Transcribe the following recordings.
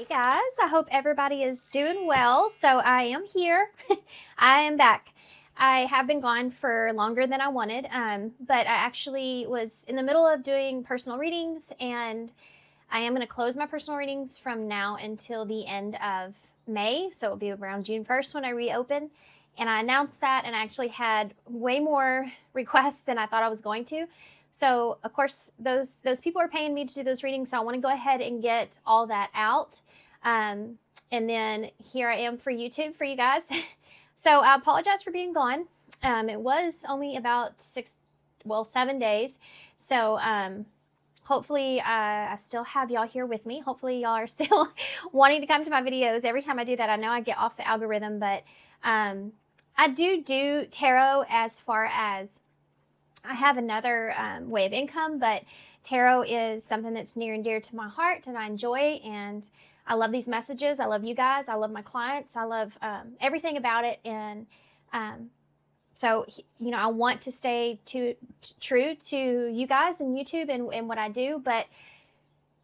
guys, I hope everybody is doing well. So I am here. I am back. I have been gone for longer than I wanted, but I actually was in the middle of doing personal readings, and I am going to close my personal readings from now until the end of May. So it'll be around June 1st when I reopen. And I announced that, and I actually had way more requests than I thought I was going to. So, of course, those people are paying me to do those readings, so I want to go ahead and get all that out. And then here I am for YouTube for you guys. So I apologize for being gone. It was only about 7 days. So hopefully I still have y'all here with me. Hopefully y'all are still wanting to come to my videos. Every time I do that, I know I get off the algorithm, but I do tarot as far as I have another way of income, but tarot is something that's near and dear to my heart, and I enjoy, and I love these messages. I love you guys. I love my clients. I love everything about it, and so, you know, I want to stay true to you guys and YouTube and what I do, but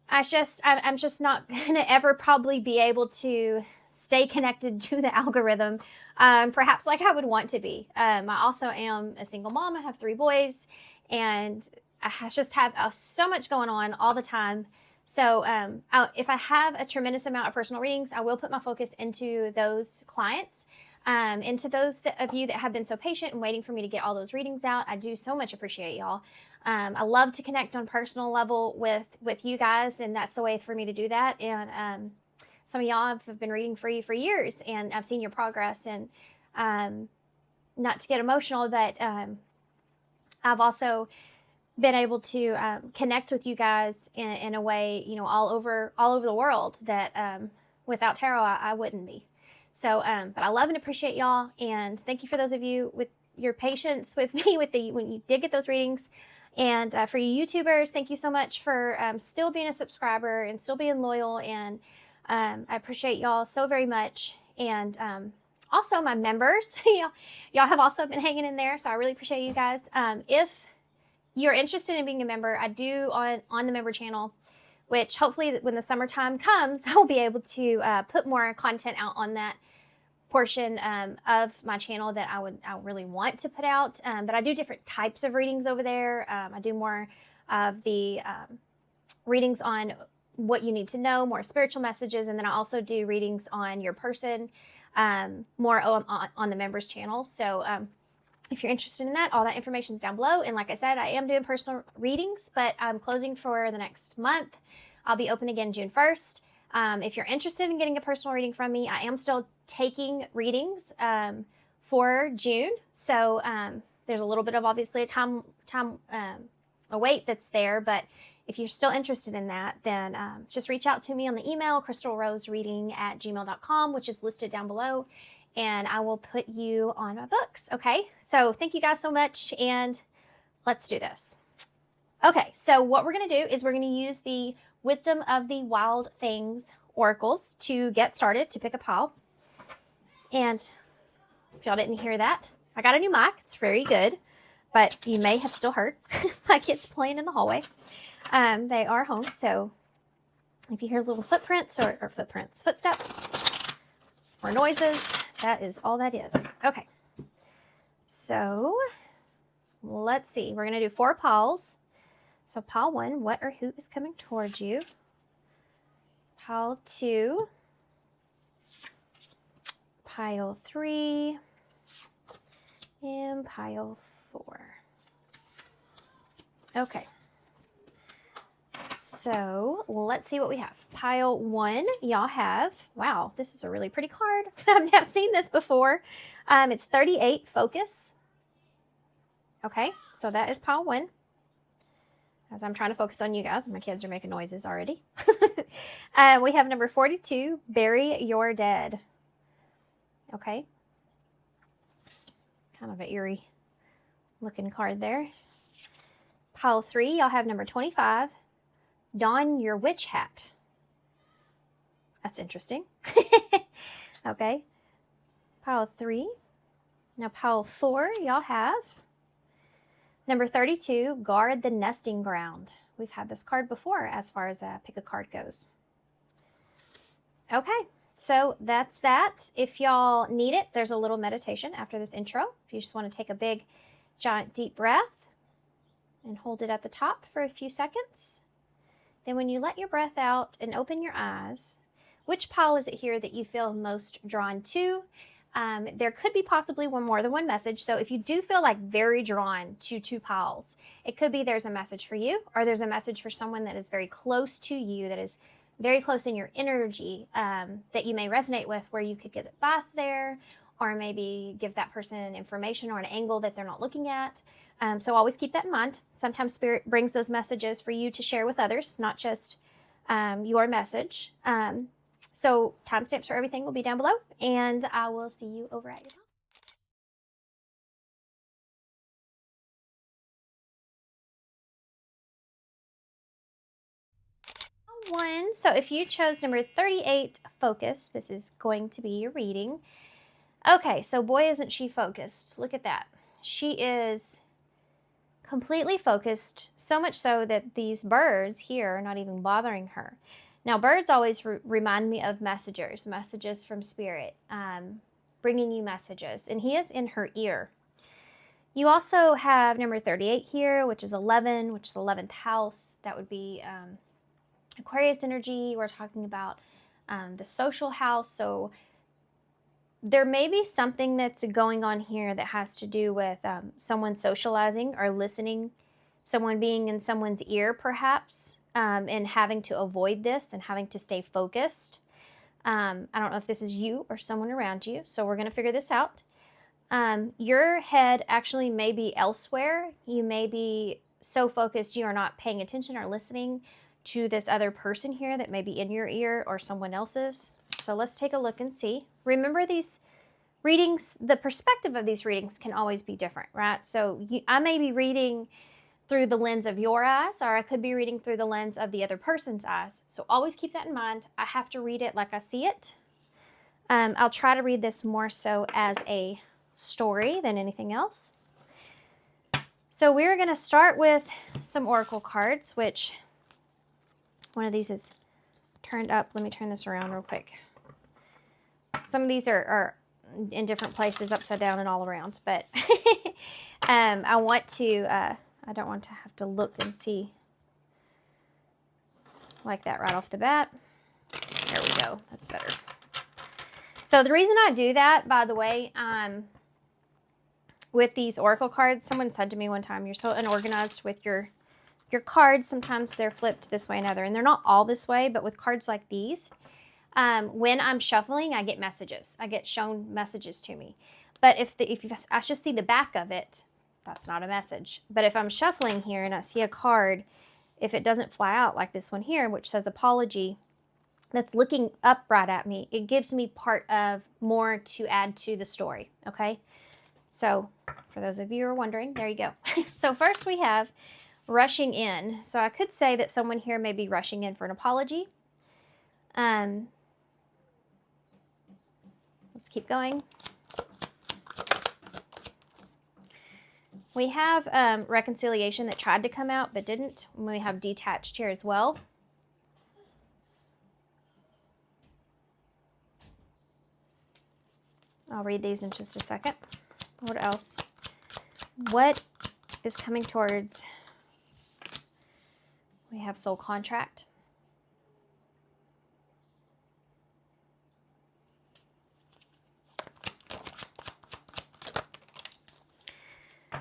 I'm just not going to ever probably be able to stay connected to the algorithm, perhaps like I would want to be. I also am a single mom. I have 3 boys, and I just have so much going on all the time. So if I have a tremendous amount of personal readings, I will put my focus into those clients, into those of you that have been so patient and waiting for me to get all those readings out. I do so much appreciate y'all. I love to connect on personal level with you guys, and that's the way for me to do that. And some of y'all have been reading for you for years, and I've seen your progress. And not to get emotional, but I've also been able to connect with you guys in a way, you know, all over the world that without tarot I wouldn't be. So, but I love and appreciate y'all, and thank you for those of you with your patience with me when you did get those readings. And for you YouTubers, thank you so much for still being a subscriber and still being loyal, and I appreciate y'all so very much. And also my members, y'all have also been hanging in there, so I really appreciate you guys. If you're interested in being a member, I do on the member channel, which hopefully when the summertime comes, I'll be able to put more content out on that portion of my channel that I really want to put out. But I do different types of readings over there. I do more of the readings on what you need to know, more spiritual messages, and then I also do readings on your person, more on the members channel. So if you're interested in that, all that information is down below. And like I said, I am doing personal readings, but I'm closing for the next month. I'll be open again June 1st. If you're interested in getting a personal reading from me, I am still taking readings for June. So there's a little bit of obviously a time a wait that's there, but if you're still interested in that, then just reach out to me on the email, crystalrosereading@gmail.com, which is listed down below, and I will put you on my books. Okay, so thank you guys so much, and let's do this. Okay, so what we're going to do is we're going to use the Wisdom of the Wild Things oracles to get started, to pick a pile. And if y'all didn't hear that, I got a new mic. It's very good, but you may have still heard my kids playing in the hallway. They are home, so if you hear little footsteps or noises, that is all that is. Okay, so let's see. We're going to do 4 piles. So pile 1, what or who is coming towards you? Pile 2, pile 3, and pile 4. Okay. So let's see what we have. Pile 1, y'all have, wow, this is a really pretty card. I've never seen this before. It's 38 focus. Okay, so that is pile 1. As I'm trying to focus on you guys, my kids are making noises already. We have number 42, bury your dead. Okay. Kind of an eerie looking card there. Pile 3, y'all have number 25, don your witch hat. That's interesting. Okay. Pile 3. Now pile 4, y'all have number 32, guard the nesting ground. We've had this card before as far as pick a card goes. Okay, so that's that. If y'all need it, there's a little meditation after this intro. If you just want to take a big, giant, deep breath and hold it at the top for a few seconds. Then when you let your breath out and open your eyes, which pile is it here that you feel most drawn to? There could be possibly more than one message. So if you do feel like very drawn to two piles, it could be there's a message for you, or there's a message for someone that is very close to you, that is very close in your energy, that you may resonate with, where you could get advice there, or maybe give that person information or an angle that they're not looking at. So always keep that in mind. Sometimes Spirit brings those messages for you to share with others, not just your message. So timestamps for everything will be down below, and I will see you over at your house. One, so if you chose number 38, focus, this is going to be your reading. Okay, so boy, isn't she focused. Look at that. She is completely focused, so much so that these birds here are not even bothering her. Now, birds always remind me of messages from Spirit, bringing you messages, and he is in her ear. You also have number 38 here, which is 11, which is the 11th house. That would be Aquarius energy. We're talking about the social house. So there may be something that's going on here that has to do with someone socializing or listening, someone being in someone's ear perhaps, and having to avoid this and having to stay focused. I don't know if this is you or someone around you, so we're going to figure this out. Your head actually may be elsewhere. You may be so focused you are not paying attention or listening to this other person here that may be in your ear or someone else's. So let's take a look and see. Remember, these readings, the perspective of these readings can always be different, right? So I may be reading through the lens of your eyes, or I could be reading through the lens of the other person's eyes. So always keep that in mind. I have to read it like I see it. I'll try to read this more so as a story than anything else. So we're going to start with some oracle cards, which one of these is turned up. Let me turn this around real quick. Some of these are in different places, upside down and all around, but I want to, I don't want to have to look and see like that right off the bat. There we go. That's better. So the reason I do that, by the way, with these oracle cards, someone said to me one time, you're so unorganized with your cards. Sometimes they're flipped this way and other, and they're not all this way, but with cards like these, when I'm shuffling, I get messages. I get shown messages to me. But if I just see the back of it, that's not a message. But if I'm shuffling here and I see a card, if it doesn't fly out like this one here, which says apology, that's looking up right at me, it gives me part of more to add to the story, okay? So for those of you who are wondering, there you go. So first we have rushing in. So I could say that someone here may be rushing in for an apology. Let's keep going. We have reconciliation that tried to come out but didn't. We have detached here as well. I'll read these in just a second. What else? What is coming towards? We have soul contract.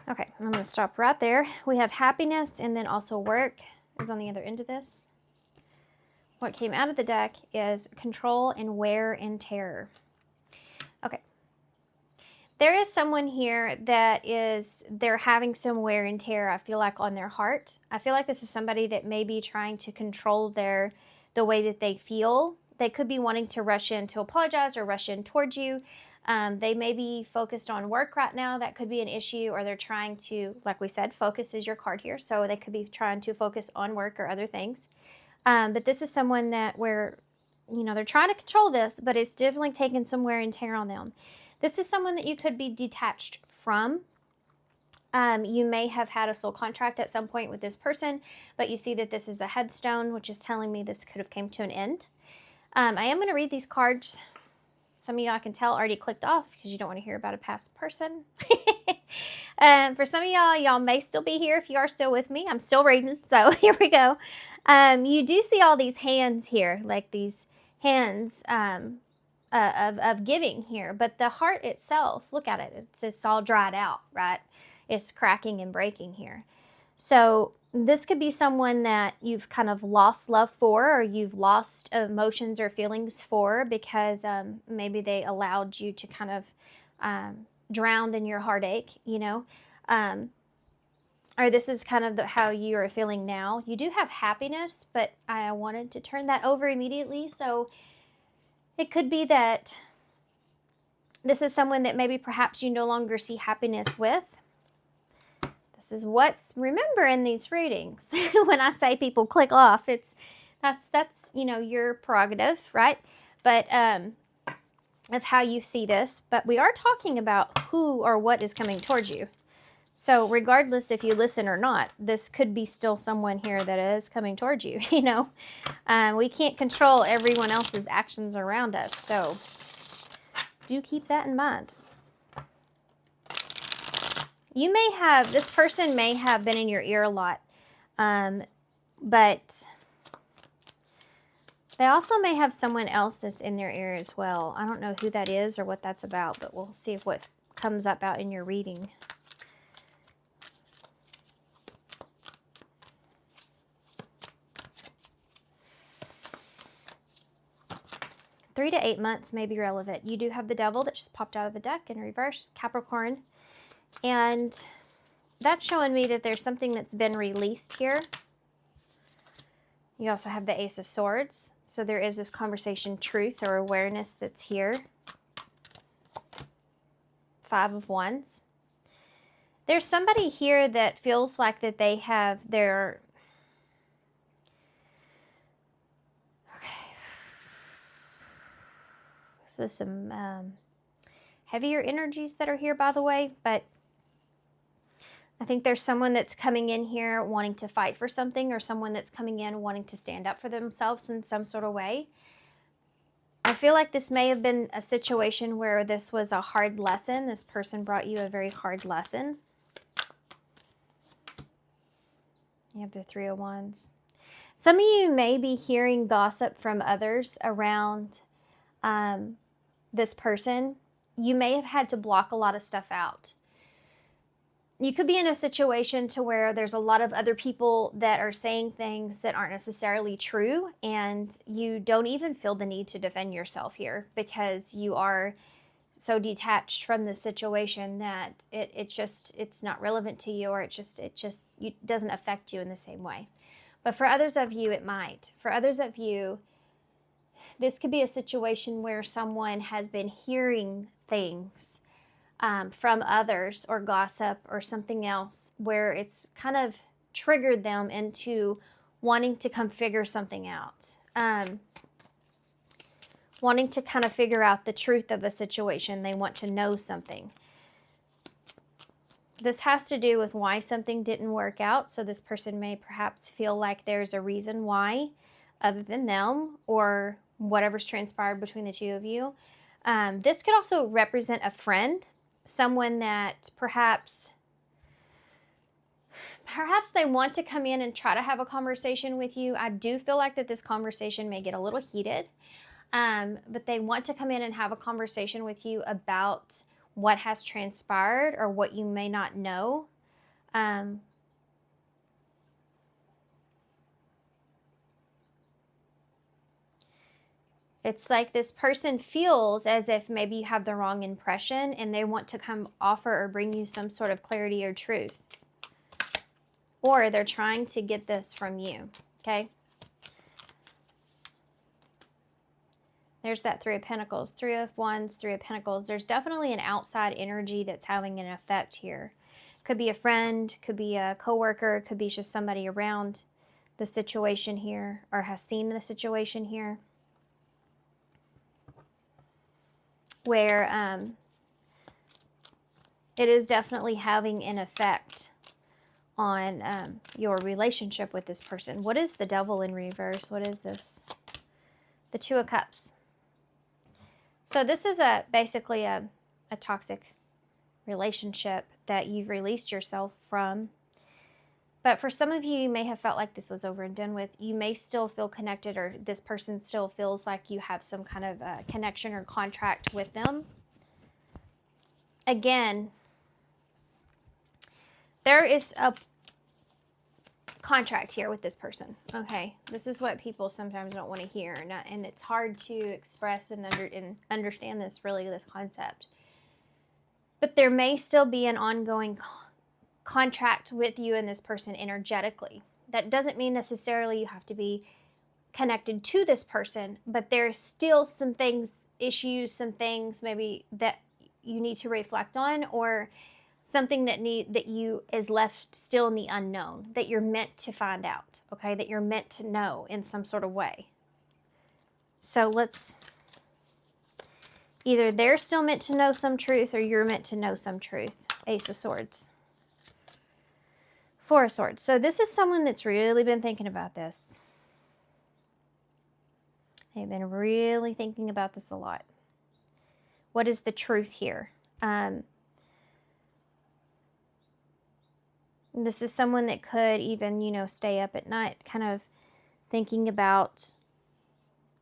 Okay, I'm going to stop right there. We have happiness, and then also work is on the other end of this. What came out of the deck is control and wear and tear. Okay. There is someone here that they're having some wear and tear, I feel like, on their heart. I feel like this is somebody that may be trying to control the way that they feel. They could be wanting to rush in to apologize or rush in towards you. They may be focused on work right now. That could be an issue, or they're trying to, like we said, focus is your card here. So they could be trying to focus on work or other things. But this is someone that they're trying to control this, but it's definitely taking some wear and tear on them. This is someone that you could be detached from. You may have had a soul contract at some point with this person, but you see that this is a headstone, which is telling me this could have came to an end. I am going to read these cards. Some of y'all, I can tell, already clicked off because you don't want to hear about a past person. For some of y'all may still be here if you are still with me. I'm still reading, so here we go. You do see all these hands here, like these hands of giving here, but the heart itself, look at it, it's just all dried out, right? It's cracking and breaking here. So this could be someone that you've kind of lost love for, or you've lost emotions or feelings for because maybe they allowed you to kind of drown in your heartache, you know. Or this is kind of how you are feeling now. You do have happiness, but I wanted to turn that over immediately. So it could be that this is someone that maybe perhaps you no longer see happiness with. This is what's, remember in these readings, when I say people click off, that's you know, your prerogative, right? But of how you see this. But we are talking about who or what is coming towards you. So regardless if you listen or not, this could be still someone here that is coming towards you, you know. We can't control everyone else's actions around us, so do keep that in mind. You may have, this person may have been in your ear a lot, but they also may have someone else that's in their ear as well. I don't know who that is or what that's about, but we'll see if what comes up out in your reading. Three to 8 months may be relevant. You do have the Devil that just popped out of the deck in reverse, Capricorn. And that's showing me that there's something that's been released here. You also have the Ace of Swords. So there is this conversation, truth, or awareness that's here. Five of Wands. There's somebody here that feels like that they have their... So some heavier energies that are here, by the way, but I think there's someone that's coming in here wanting to fight for something, or someone that's coming in wanting to stand up for themselves in some sort of way. I feel like this may have been a situation where this was a hard lesson. This person brought you a very hard lesson. You have the Three of Wands. Some of you may be hearing gossip from others around this person. You may have had to block a lot of stuff out. You could be in a situation to where there's a lot of other people that are saying things that aren't necessarily true, and you don't even feel the need to defend yourself here because you are so detached from the situation that it's not relevant to you, or it doesn't affect you in the same way. But for others of you, it might. For others of you, this could be a situation where someone has been hearing things from others, or gossip or something else, where it's kind of triggered them into wanting to come figure something out. Wanting to kind of figure out the truth of a situation. They want to know something. This has to do with why something didn't work out. So this person may perhaps feel like there's a reason why other than them, or whatever's transpired between the two of you. This could also represent a friend, someone that perhaps they want to come in and try to have a conversation with you. I do feel like that this conversation may get a little heated, but they want to come in and have a conversation with you about what has transpired or what you may not know. It's like this person feels as if maybe you have the wrong impression, and they want to come offer or bring you some sort of clarity or truth. Or they're trying to get this from you, okay? There's that Three of Pentacles, Three of Wands, Three of Pentacles. There's definitely an outside energy that's having an effect here. Could be a friend, could be a coworker, could be just somebody around the situation here, or has seen the situation here, where it is definitely having an effect on your relationship with this person. What is the Devil in reverse? What is this? The Two of Cups. So this is basically a toxic relationship that you've released yourself from. But for some of you, you may have felt like this was over and done with. You may still feel connected, or this person still feels like you have some kind of connection or contract with them. Again, there is a contract here with this person. Okay, this is what people sometimes don't want to hear, and it's hard to express and understand this concept. But there may still be an ongoing contract with you and this person energetically. That doesn't mean necessarily you have to be connected to this person, but there's still some things, issues, some things maybe that you need to reflect on, or something that you is left still in the unknown, that you're meant to find out, okay? That you're meant to know in some sort of way. So let's, either they're still meant to know some truth, or you're meant to know some truth. Ace of Swords. Four of Swords. So this is someone that's really been thinking about this. They've been really thinking about this a lot. What is the truth here? This is someone that could even, stay up at night kind of thinking about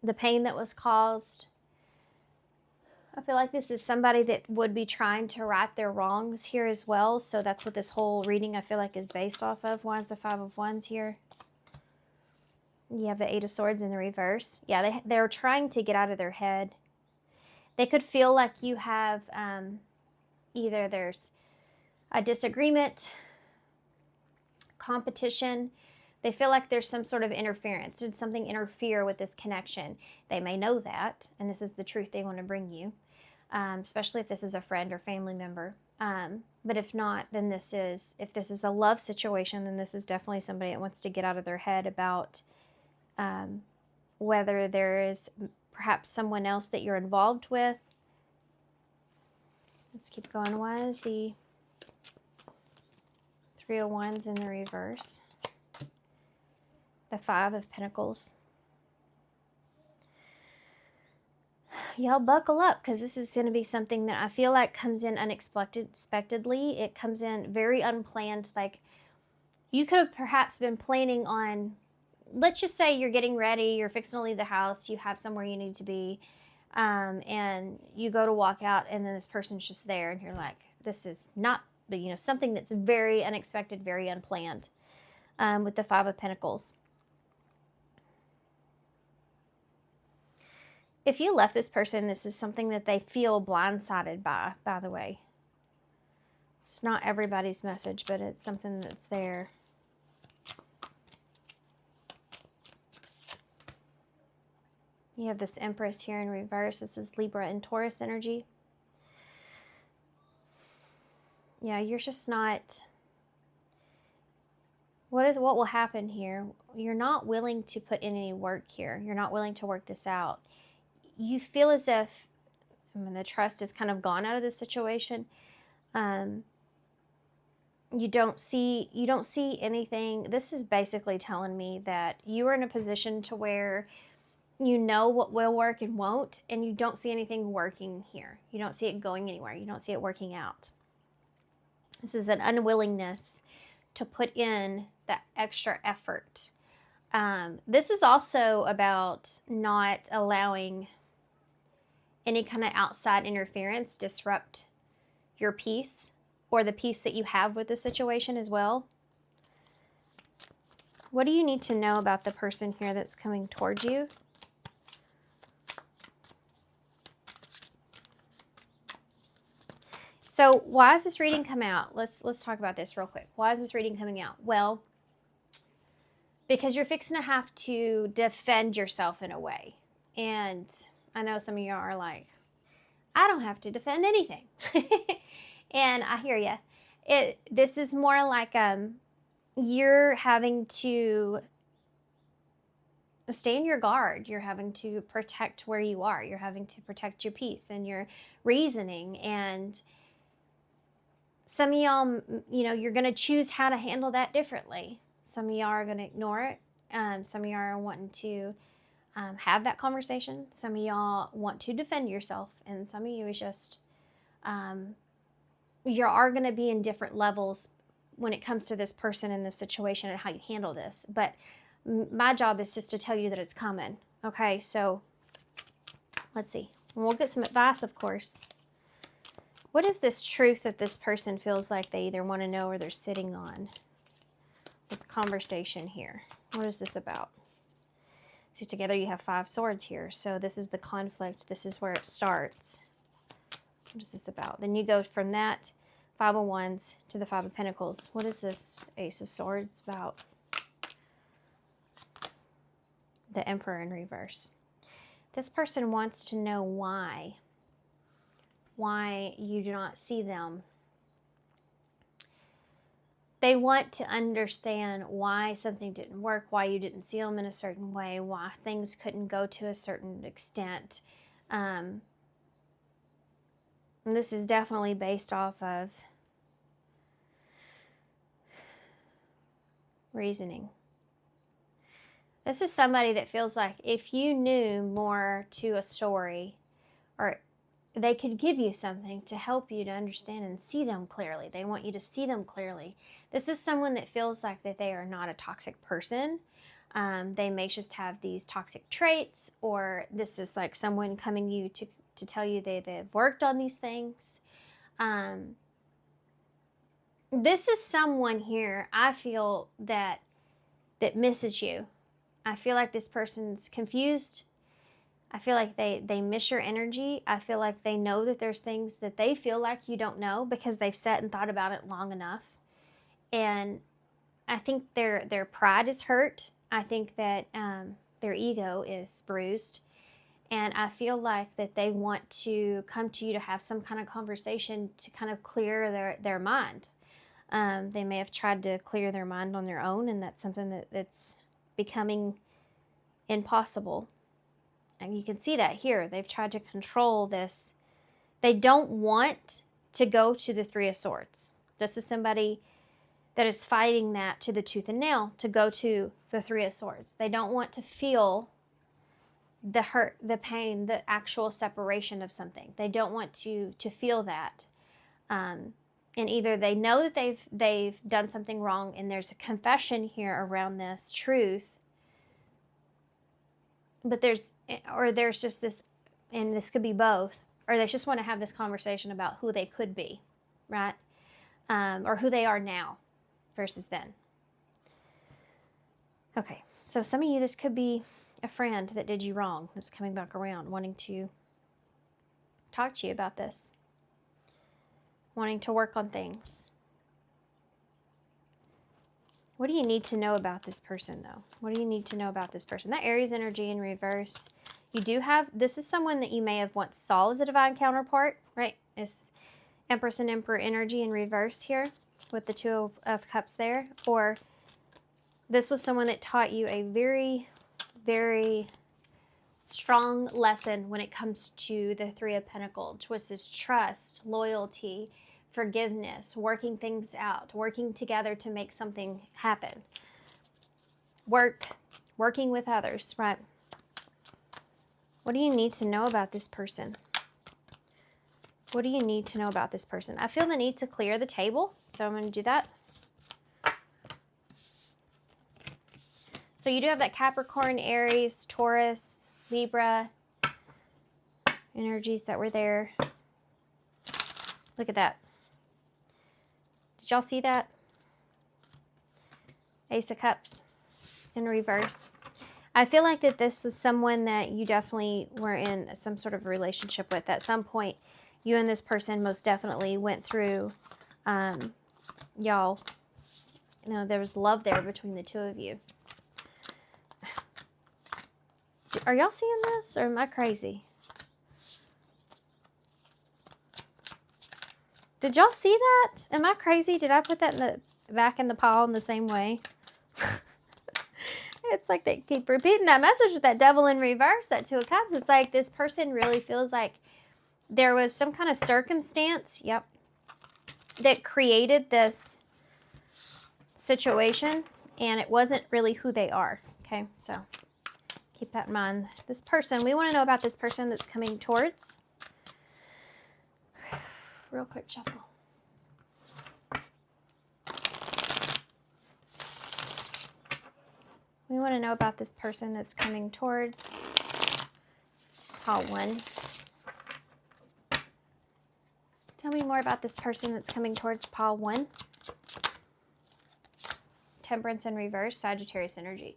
the pain that was caused. I feel like this is somebody that would be trying to right their wrongs here as well. So that's what this whole reading I feel like is based off of. Why is the Five of Wands here? You have the Eight of Swords in the reverse. Yeah, they're trying to get out of their head. They could feel like you have either there's a disagreement, competition. They feel like there's some sort of interference. Did something interfere with this connection? They may know that, and this is the truth they want to bring you, especially if this is a friend or family member. But if not, then if this is a love situation, then this is definitely somebody that wants to get out of their head about whether there is perhaps someone else that you're involved with. Let's keep going. Why is the Three of Wands in the reverse? The Five of Pentacles. Y'all buckle up, because this is going to be something that I feel like comes in unexpectedly. It comes in very unplanned. Like, you could have perhaps been planning on, let's just say you're getting ready, you're fixing to leave the house, you have somewhere you need to be, and you go to walk out, and then this person's just there, and you're like, this is not, something that's very unexpected, very unplanned, with the Five of Pentacles. If you left this person, this is something that they feel blindsided by the way. It's not everybody's message, but it's something that's there. You have this Empress here in reverse. This is Libra and Taurus energy. Yeah, you're just not... What will happen here? You're not willing to put in any work here. You're not willing to work this out. You feel as if the trust is kind of gone out of this situation. You don't see anything. This is basically telling me that you are in a position to where you know what will work and won't, and you don't see anything working here. You don't see it going anywhere. You don't see it working out. This is an unwillingness to put in that extra effort. This is also about not allowing any kind of outside interference disrupt your peace, or the peace that you have with the situation as well. What do you need to know about the person here that's coming towards you? So why is this reading come out? Let's talk about this real quick. Why is this reading coming out? Well, because you're fixing to have to defend yourself in a way. And I know some of you are like, I don't have to defend anything. And I hear you. This is more like you're having to stay in your guard. You're having to protect where you are. You're having to protect your peace and your reasoning. And some of y'all, you're going to choose how to handle that differently. Some of y'all are going to ignore it. Some of y'all are wanting to have that conversation. Some of y'all want to defend yourself, and some of you is just, you are going to be in different levels when it comes to this person and this situation and how you handle this. But my job is just to tell you that it's coming. Okay, so let's see. And we'll get some advice, of course. What is this truth that this person feels like they either want to know or they're sitting on? This conversation here. What is this about? See, together you have 5 swords here. So this is the conflict. This is where it starts. What is this about? Then you go from that 5 of Wands to the 5 of Pentacles. What is this Ace of Swords about? The Emperor in reverse. This person wants to know why you do not see them. They want to understand why something didn't work, why you didn't see them in a certain way, why things couldn't go to a certain extent. And this is definitely based off of reasoning. This is somebody that feels like if you knew more to a story, or they could give you something to help you to understand and see them clearly. They want you to see them clearly. This is someone that feels like that they are not a toxic person. They may just have these toxic traits, or this is like someone coming to you to tell you they've worked on these things. This is someone here, I feel, that misses you. I feel like this person's confused. I feel like they miss your energy. I feel like they know that there's things that they feel like you don't know because they've sat and thought about it long enough. And I think their pride is hurt. I think that their ego is bruised. And I feel like that they want to come to you to have some kind of conversation to kind of clear their mind. They may have tried to clear their mind on their own, and that's something that's becoming impossible. And you can see that here. They've tried to control this. They don't want to go to the 3 of Swords. This is somebody that is fighting that to the tooth and nail, to go to the 3 of Swords. They don't want to feel the hurt, the pain, the actual separation of something. They don't want to feel that. And either they know that they've done something wrong, and there's a confession here around this truth, but there's just this, and this could be both, or they just want to have this conversation about who they could be, right? Or who they are now versus then. Okay, so some of you, this could be a friend that did you wrong that's coming back around, wanting to talk to you about this, wanting to work on things. What do you need to know about this person, though? What do you need to know about this person? That Aries energy in reverse. You do have, this is someone that you may have once saw as a divine counterpart, right? It's Empress and Emperor energy in reverse here with the 2 of Cups there. Or this was someone that taught you a very, very strong lesson when it comes to the 3 of Pentacles, which is trust, loyalty, forgiveness, working things out, working together to make something happen. Working with others, right? What do you need to know about this person? What do you need to know about this person? I feel the need to clear the table, so I'm going to do that. So you do have that Capricorn, Aries, Taurus, Libra energies that were there. Look at that. Did y'all see that? Ace of Cups in reverse. I feel like that this was someone that you definitely were in some sort of relationship with. At some point, you and this person most definitely went through, y'all, there was love there between the 2 of you. Are y'all seeing this, or am I crazy? Did y'all see that? Am I crazy? Did I put that back in the pile in the same way? It's like they keep repeating that message with that devil in reverse, that 2 of Cups. It's like this person really feels like there was some kind of circumstance, that created this situation, and it wasn't really who they are. Okay, so keep that in mind. This person, we want to know about this person that's coming towards. Real quick shuffle. We want to know about this person that's coming towards. Pile 1. Tell me more about this person that's coming towards pile 1. Temperance in reverse, Sagittarius energy.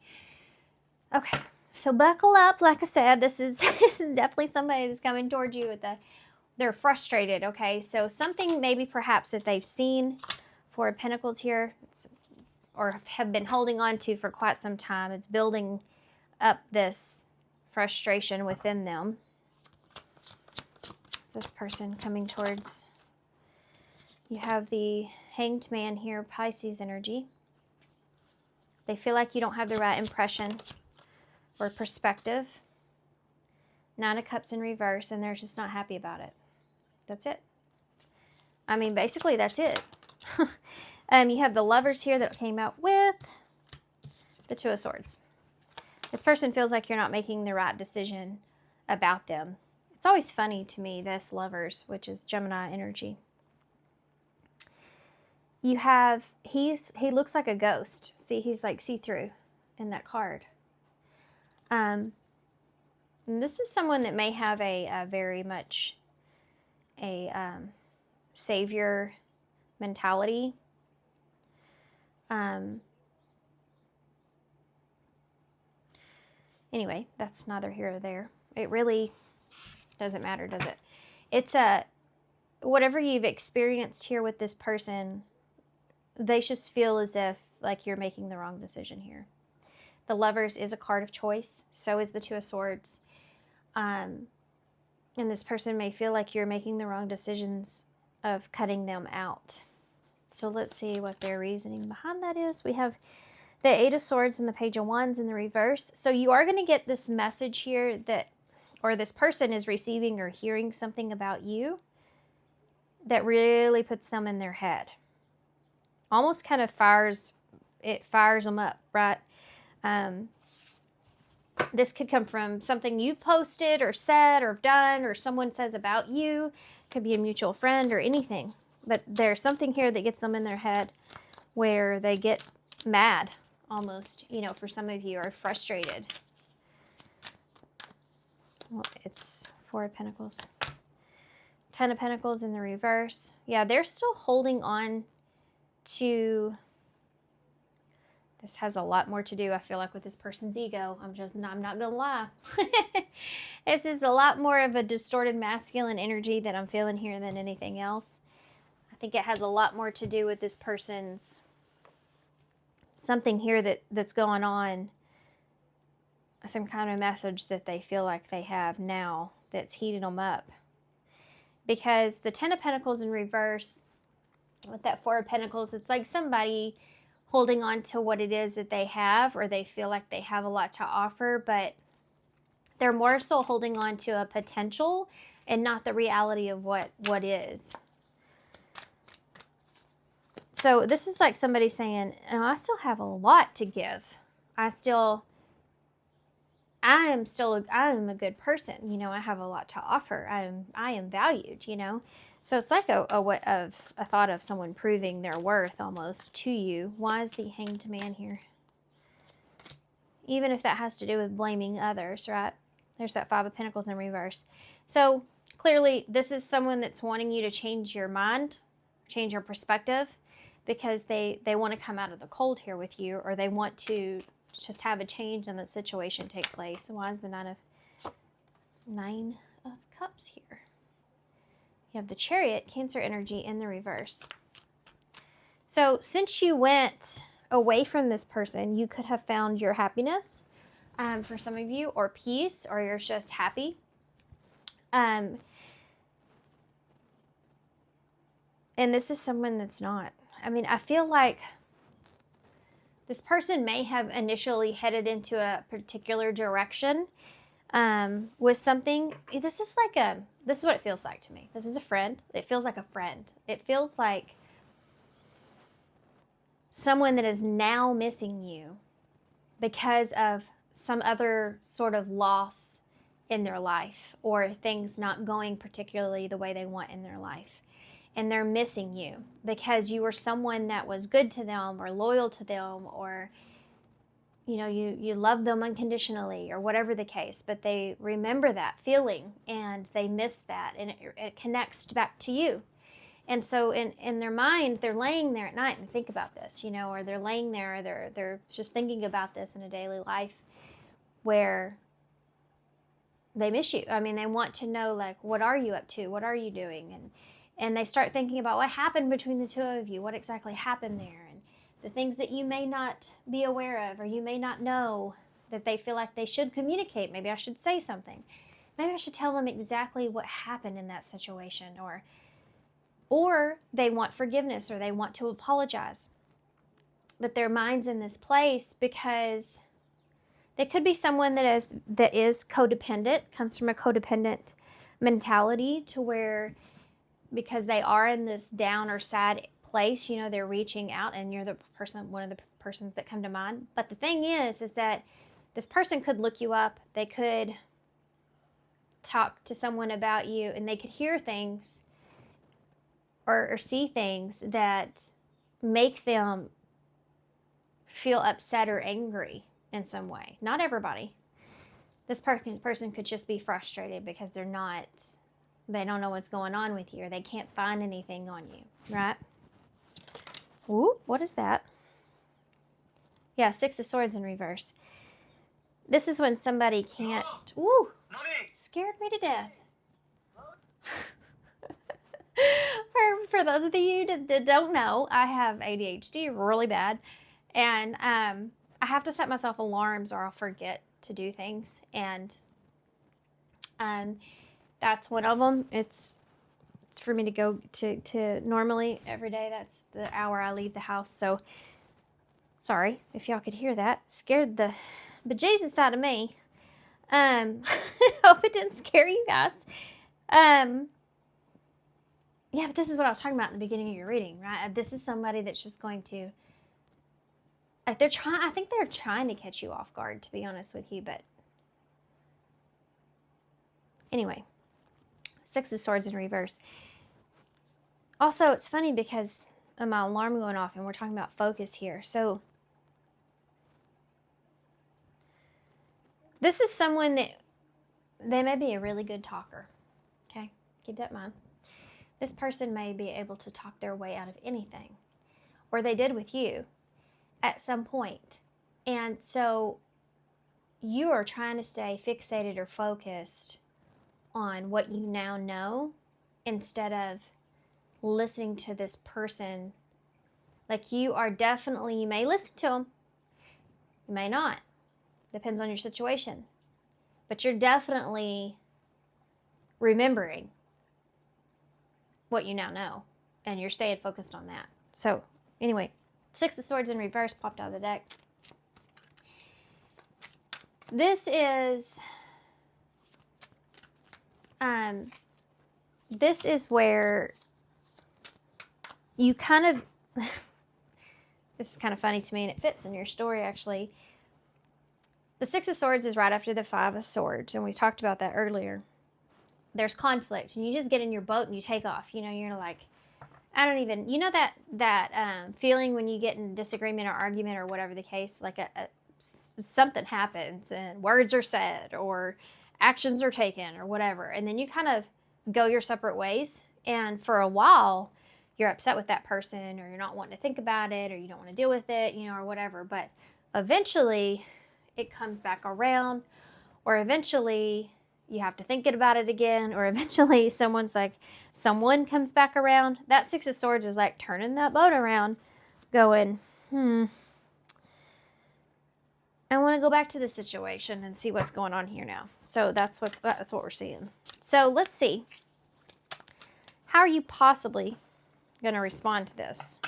Okay, so buckle up. Like I said, this is definitely somebody that's coming towards you with they're frustrated, okay? So something maybe perhaps that they've seen, Four of Pentacles here, or have been holding on to for quite some time. It's building up this frustration within them. Is this person coming towards? You have the Hanged Man here, Pisces energy. They feel like you don't have the right impression or perspective. Nine of Cups in reverse, and they're just not happy about it. That's it. I mean, basically, that's it. You have the Lovers here that came out with the Two of Swords. This person feels like you're not making the right decision about them. It's always funny to me, this Lovers, which is Gemini energy. You have, he looks like a ghost. See, he's like see-through in that card. And this is someone that may have a very much a savior mentality. Anyway, that's neither here or there. It really doesn't matter, does it? It's whatever you've experienced here with this person, they just feel as if like you're making the wrong decision here. The Lovers is a card of choice. So is the Two of Swords. And this person may feel like you're making the wrong decisions of cutting them out. So let's see what their reasoning behind that is. We have the Eight of Swords and the Page of Wands in the reverse. So you are going to get this message here that, or this person is receiving or hearing something about you that really puts them in their head. Almost kind of fires them up, right? This could come from something you've posted or said or done, or someone says about you. It could be a mutual friend or anything. But there's something here that gets them in their head where they get mad almost, you know, for some of you, are frustrated. Well, it's Four of Pentacles. Ten of Pentacles in the reverse. Yeah, they're still holding on to... This has a lot more to do, I feel like, with this person's ego. I'm not gonna lie. This is a lot more of a distorted masculine energy that I'm feeling here than anything else. I think it has a lot more to do with this person's something here that's going on. Some kind of message that they feel like they have now that's heating them up. Because the Ten of Pentacles in reverse with that Four of Pentacles, it's like somebody holding on to what it is that they have, or they feel like they have a lot to offer, but they're more so holding on to a potential and not the reality of what is. So this is like somebody saying, oh, I still have a lot to give. I am a good person. You know, I have a lot to offer. I am valued, you know. So it's like a thought of someone proving their worth almost to you. Why is the Hanged Man here? Even if that has to do with blaming others, right? There's that Five of Pentacles in reverse. So clearly this is someone that's wanting you to change your mind, change your perspective, because they want to come out of the cold here with you, or they want to just have a change in the situation take place. Why is the Nine of Cups here? You have the Chariot, Cancer energy in the reverse. So since you went away from this person, you could have found your happiness for some of you, or peace, or you're just happy. And this is someone that's not. I mean, I feel like this person may have initially headed into a particular direction with something. This is what it feels like to me. This is a friend. It feels like a friend. It feels like someone that is now missing you because of some other sort of loss in their life, or things not going particularly the way they want in their life. And they're missing you because you were someone that was good to them or loyal to them, or you love them unconditionally, or whatever the case, but they remember that feeling and they miss that, and it connects back to you. And so in their mind, they're laying there at night and think about this, or they're laying there, they're just thinking about this in a daily life where they miss you. I mean, they want to know, like, what are you up to? What are you doing? And they start thinking about what happened between the two of you, what exactly happened there, and the things that you may not be aware of, or you may not know, that they feel like they should communicate. Maybe I should say something. Maybe I should tell them exactly what happened in that situation, or they want forgiveness, or they want to apologize. But their mind's in this place because they could be someone that is codependent, comes from a codependent mentality, to where, because they are in this down or sad place, they're reaching out, and you're one of the persons that come to mind. But the thing is that this person could look you up, they could talk to someone about you, and they could hear things or see things that make them feel upset or angry in some way. Not everybody. This person could just be frustrated because they don't know what's going on with you, or they can't find anything on you, right? Ooh, what is that? Yeah, Six of Swords in reverse. This is when somebody can't... Ooh, scared me to death. For those of you that don't know, I have ADHD really bad, and I have to set myself alarms or I'll forget to do things, and that's one of them. It's for me to go to normally every day. That's the hour I leave the house. So sorry if y'all could hear that. Scared the bejesus out of me. Hope it didn't scare you guys. Yeah, but this is what I was talking about in the beginning of your reading, right? This is somebody that's just going to, like, I think they're trying to catch you off guard, to be honest with you, but anyway, Six of Swords in reverse. Also, it's funny because of my alarm going off, and we're talking about focus here. So this is someone that they may be a really good talker. Okay, keep that in mind. This person may be able to talk their way out of anything, or they did with you at some point. And so you are trying to stay fixated or focused on what you now know, instead of listening to this person. Like, you may listen to them, you may not, depends on your situation, but you're definitely remembering what you now know, and you're staying focused on that. So anyway, Six of Swords in reverse popped out of the deck. This is where you kind of this is kind of funny to me, and it fits in your story, actually. The Six of Swords is right after the Five of Swords, and we talked about that earlier. There's conflict, and you just get in your boat and you take off. You're like, I don't even, that feeling when you get in disagreement or argument or whatever the case, like something happens and words are said or actions are taken or whatever, and then you kind of go your separate ways, and for a while you're upset with that person, or you're not wanting to think about it, or you don't want to deal with it, or whatever, but eventually it comes back around, or eventually you have to think about it again, or eventually someone comes back around. That Six of Swords is like turning that boat around, going, I want to go back to the situation and see what's going on here now. So that's what we're seeing. So let's see. How are you possibly going to respond to this?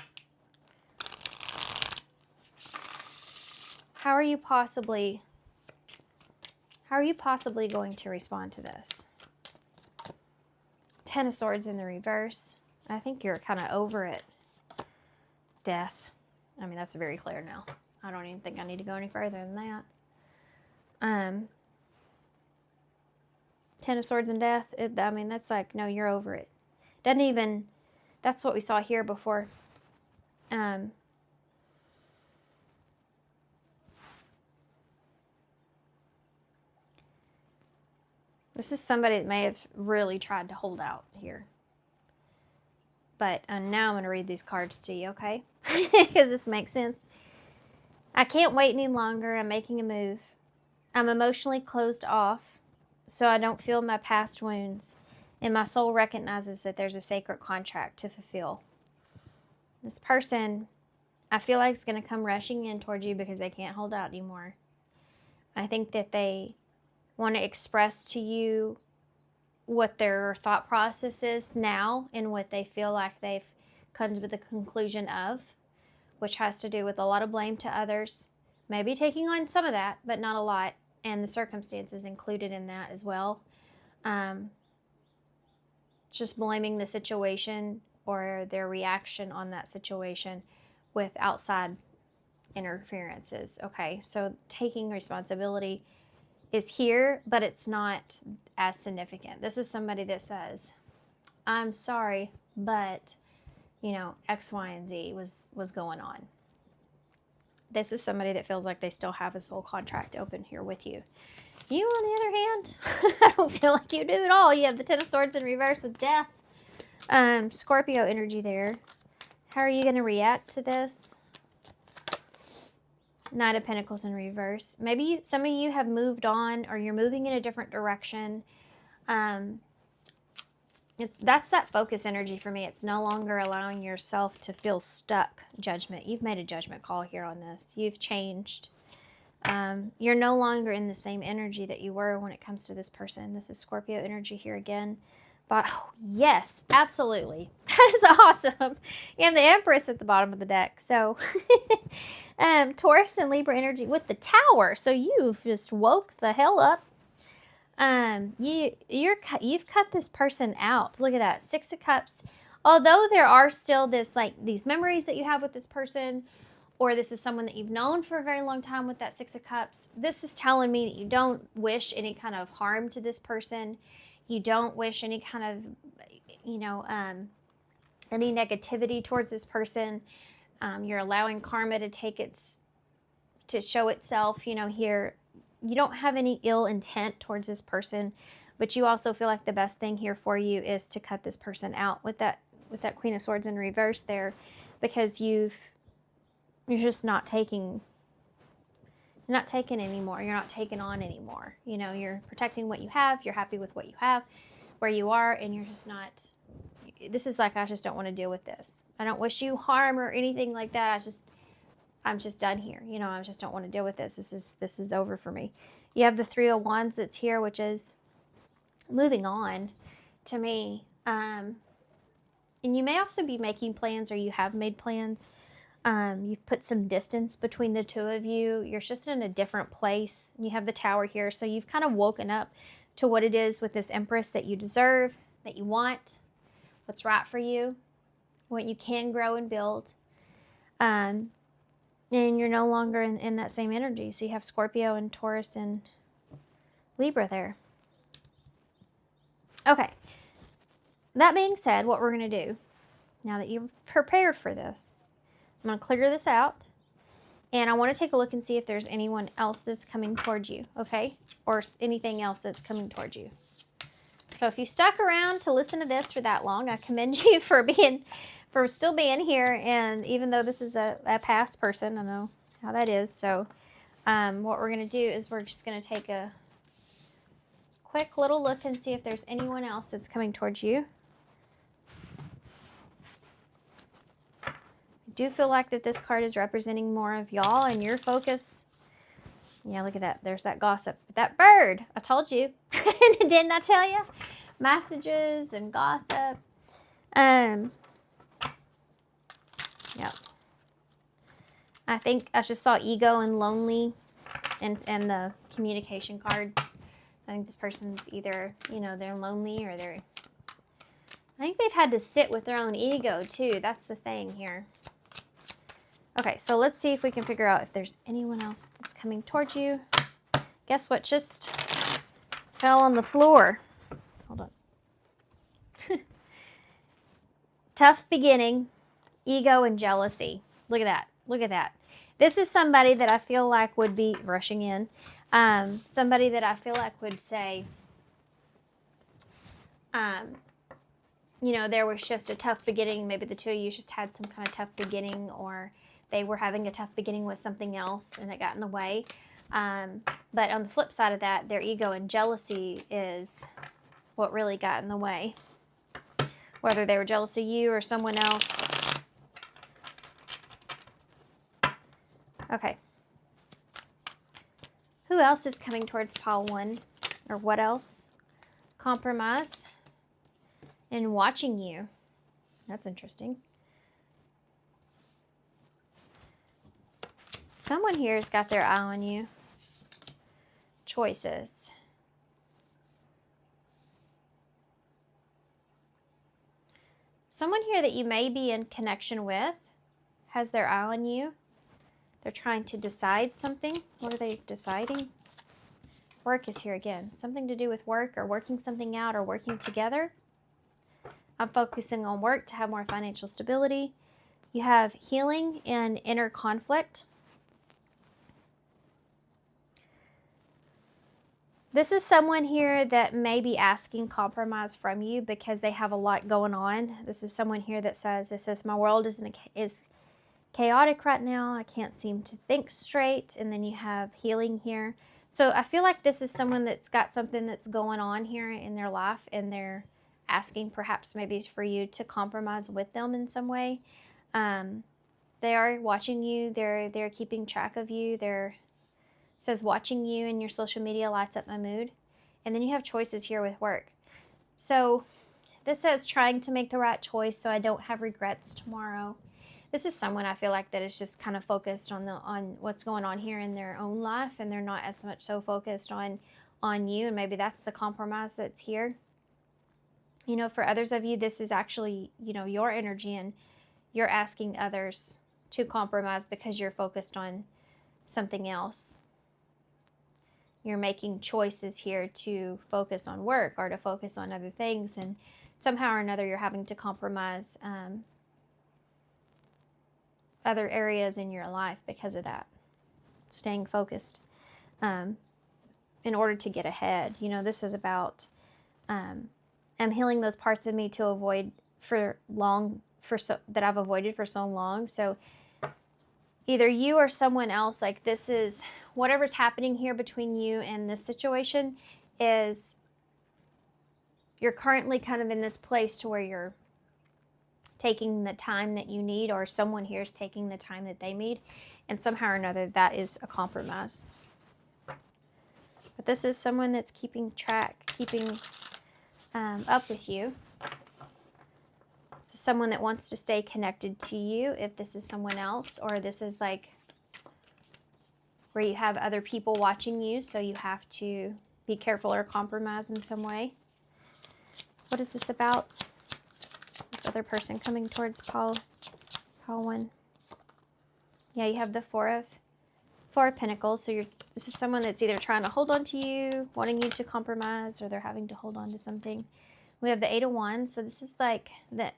How are you possibly going to respond to this? Ten of Swords in the reverse. I think you're kind of over it. Death. I mean, that's very clear now. I don't even think I need to go any further than that. Ten of Swords and Death. I mean, that's like, no, you're over it. Doesn't even, that's what we saw here before. This is somebody that may have really tried to hold out here. But now I'm going to read these cards to you, okay? Because this makes sense. I can't wait any longer. I'm making a move. I'm emotionally closed off, so I don't feel my past wounds. And my soul recognizes that there's a sacred contract to fulfill. This person, I feel like, is going to come rushing in towards you because they can't hold out anymore. I think that they want to express to you what their thought process is now and what they feel like they've come to the conclusion of, which has to do with a lot of blame to others, maybe taking on some of that, but not a lot, and the circumstances included in that as well. Just blaming the situation or their reaction on that situation with outside interferences. Okay, so taking responsibility is here, but it's not as significant. This is somebody that says, I'm sorry, but, you know, X, Y, and Z was going on. This is somebody that feels like they still have a soul contract open here with you. You, on the other hand, I don't feel like you do at all. You have the Ten of Swords in reverse with Death. Scorpio energy there. How are you going to react to this? Knight of Pentacles in reverse. Maybe some of you have moved on, or you're moving in a different direction. That's that focus energy for me. It's no longer allowing yourself to feel stuck. Judgment. You've made a judgment call here on this. You've changed. You're no longer in the same energy that you were when it comes to this person. This is Scorpio energy here again. But oh, yes, absolutely. That is awesome. You have the Empress at the bottom of the deck. So Taurus and Libra energy with the Tower. So you've just woke the hell up. You've cut this person out. Look at that. Six of Cups. Although there are still these memories that you have with this person, or this is someone that you've known for a very long time with that Six of Cups, this is telling me that you don't wish any kind of harm to this person. You don't wish any kind of, any negativity towards this person. You're allowing karma to show itself, here. You don't have any ill intent towards this person, but you also feel like the best thing here for you is to cut this person out with that Queen of Swords in reverse there, because you're just not taking anymore. You're not taking on anymore. You're protecting what you have. You're happy with what you have, where you are, and you're just not. This is like, I just don't want to deal with this. I don't wish you harm or anything like that. I'm just done here. I just don't want to deal with this. This is over for me. You have the Three of Wands that's here, which is moving on to me. And you may also be making plans, or you have made plans. You've put some distance between the two of you. You're just in a different place. You have the Tower here. So you've kind of woken up to what it is with this Empress that you deserve, that you want, what's right for you, what you can grow and build. And you're no longer in that same energy. So you have Scorpio and Taurus and Libra there. Okay. That being said, what we're going to do, now that you're prepared for this, I'm going to clear this out. And I want to take a look and see if there's anyone else that's coming towards you, okay? Or anything else that's coming towards you. So if you stuck around to listen to this for that long, I commend you for still being here. And even though this is a past person, I know how that is. So what we're going to do is we're just going to take a quick little look and see if there's anyone else that's coming towards you. I do feel like that this card is representing more of y'all and your focus. Yeah, look at that. There's that gossip. That bird. I told you. Didn't I tell you? Messages and gossip. Yeah. I think I just saw ego and lonely and the communication card. I think this person's either, they're lonely, or I think they've had to sit with their own ego too. That's the thing here. Okay, so let's see if we can figure out if there's anyone else that's coming towards you. Guess what just fell on the floor? Hold on. Tough beginning, ego, and jealousy. Look at that. Look at that. This is somebody that I feel like would be rushing in. Somebody that I feel like would say, you know, there was just a tough beginning. Maybe the two of you just had some kind of tough beginning, or they were having a tough beginning with something else and it got in the way. But on the flip side of that, their ego and jealousy is what really got in the way. Whether they were jealous of you or someone else. Okay. Who else is coming towards pile 1? Or what else? Compromise. And watching you. That's interesting. Someone here has got their eye on you. Choices. Someone here that you may be in connection with has their eye on you. They're trying to decide something. What are they deciding? Work is here again. Something to do with work or working something out or working together. I'm focusing on work to have more financial stability. You have healing and inner conflict. This is someone here that may be asking compromise from you because they have a lot going on. This is someone here that says, my world is chaotic right now. I can't seem to think straight. And then you have healing here. So I feel like this is someone that's got something that's going on here in their life, and they're asking perhaps maybe for you to compromise with them in some way. They are watching you. They're keeping track of you. Says watching you and your social media lights up my mood. And then you have choices here with work. So this says trying to make the right choice so I don't have regrets tomorrow. This is someone I feel like that is just kind of focused on what's going on here in their own life, and they're not as much so focused on you, and maybe that's the compromise that's here. You know, for others of you, this is actually, you know, your energy, and you're asking others to compromise because you're focused on something else. You're making choices here to focus on work or to focus on other things, and somehow or another you're having to compromise other areas in your life because of that. Staying focused in order to get ahead. You know, this is about I'm healing those parts of me to avoid that I've avoided for so long. So either you or someone else, like this is whatever's happening here between you and this situation is you're currently kind of in this place to where you're taking the time that you need, or someone here is taking the time that they need, and somehow or another that is a compromise. But this is someone that's keeping up with you. This is someone that wants to stay connected to you if this is someone else, or this is like where you have other people watching you, so you have to be careful or compromise in some way. What is this about? This other person coming towards pile 1. Yeah, you have the Four of Pentacles. So this is someone that's either trying to hold on to you, wanting you to compromise, or they're having to hold on to something. We have the Eight of Wands. So this is like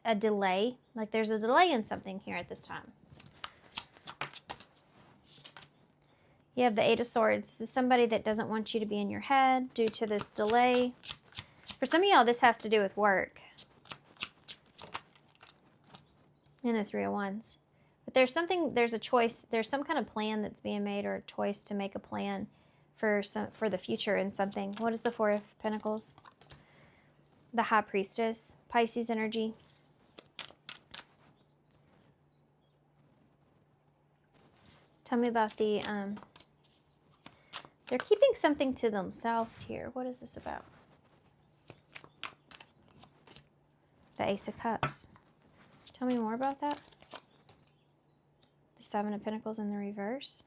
a delay. Like there's a delay in something here at this time. You have the Eight of Swords. This is somebody that doesn't want you to be in your head due to this delay. For some of y'all, this has to do with work. And the Three of Wands. But there's a choice, there's some kind of plan that's being made, or a choice to make a plan for the future in something. What is the Four of Pentacles? The High Priestess, Pisces energy. Tell me about the, they're keeping something to themselves here. What is this about? The Ace of Cups. Tell me more about that. The Seven of Pentacles in the reverse.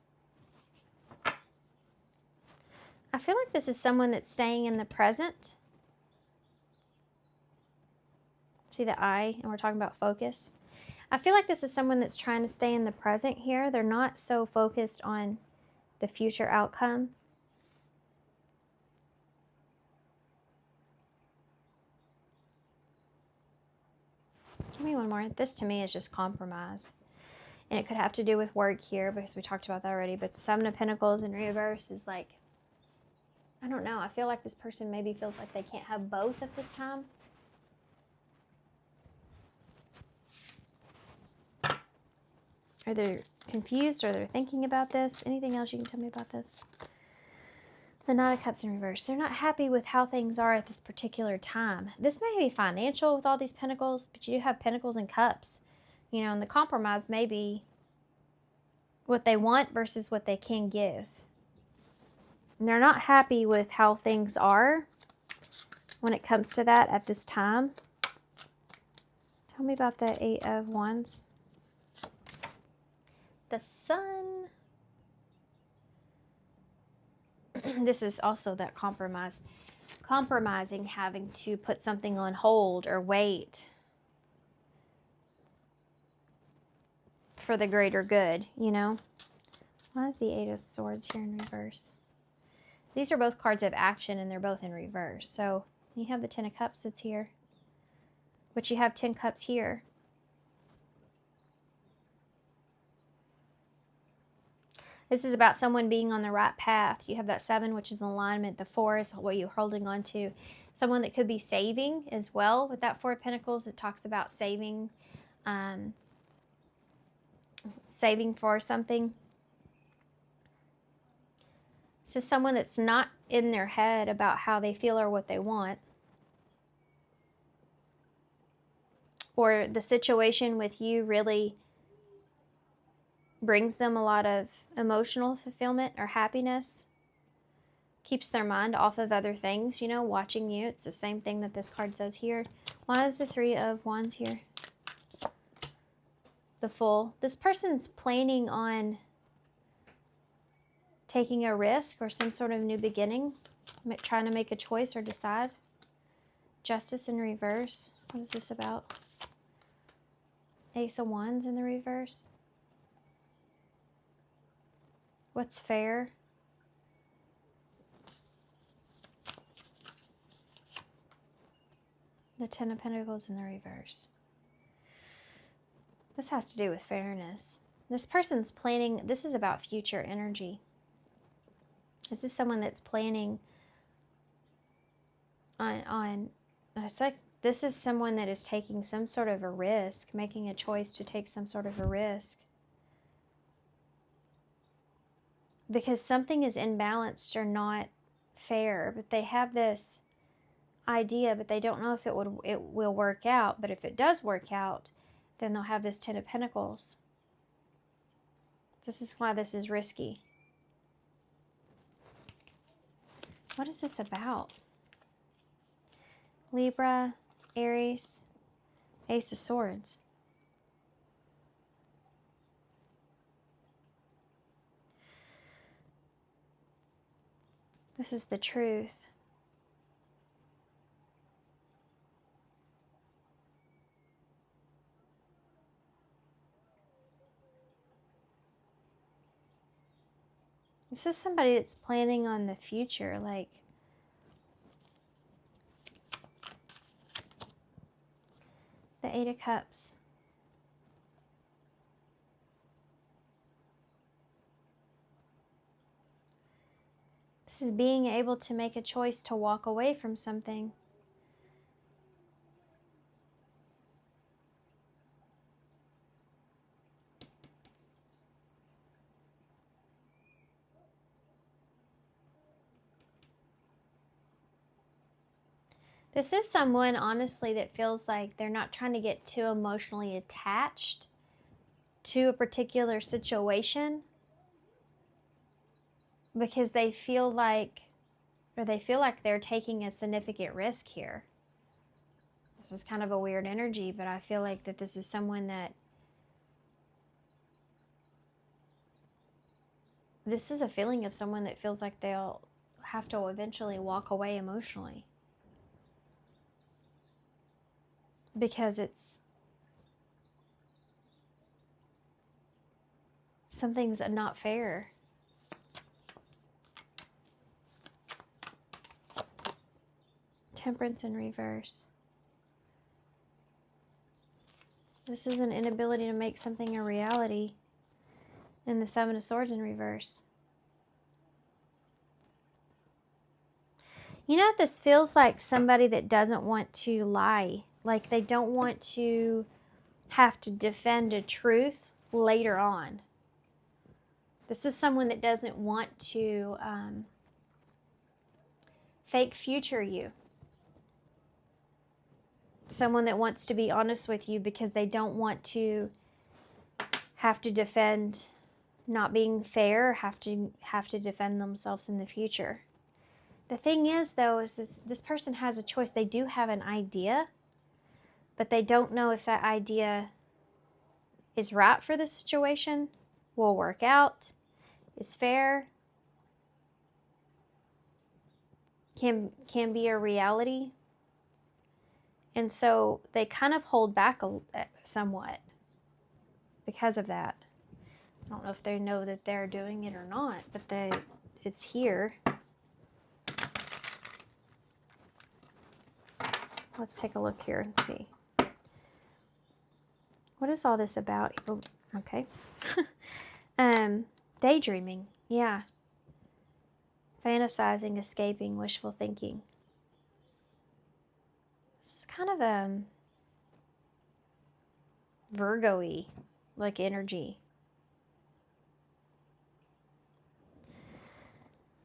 I feel like this is someone that's staying in the present. See the eye, and we're talking about focus. I feel like this is someone that's trying to stay in the present here. They're not so focused on the future outcome. Give me one more. This to me is just compromise. And it could have to do with work here because we talked about that already. But the Seven of Pentacles in reverse is like, I don't know. I feel like this person maybe feels like they can't have both at this time. Or they're confused, or they're thinking about this. Anything else you can tell me about this? The Knight of Cups in reverse. They're not happy with how things are at this particular time. This may be financial with all these pentacles, but you do have pentacles and cups. You know, and the compromise may be what they want versus what they can give. And they're not happy with how things are when it comes to that at this time. Tell me about the Eight of Wands. The Sun. This is also that compromise. Compromising, having to put something on hold or wait for the greater good, you know? Why is the Eight of Swords here in reverse? These are both cards of action, and they're both in reverse. So you have the Ten of Cups that's here, but you have 10 Cups here. This is about someone being on the right path. You have that 7, which is in alignment. The 4 is what you're holding on to. Someone that could be saving as well. With that 4 of Pentacles, it talks about saving, saving for something. So someone that's not in their head about how they feel or what they want. Or the situation with you really brings them a lot of emotional fulfillment or happiness. Keeps their mind off of other things, you know, watching you. It's the same thing that this card says here. Why is the 3 of Wands here? The Fool. This person's planning on taking a risk or some sort of new beginning, trying to make a choice or decide. Justice in reverse. What is this about? Ace of Wands in the reverse. What's fair? The Ten of Pentacles in the reverse. This has to do with fairness. This person's planning, this is about future energy. This is someone that's planning on it's like this is someone that is taking some sort of a risk, making a choice to take some sort of a risk. Because something is imbalanced or not fair, but they have this idea, but they don't know if it will work out. But if it does work out, then they'll have this Ten of Pentacles. This is why this is risky. What is this about? Libra, Aries, Ace of Swords. This is the truth. This is somebody that's planning on the future, like the Eight of Cups. This is being able to make a choice to walk away from something. This is someone, honestly, that feels like they're not trying to get too emotionally attached to a particular situation because they feel like, they're taking a significant risk here. This was kind of a weird energy, but I feel like that this is someone that, this is a feeling of someone that feels like they'll have to eventually walk away emotionally. Because it's, something's not fair. Temperance in reverse. This is an inability to make something a reality. And the Seven of Swords in reverse. You know what this feels like? Somebody that doesn't want to lie. Like they don't want to have to defend a truth later on. This is someone that doesn't want to fake future you. Someone that wants to be honest with you because they don't want to have to defend not being fair, or have to defend themselves in the future. The thing is, though, is this person has a choice. They do have an idea, but they don't know if that idea is right for the situation, will work out, is fair, can be a reality. And so they kind of hold back somewhat because of that. I don't know if they know that they're doing it or not, but it's here. Let's take a look here and see. What is all this about? Oh, okay. Daydreaming. Yeah. Fantasizing, escaping, wishful thinking. This is kind of Virgo-y, like energy.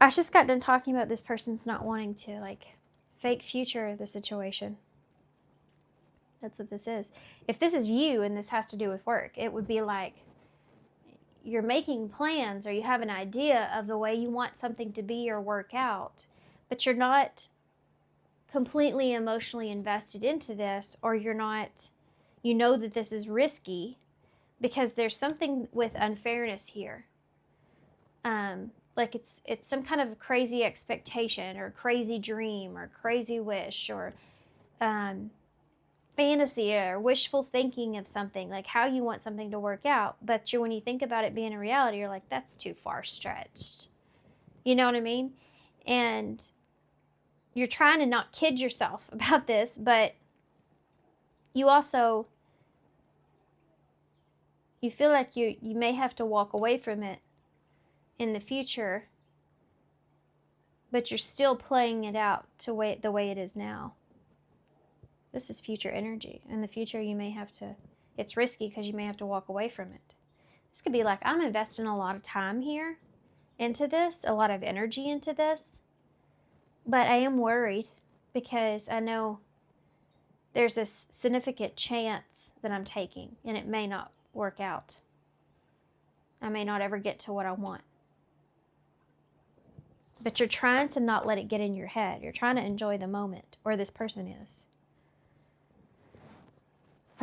I just got done talking about this person's not wanting to like fake future the situation. That's what this is. If this is you and this has to do with work, it would be like you're making plans or you have an idea of the way you want something to be or work out, but you're not completely emotionally invested into this, or you're not, you know that this is risky because there's something with unfairness here. Like it's some kind of crazy expectation or crazy dream or crazy wish or fantasy or wishful thinking of something, like how you want something to work out. But when you think about it being a reality, you're like, that's too far stretched. You know what I mean? And you're trying to not kid yourself about this, but you also, you feel like you may have to walk away from it in the future, but you're still playing it out the way it is now. This is future energy. In the future, you may have to, it's risky because you may have to walk away from it. This could be like, I'm investing a lot of time here into this, a lot of energy into this, but I am worried because I know there's a significant chance that I'm taking and it may not work out. I may not ever get to what I want. But you're trying to not let it get in your head. You're trying to enjoy the moment, or this person is.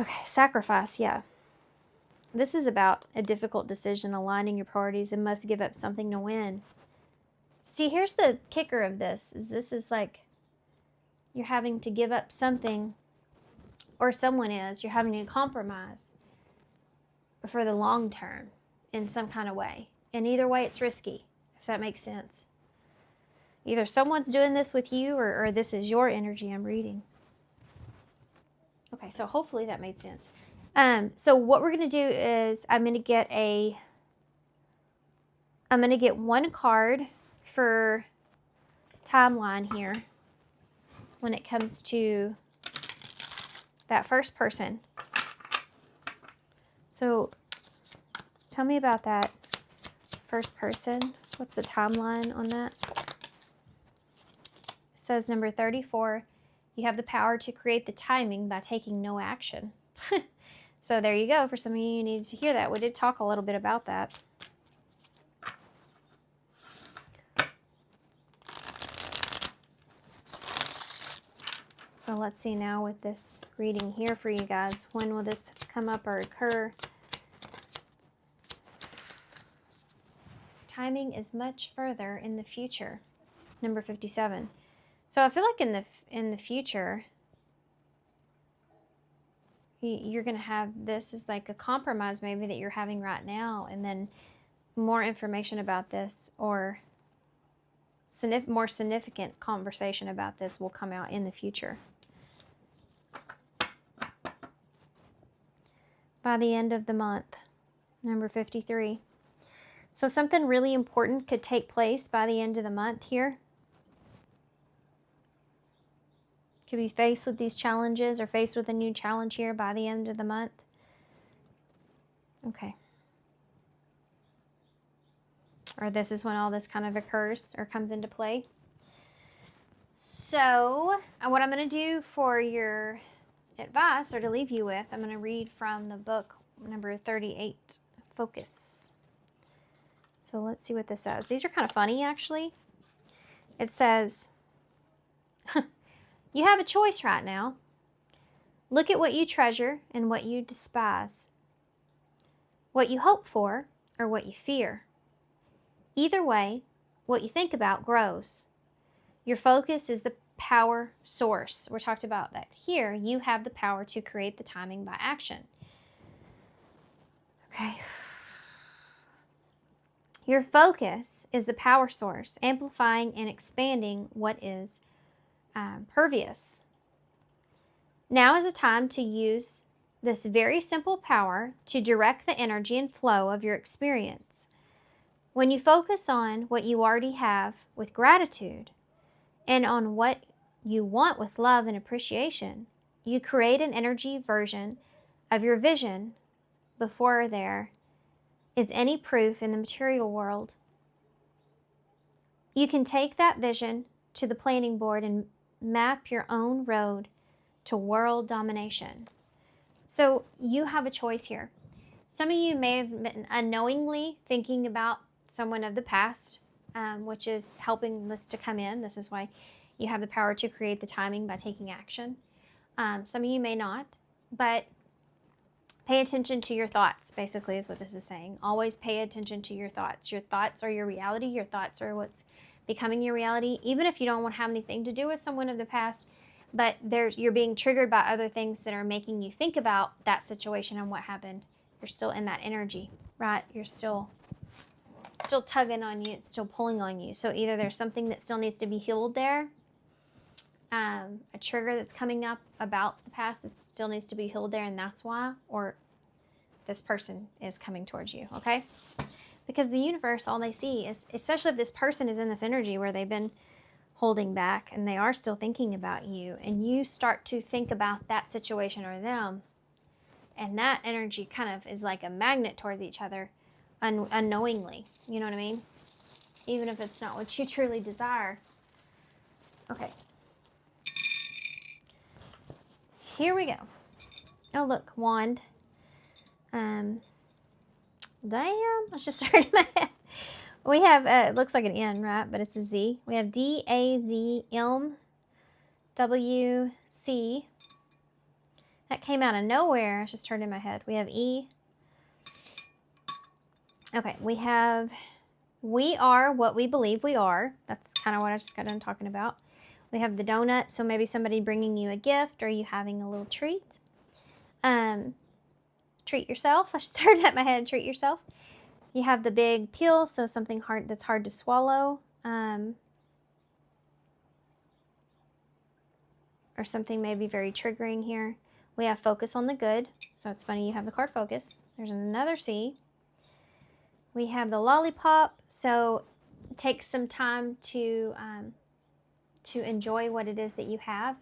Okay, sacrifice, yeah. This is about a difficult decision, aligning your priorities, and must give up something to win. See, here's the kicker of this. This is like you're having to give up something, or someone is. You're having to compromise for the long term in some kind of way. And either way, it's risky, if that makes sense. Either someone's doing this with you or this is your energy I'm reading. Okay, so hopefully that made sense. So what we're going to do is I'm going to get one card for timeline here when it comes to that first person. So tell me about that first person. What's the timeline on that? It says number 34, you have the power to create the timing by taking no action. So there you go. For some of you needed to hear that. We did talk a little bit about that. So let's see now with this reading here for you guys. When will this come up or occur? Timing is much further in the future. Number 57. So I feel like in the future, you're going to have this as like a compromise maybe that you're having right now, and then more information about this or more significant conversation about this will come out in the future. by the end of the month. Number 53. So something really important could take place by the end of the month here. Could be faced with these challenges or faced with a new challenge here by the end of the month. Okay. Or this is when all this kind of occurs or comes into play. So what I'm going to do for your advice, or to leave you with, I'm going to read from the book number 38, Focus. So let's see what this says. These are kind of funny, actually. It says, you have a choice right now. Look at what you treasure and what you despise, what you hope for or what you fear. Either way, what you think about grows. Your focus is the power source. We talked about that here. You have the power to create the timing by action. Okay. Your focus is the power source, amplifying and expanding what is pervious. Now is a time to use this very simple power to direct the energy and flow of your experience. When you focus on what you already have with gratitude and on what you want with love and appreciation, you create an energy version of your vision before there is any proof in the material world. You can take that vision to the planning board and map your own road to world domination. So you have a choice here. Some of you may have been unknowingly thinking about someone of the past, which is helping this to come in. This is why you have the power to create the timing by taking action. Some of you may not, but pay attention to your thoughts, basically, is what this is saying. Always pay attention to your thoughts. Your thoughts are your reality. Your thoughts are what's becoming your reality. Even if you don't want to have anything to do with someone of the past, but you're being triggered by other things that are making you think about that situation and what happened. You're still in that energy, right? You're still tugging on you. It's still pulling on you. So either there's something that still needs to be healed there, a trigger that's coming up about the past that still needs to be healed there, and that's why, or this person is coming towards you, okay? Because the universe, all they see is, especially if this person is in this energy where they've been holding back and they are still thinking about you, and you start to think about that situation or them, and that energy kind of is like a magnet towards each other unknowingly, you know what I mean? Even if it's not what you truly desire. Okay. Here we go. Oh, look, wand. Damn, I just started my head. We have, it looks like an N, right? But it's a Z. We have DAZMWC. That came out of nowhere. I just turned in my head. We have E. Okay, we have, we are what we believe we are. That's kind of what I just got done talking about. We have the donut, so maybe somebody bringing you a gift or you having a little treat. Treat yourself. I just turned at my head, treat yourself. You have the big peel, so something hard that's hard to swallow. Or something maybe very triggering here. We have focus on the good. So it's funny you have the card focus. There's another C. We have the lollipop. So take some time to enjoy what it is that you have.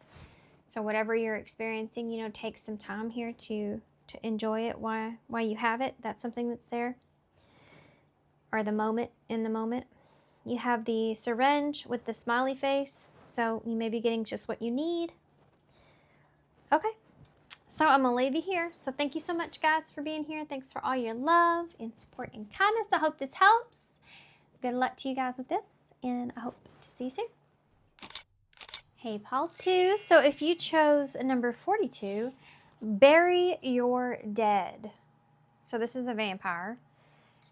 So whatever you're experiencing, you know, take some time here to enjoy it while you have it. That's something that's there. Or the moment, in the moment. You have the syringe with the smiley face. So you may be getting just what you need. Okay. So I'm going to leave you here. So thank you so much, guys, for being here. Thanks for all your love and support and kindness. I hope this helps. Good luck to you guys with this, and I hope to see you soon. Hey, Paul 2. So if you chose number 42, bury your dead. So this is a vampire.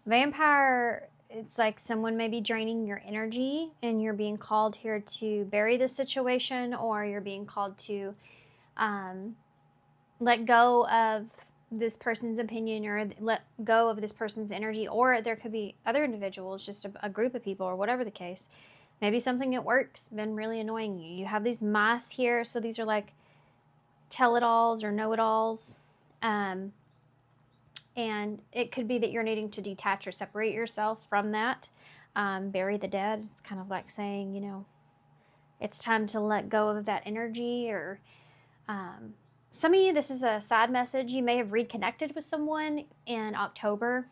Vampire, it's like someone may be draining your energy, and you're being called here to bury the situation, or you're being called to let go of this person's opinion, or let go of this person's energy, or there could be other individuals, just a group of people, or whatever the case. Maybe something at work's been really annoying you. You have these mice here, so these are like tell-it-alls or know-it-alls. And it could be that you're needing to detach or separate yourself from that. Bury the dead. It's kind of like saying, it's time to let go of that energy. Or some of you, this is a side message. You may have reconnected with someone in October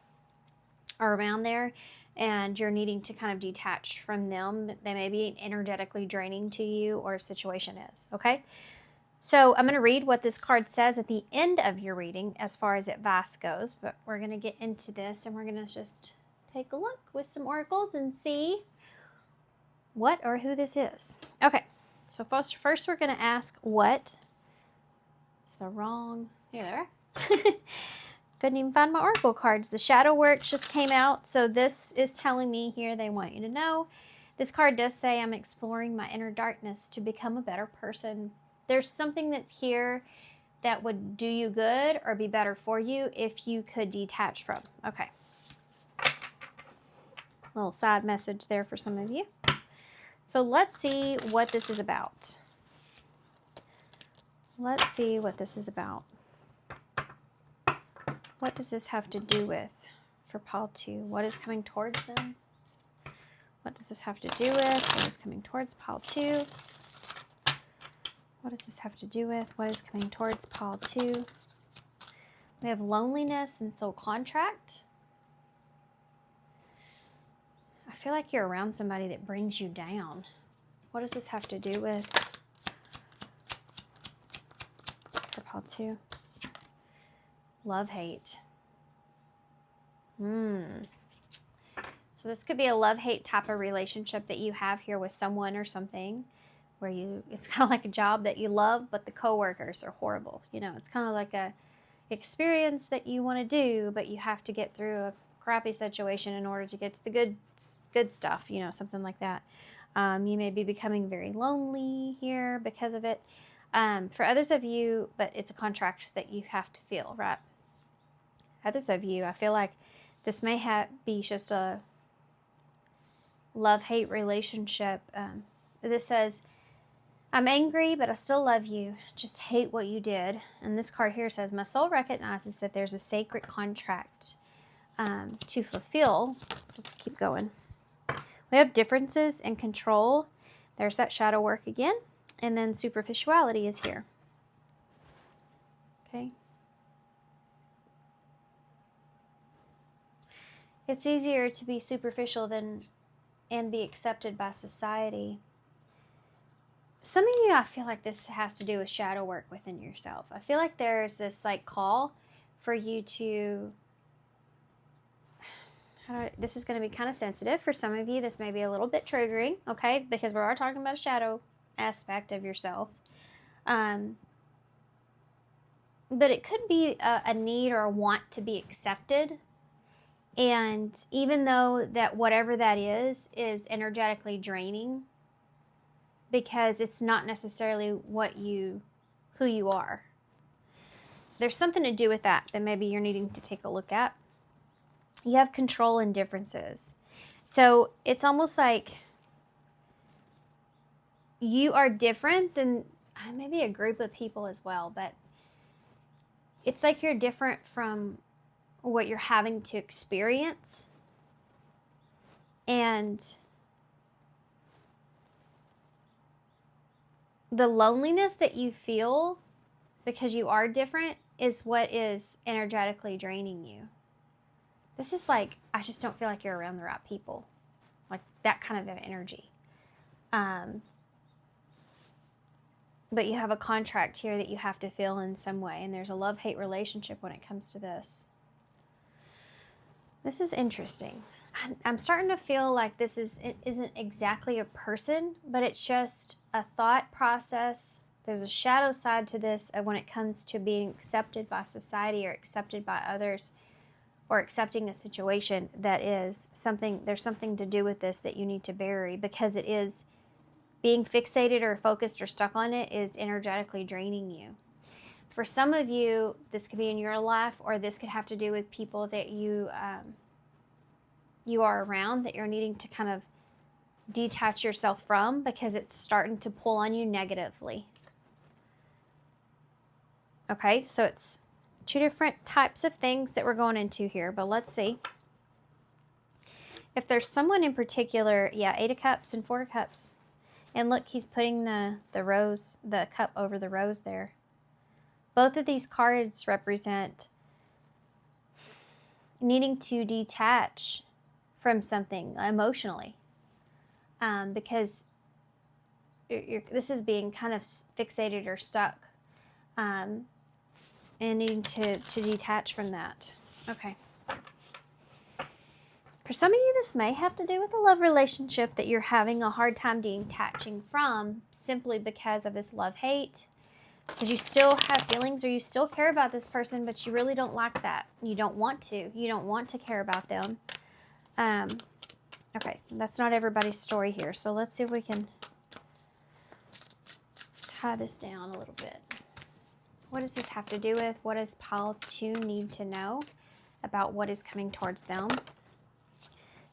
or around there, and you're needing to kind of detach from them. They may be energetically draining to you, or a situation is, okay? So I'm going to read what this card says at the end of your reading as far as advice goes, but we're going to get into this, and we're going to just take a look with some oracles and see what or who this is. Okay, so first we're going to ask what. It's the wrong, here they are. Couldn't even find my oracle cards. The shadow work just came out, so this is telling me here they want you to know. This card does say, I'm exploring my inner darkness to become a better person. There's something that's here that would do you good or be better for you if you could detach from. Okay. Little side message there for some of you. So let's see what this is about. Let's see what this is about. What does this have to do with for Pile 2? What is coming towards them? What does this have to do with? What is coming towards Pile 2? What does this have to do with? What is coming towards Pile 2? We have loneliness and soul contract. I feel like you're around somebody that brings you down. What does this have to do with for Pile 2? Love, hate. So this could be a love-hate type of relationship that you have here with someone or something, where it's kind of like a job that you love, but the coworkers are horrible. It's kind of like a experience that you want to do, but you have to get through a crappy situation in order to get to the good stuff, something like that. You may be becoming very lonely here because of it. For others of you, but it's a contract that you have to feel, right? Others of you, I feel like this may be just a love-hate relationship. This says, I'm angry, but I still love you. Just hate what you did. And this card here says, my soul recognizes that there's a sacred contract to fulfill. So let's keep going. We have differences and control. There's that shadow work again. And then superficiality is here. Okay. It's easier to be superficial and be accepted by society. Some of you, I feel like this has to do with shadow work within yourself. I feel like there's this call for you to, this is going to be kind of sensitive for some of you. This may be a little bit triggering, okay? Because we are talking about a shadow aspect of yourself. But it could be a need or a want to be accepted. And even though that whatever that is energetically draining, because it's not necessarily who you are. There's something to do with that maybe you're needing to take a look at. You have control and differences. So it's almost like you are different than maybe a group of people as well, but it's like you're different from what you're having to experience. And the loneliness that you feel because you are different is what is energetically draining you. This is like, I just don't feel like you're around the right people. Like that kind of energy. But you have a contract here that you have to fill in some way. And there's a love-hate relationship when it comes to this. This is interesting. I'm starting to feel like it isn't exactly a person, but it's just a thought process. There's a shadow side to this when it comes to being accepted by society or accepted by others, or accepting a situation that is something, there's something to do with this that you need to bury, because it is being fixated or focused or stuck on it is energetically draining you. For some of you, this could be in your life, or this could have to do with people that you are around that you're needing to kind of detach yourself from, because it's starting to pull on you negatively. Okay, so it's Two different types of things that we're going into here, but let's see. If there's someone in particular, yeah, 8 of Cups and 4 of Cups. And look, he's putting the rose, the cup over the rose there. Both of these cards represent needing to detach from something emotionally, because this is being kind of fixated or stuck, and needing to detach from that. Okay. For some of you, this may have to do with a love relationship that you're having a hard time detaching from, simply because of this love-hate, because you still have feelings or you still care about this person, but you really don't like that. You don't want to. You don't want to care about them. Okay, that's not everybody's story here, so let's see if we can tie this down a little bit. What does this have to do with? What does pile 2 need to know about what is coming towards them?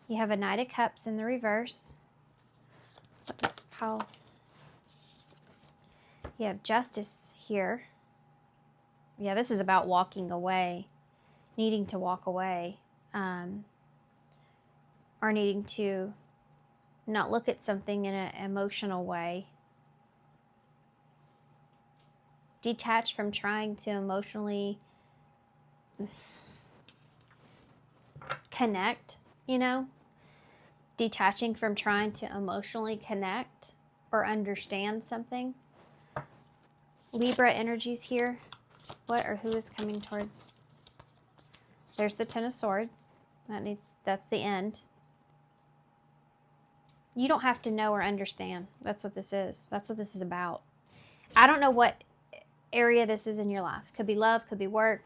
You have a Knight of Cups in the reverse. What does pile? You have Justice here. Yeah, this is about walking away, needing to walk away, or needing to not look at something in an emotional way. Detach from trying to emotionally connect, you know? Detaching from trying to emotionally connect or understand something. Libra energies here. What or who is coming towards? There's the 10 of Swords. That's the end. You don't have to know or understand. That's what this is. That's what this is about. I don't know what area this is in your life. Could be love, could be work,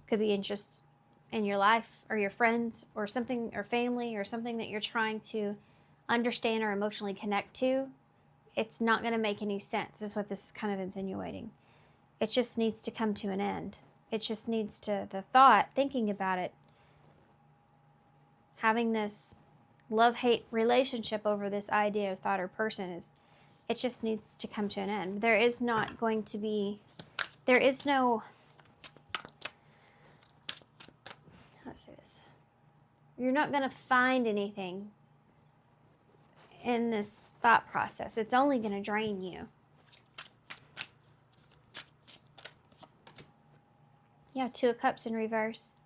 could be just in your life or your friends or something, or family, or something that you're trying to understand or emotionally connect to. It's not going to make any sense, is what this is kind of insinuating. It just needs to come to an end. It just needs to, the thought, thinking about it, having this love-hate relationship over this idea, thought, or person, it just needs to come to an end. There is not going to be, there is no, how to say this? You're not going to find anything in this thought process. It's only going to drain you. Yeah, 2 of Cups in reverse.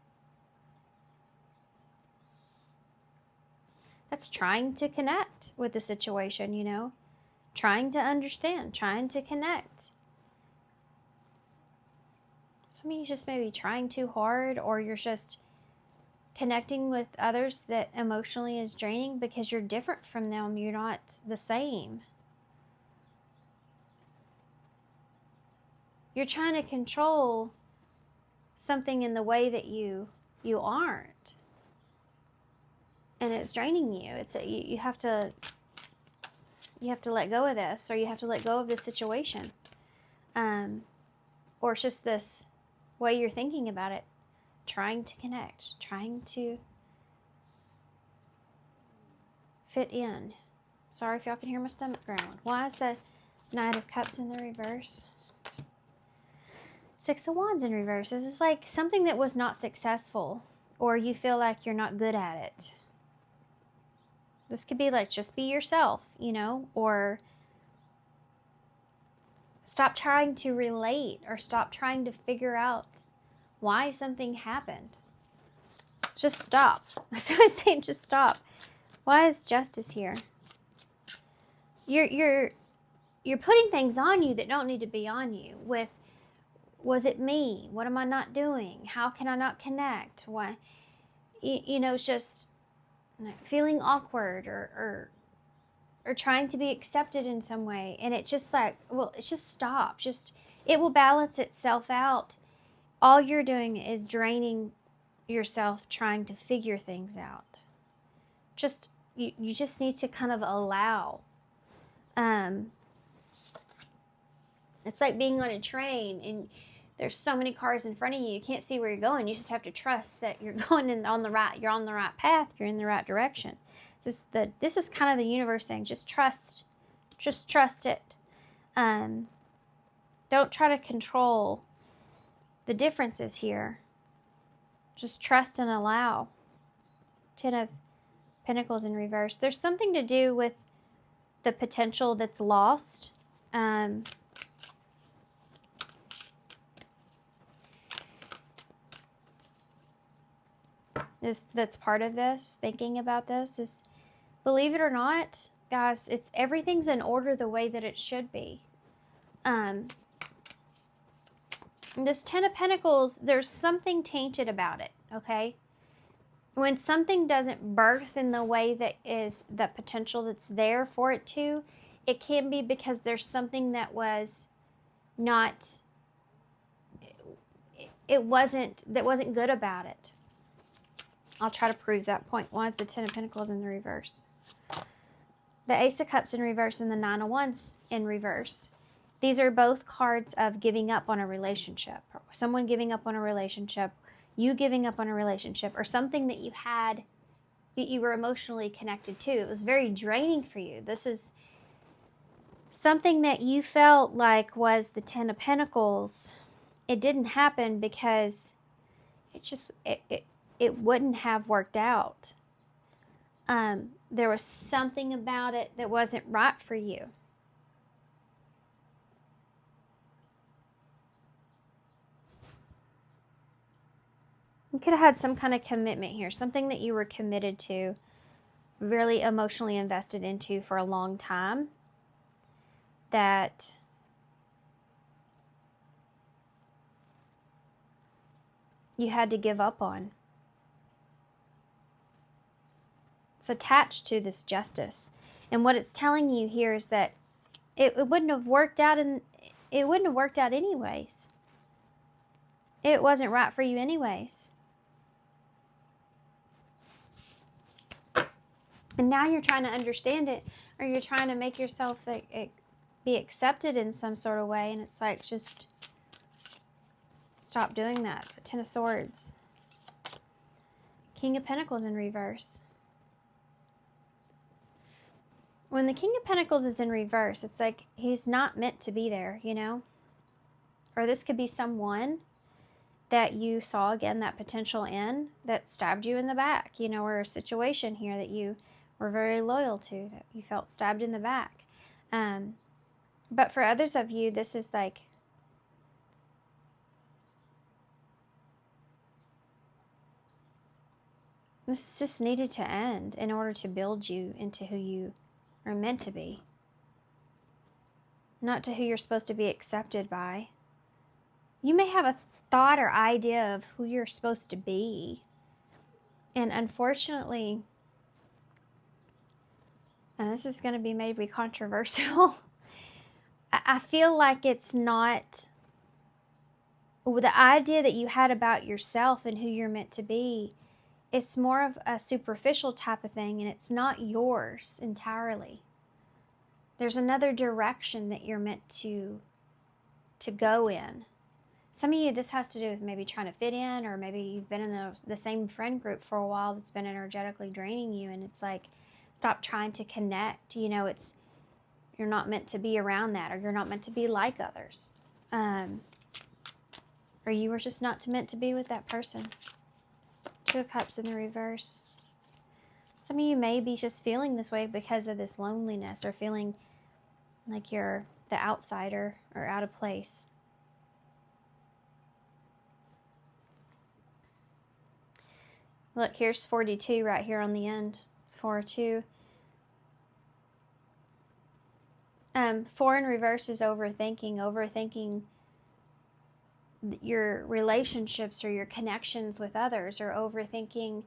That's trying to connect with the situation, you know? Trying to understand, trying to connect. Some of you just maybe trying too hard, or you're just connecting with others that emotionally is draining because you're different from them. You're not the same. You're trying to control something in the way that you aren't. And it's draining you. You have to let go of this, or you have to let go of this situation. Or it's just this way you're thinking about it. Trying to connect, trying to fit in. Sorry if y'all can hear my stomach growling. Why is the Knight of Cups in the reverse? 6 of Wands in reverse. This is like something that was not successful, or you feel like you're not good at it. This could be like, just be yourself, you know, or stop trying to relate, or stop trying to figure out why something happened. Just stop. That's what I'm saying. Just stop. Why is Justice here? You're putting things on you that don't need to be on you. With, was it me? What am I not doing? How can I not connect? Why? You know, it's just feeling awkward, or trying to be accepted in some way. And it's just like, well, it's just stop. It will balance itself out. All you're doing is draining yourself trying to figure things out. You just need to kind of allow. It's like being on a train and there's so many cars in front of you, you can't see where you're going. You just have to trust that you're going on the right path, you're in the right direction. This is kind of the universe saying, just trust it. Don't try to control the differences here. Just trust and allow. Ten of Pentacles in reverse. There's something to do with the potential that's lost. That's part of this, thinking about this, is, believe it or not, guys, everything's in order the way that it should be. This Ten of Pentacles, there's something tainted about it, okay? When something doesn't birth in the way that is the potential that's there for it to, it can be because there's something that was not, that wasn't good about it. I'll try to prove that point. Why is the Ten of Pentacles in the reverse? The Ace of Cups in reverse and the Nine of Wands in reverse. These are both cards of giving up on a relationship. Someone giving up on a relationship, you giving up on a relationship, or something that you had that you were emotionally connected to. It was very draining for you. This is something that you felt like was the Ten of Pentacles. It didn't happen because it wouldn't have worked out. There was something about it that wasn't right for you. You could have had some kind of commitment here, something that you were committed to, really emotionally invested into for a long time, that you had to give up on. It's attached to this Justice. And what it's telling you here is that it wouldn't have worked out, and it wouldn't have worked out anyways. It wasn't right for you anyways. And now you're trying to understand it, or you're trying to make yourself be accepted in some sort of way. And it's like, just stop doing that. The Ten of Swords. King of Pentacles in reverse. When the King of Pentacles is in reverse, it's like he's not meant to be there, you know? Or this could be someone that you saw, again, that potential in, that stabbed you in the back, you know, or a situation here that you were very loyal to, that you felt stabbed in the back. But for others of you, this is like, this just needed to end in order to build you into who you are meant to be. Not to who you're supposed to be accepted by. You may have a thought or idea of who you're supposed to be. And unfortunately, and this is going to be maybe controversial, I feel like it's not the idea that you had about yourself and who you're meant to be. It's more of a superficial type of thing, and it's not yours entirely. There's another direction that you're meant to go in. Some of you, this has to do with maybe trying to fit in, or maybe you've been in the same friend group for a while that's been energetically draining you, and it's like, stop trying to connect. You know, you're not meant to be around that, or you're not meant to be like others. Or you were just not meant to be with that person. Two of Cups in the reverse. Some of you may be just feeling this way because of this loneliness, or feeling like you're the outsider or out of place. Look, here's 42 right here on the end. 4-2. 4 in reverse is overthinking. Overthinking your relationships or your connections with others, or overthinking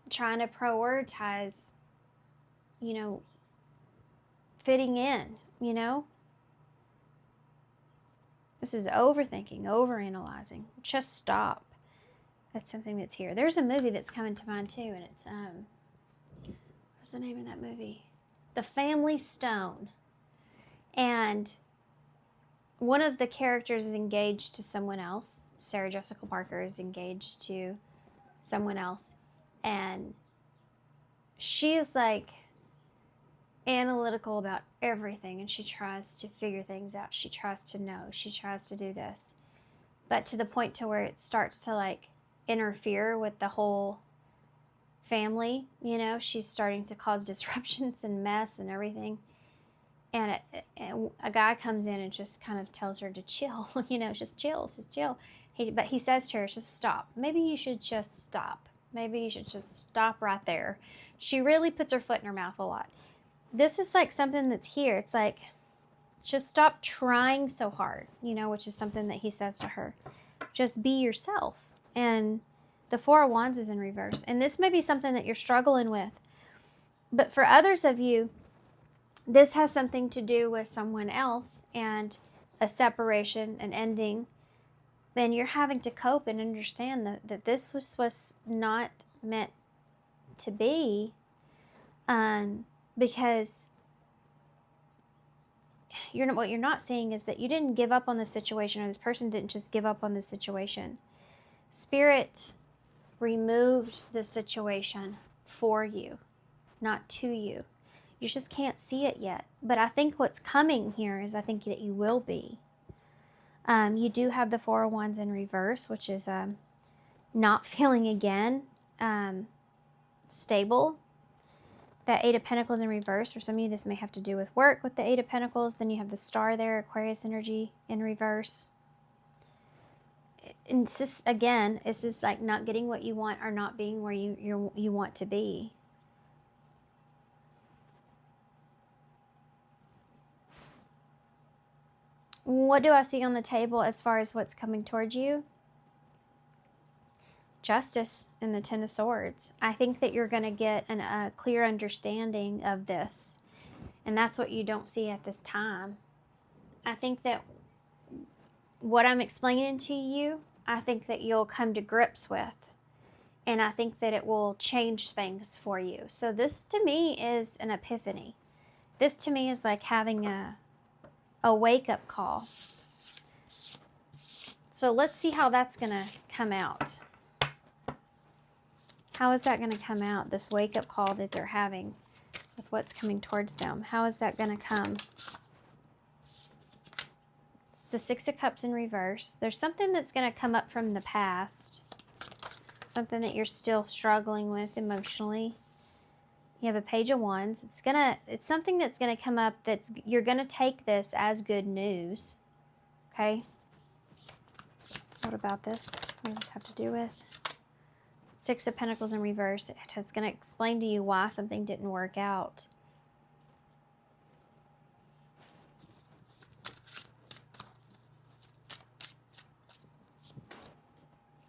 trying to prioritize, you know, fitting in, you know? This is overthinking, overanalyzing. Just stop. That's something that's here. There's a movie that's coming to mind too, and it's, what's the name of that movie? The Family Stone. And one of the characters is engaged to someone else. Sarah Jessica Parker is engaged to someone else. And she is like analytical about everything, and she tries to figure things out. She tries to know. She tries to do this. but to the point to where it starts to like interfere with the whole family. You know, she's starting to cause disruptions and mess and everything. And a guy comes in and just kind of tells her to chill. You know, just chill, just chill. But he says to her, just stop. Maybe you should just stop. Maybe you should just stop right there. She really puts her foot in her mouth a lot. This is like something that's here. It's like, just stop trying so hard, you know, which is something that he says to her. Just be yourself. And the Four of Wands is in reverse. And this may be something that you're struggling with. But for others of you, this has something to do with someone else and a separation, an ending. Then you're having to cope and understand that this was not meant to be, because what you're not seeing is that you didn't give up on the situation, or this person didn't just give up on the situation. Spirit removed the situation for you, not to you. You just can't see it yet. But I think what's coming here is I think that you will be. You do have the Four of Wands in reverse, which is not feeling again stable. That Eight of Pentacles in reverse. For some of you, this may have to do with work with the Eight of Pentacles. Then you have the Star there, Aquarius energy in reverse. And it's just, again, it's just like not getting what you want or not being where you want to be. What do I see on the table as far as what's coming towards you? Justice and the Ten of Swords. I think that you're going to get a clear understanding of this. And that's what you don't see at this time. I think that what I'm explaining to you, I think that you'll come to grips with. And I think that it will change things for you. So this to me is an epiphany. This to me is like having a wake-up call. So let's see how that's going to come out. How is that going to come out, this wake-up call that they're having with what's coming towards them? How is that going to come? It's the Six of Cups in reverse. There's something that's going to come up from the past. Something that you're still struggling with emotionally. You have a Page of Wands. It's something that's going to come up you're going to take this as good news. Okay? What about this? What does this have to do with? Six of Pentacles in reverse. It's going to explain to you why something didn't work out.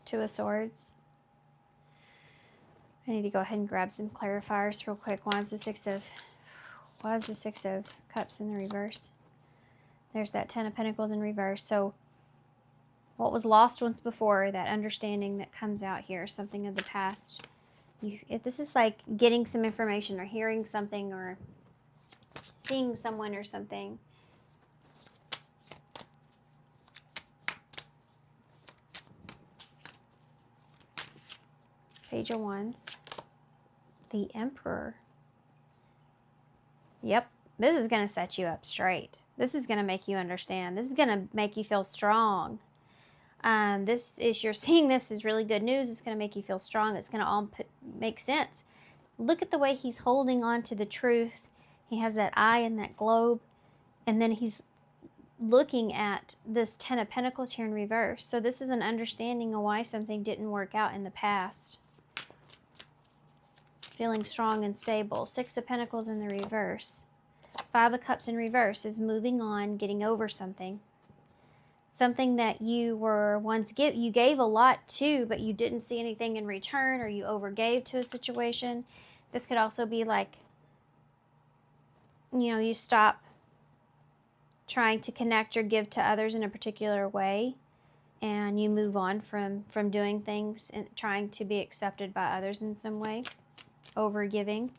Two of Swords. I need to go ahead and grab some clarifiers real quick. Why is the Six of Cups in the reverse? There's that Ten of Pentacles in reverse. So what was lost once before, that understanding that comes out here, something of the past. If this is like getting some information or hearing something or seeing someone or something. Page of Wands. The Emperor. Yep. This is going to set you up straight. This is going to make you understand. This is going to make you feel strong. You're seeing this is really good news. It's going to make you feel strong. It's going to all make sense. Look at the way he's holding on to the truth. He has that eye and that globe. And then he's looking at this Ten of Pentacles here in reverse. So this is an understanding of why something didn't work out in the past. Feeling strong and stable. Six of Pentacles in the reverse. Five of Cups in reverse is moving on, getting over something. Something that you were once you gave a lot to, but you didn't see anything in return, or you overgave to a situation. This could also be like, you stop trying to connect or give to others in a particular way, and you move on from doing things and trying to be accepted by others in some way. Over giving.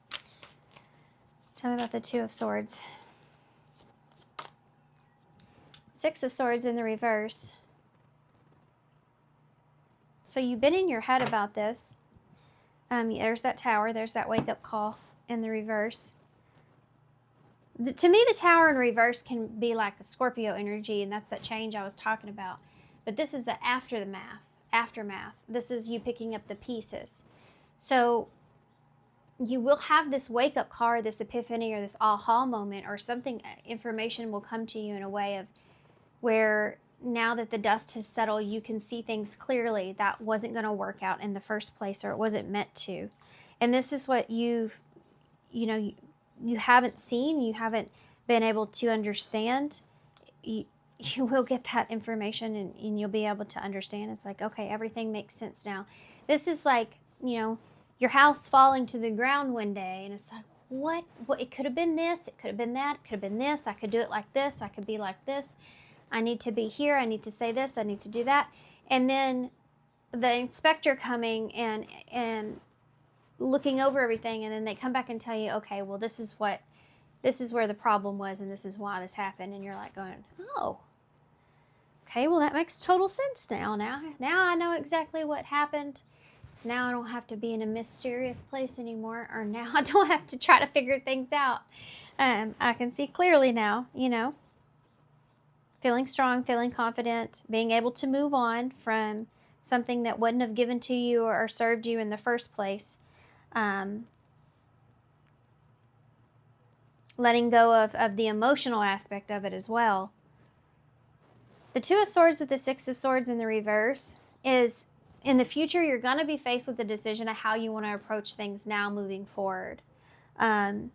Tell me about the Two of Swords. Six of Swords in the reverse. So you've been in your head about this. There's that Tower. There's that wake-up call in the reverse. To me, the Tower in reverse can be like a Scorpio energy, and that's that change I was talking about. But this is the aftermath. This is you picking up the pieces. So you will have this wake-up call, this epiphany, or this aha moment, or something, information will come to you in a way of where now that the dust has settled, you can see things clearly that wasn't going to work out in the first place, or it wasn't meant to. And this is what you haven't seen, you haven't been able to understand. You will get that information, and you'll be able to understand. It's like, okay, everything makes sense now. This is like, your house falling to the ground one day, and it's like, what? It could have been this, it could have been that, it could have been this. I could do it like this, I could be like this. I need to be here, I need to say this, I need to do that. And then the inspector coming and looking over everything, and then they come back and tell you, okay, well, this is where the problem was, and this is why this happened. And you're like going, oh, okay, well, that makes total sense now. Now I know exactly what happened. Now I don't have to be in a mysterious place anymore, or now I don't have to try to figure things out. I can see clearly now, feeling strong, feeling confident, being able to move on from something that wouldn't have given to you or served you in the first place. Letting go of the emotional aspect of it as well. The Two of Swords with the Six of Swords in the reverse is, in the future, you're going to be faced with the decision of how you want to approach things now moving forward. You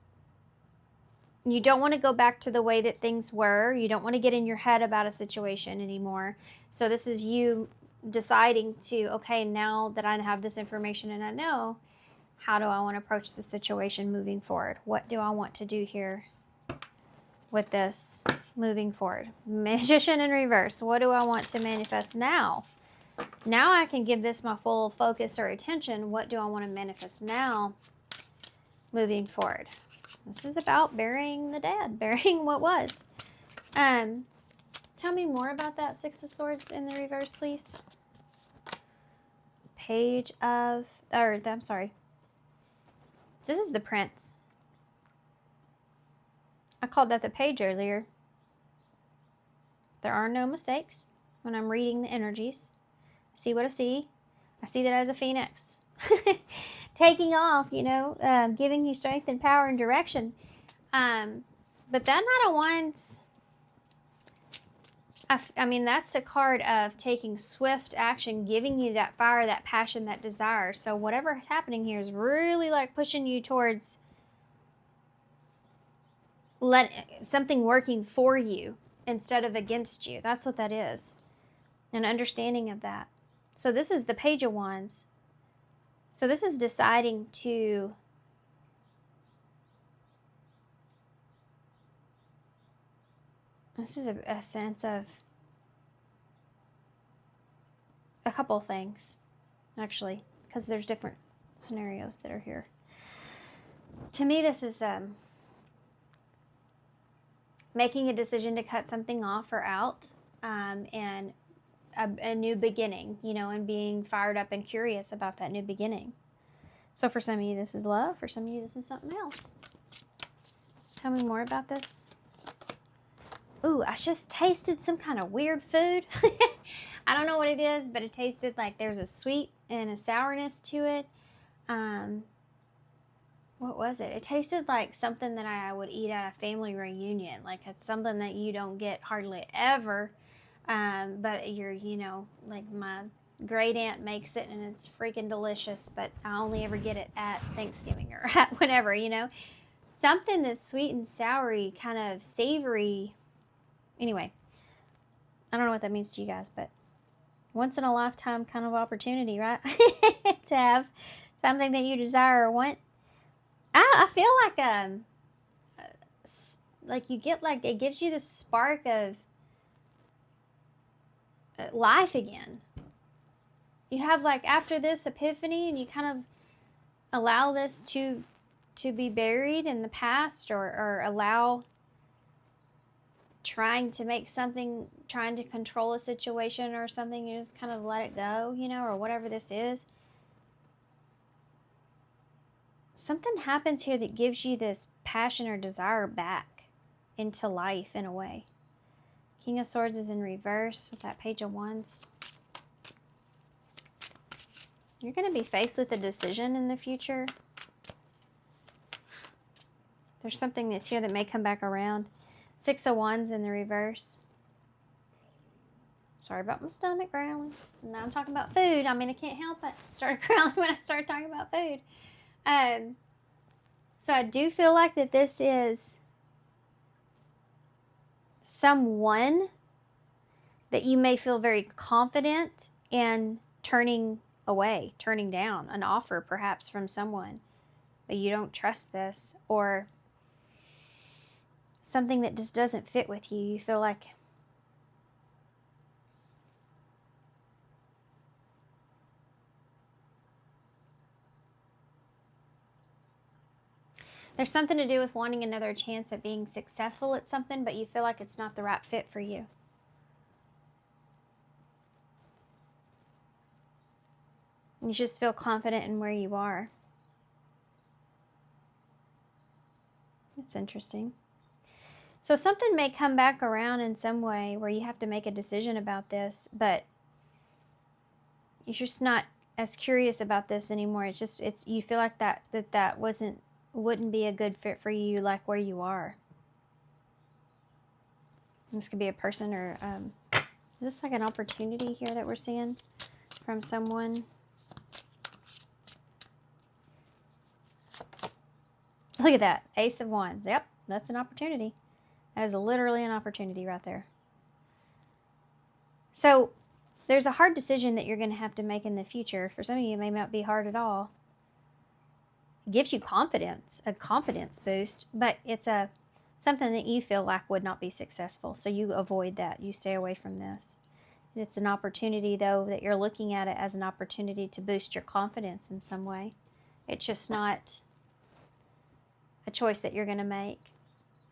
don't want to go back to the way that things were. You don't want to get in your head about a situation anymore. So this is you deciding to, okay, now that I have this information and I know, how do I want to approach the situation moving forward? What do I want to do here with this moving forward? Magician in reverse. What do I want to manifest now? Now I can give this my full focus or attention. What do I want to manifest now moving forward? This is about burying the dead, burying what was. Tell me more about that Six of Swords in the reverse, please. This is the Prince. I called that the Page earlier. There are no mistakes when I'm reading the energies. I see what I see. I see that as a phoenix. Taking off, giving you strength and power and direction. But that Knight of Wands, that's a card of taking swift action, giving you that fire, that passion, that desire. So whatever is happening here is really like pushing you towards something working for you instead of against you. That's what that is. An understanding of that. So this is the Page of Wands. So this is deciding to this is a sense of a couple things, actually, because there's different scenarios that are here. To me, this is making a decision to cut something off or out, and a new beginning, and being fired up and curious about that new beginning. So for some of you, this is love. For some of you, this is something else. Tell me more about this. Ooh, I just tasted some kind of weird food. I don't know what it is, but it tasted like there's a sweet and a sourness to it. What was it? It tasted like something that I would eat at a family reunion. Like it's something that you don't get hardly ever. But you're, like my great aunt makes it and it's freaking delicious, but I only ever get it at Thanksgiving or at whenever, something that's sweet and soury, kind of savory. Anyway, I don't know what that means to you guys, but once in a lifetime kind of opportunity, right? To have something that you desire or want. I feel like you get it gives you the spark of life again. You have after this epiphany, and you kind of allow this to be buried in the past, or allow trying to control a situation or something. You just kind of let it go, or whatever this is. Something happens here that gives you this passion or desire back into life in a way. King of Swords is in reverse with that Page of Wands. You're going to be faced with a decision in the future. There's something that's here that may come back around. 6 of Wands in the reverse. Sorry about my stomach growling. Now I'm talking about food. I mean, I can't help it. Start growling when I start talking about food. So I do feel like that this is someone that you may feel very confident in turning away, turning down an offer perhaps from someone, but you don't trust this, or something that just doesn't fit with you. You feel like there's something to do with wanting another chance at being successful at something, but you feel like it's not the right fit for you. You just feel confident in where you are. That's interesting. So something may come back around in some way where you have to make a decision about this, but you're just not as curious about this anymore. It's just, you feel like that wouldn't be a good fit for you, like where you are. This could be a person, or is this like an opportunity here that we're seeing from someone? Look at that. Ace of Wands. Yep, that's an opportunity. That is literally an opportunity right there. So there's a hard decision that you're going to have to make in the future. For some of you, it may not be hard at all. It gives you confidence, a confidence boost, but it's something that you feel like would not be successful. So you avoid that. You stay away from this. It's an opportunity, though, that you're looking at it as an opportunity to boost your confidence in some way. It's just not a choice that you're going to make.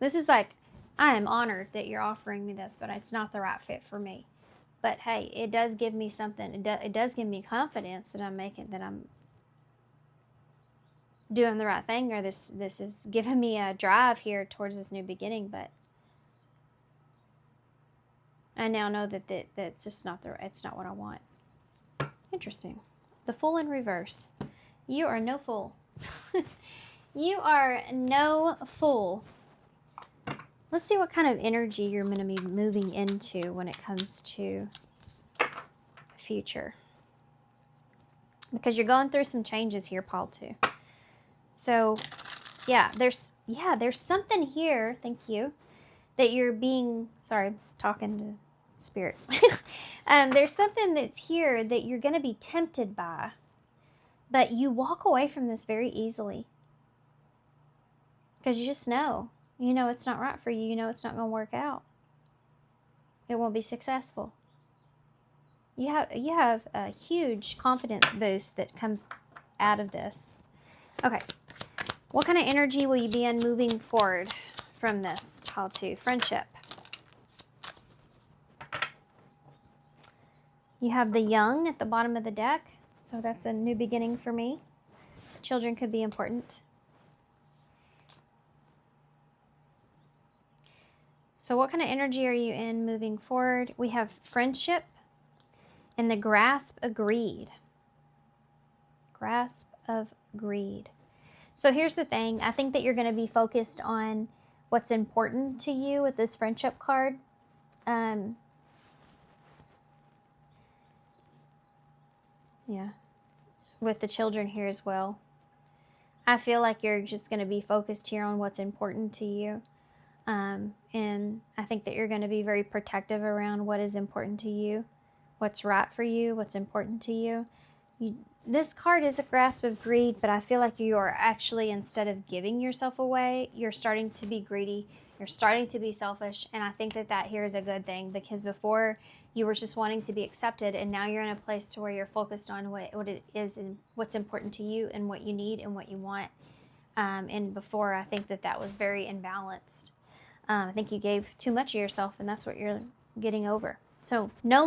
This is like, I am honored that you're offering me this, but it's not the right fit for me. But hey, it does give me something. It does give me confidence that I'm doing the right thing, or this is giving me a drive here towards this new beginning. But I now know that that's just not it's not what I want. Interesting. The Fool in reverse. You are no fool. You are no fool. Let's see what kind of energy you're going to be moving into when it comes to the future. Because you're going through some changes here, Paul, too. So, yeah, there's something here, thank you, that you're being, sorry, talking to spirit. There's something that's here that you're going to be tempted by, but you walk away from this very easily. Because you just know. You know it's not right for you. You know it's not going to work out. It won't be successful. You have a huge confidence boost that comes out of this. Okay. What kind of energy will you be in moving forward from this, pile 2? Friendship. You have the young at the bottom of the deck. So that's a new beginning for me. Children could be important. So what kind of energy are you in moving forward? We have friendship and the grasp of greed. Grasp of greed. So here's the thing. I think that you're going to be focused on what's important to you with this friendship card. Yeah. With the children here as well. I feel like you're just going to be focused here on what's important to you. And I think that you're going to be very protective around what is important to you, what's right for you, what's important to you. This card is a grasp of greed, but I feel like you are actually, instead of giving yourself away, you're starting to be greedy. You're starting to be selfish. And I think that here is a good thing, because before you were just wanting to be accepted, and now you're in a place to where you're focused on what it is and what's important to you and what you need and what you want. And before, I think that was very imbalanced. I think you gave too much of yourself, and that's what you're getting over. So no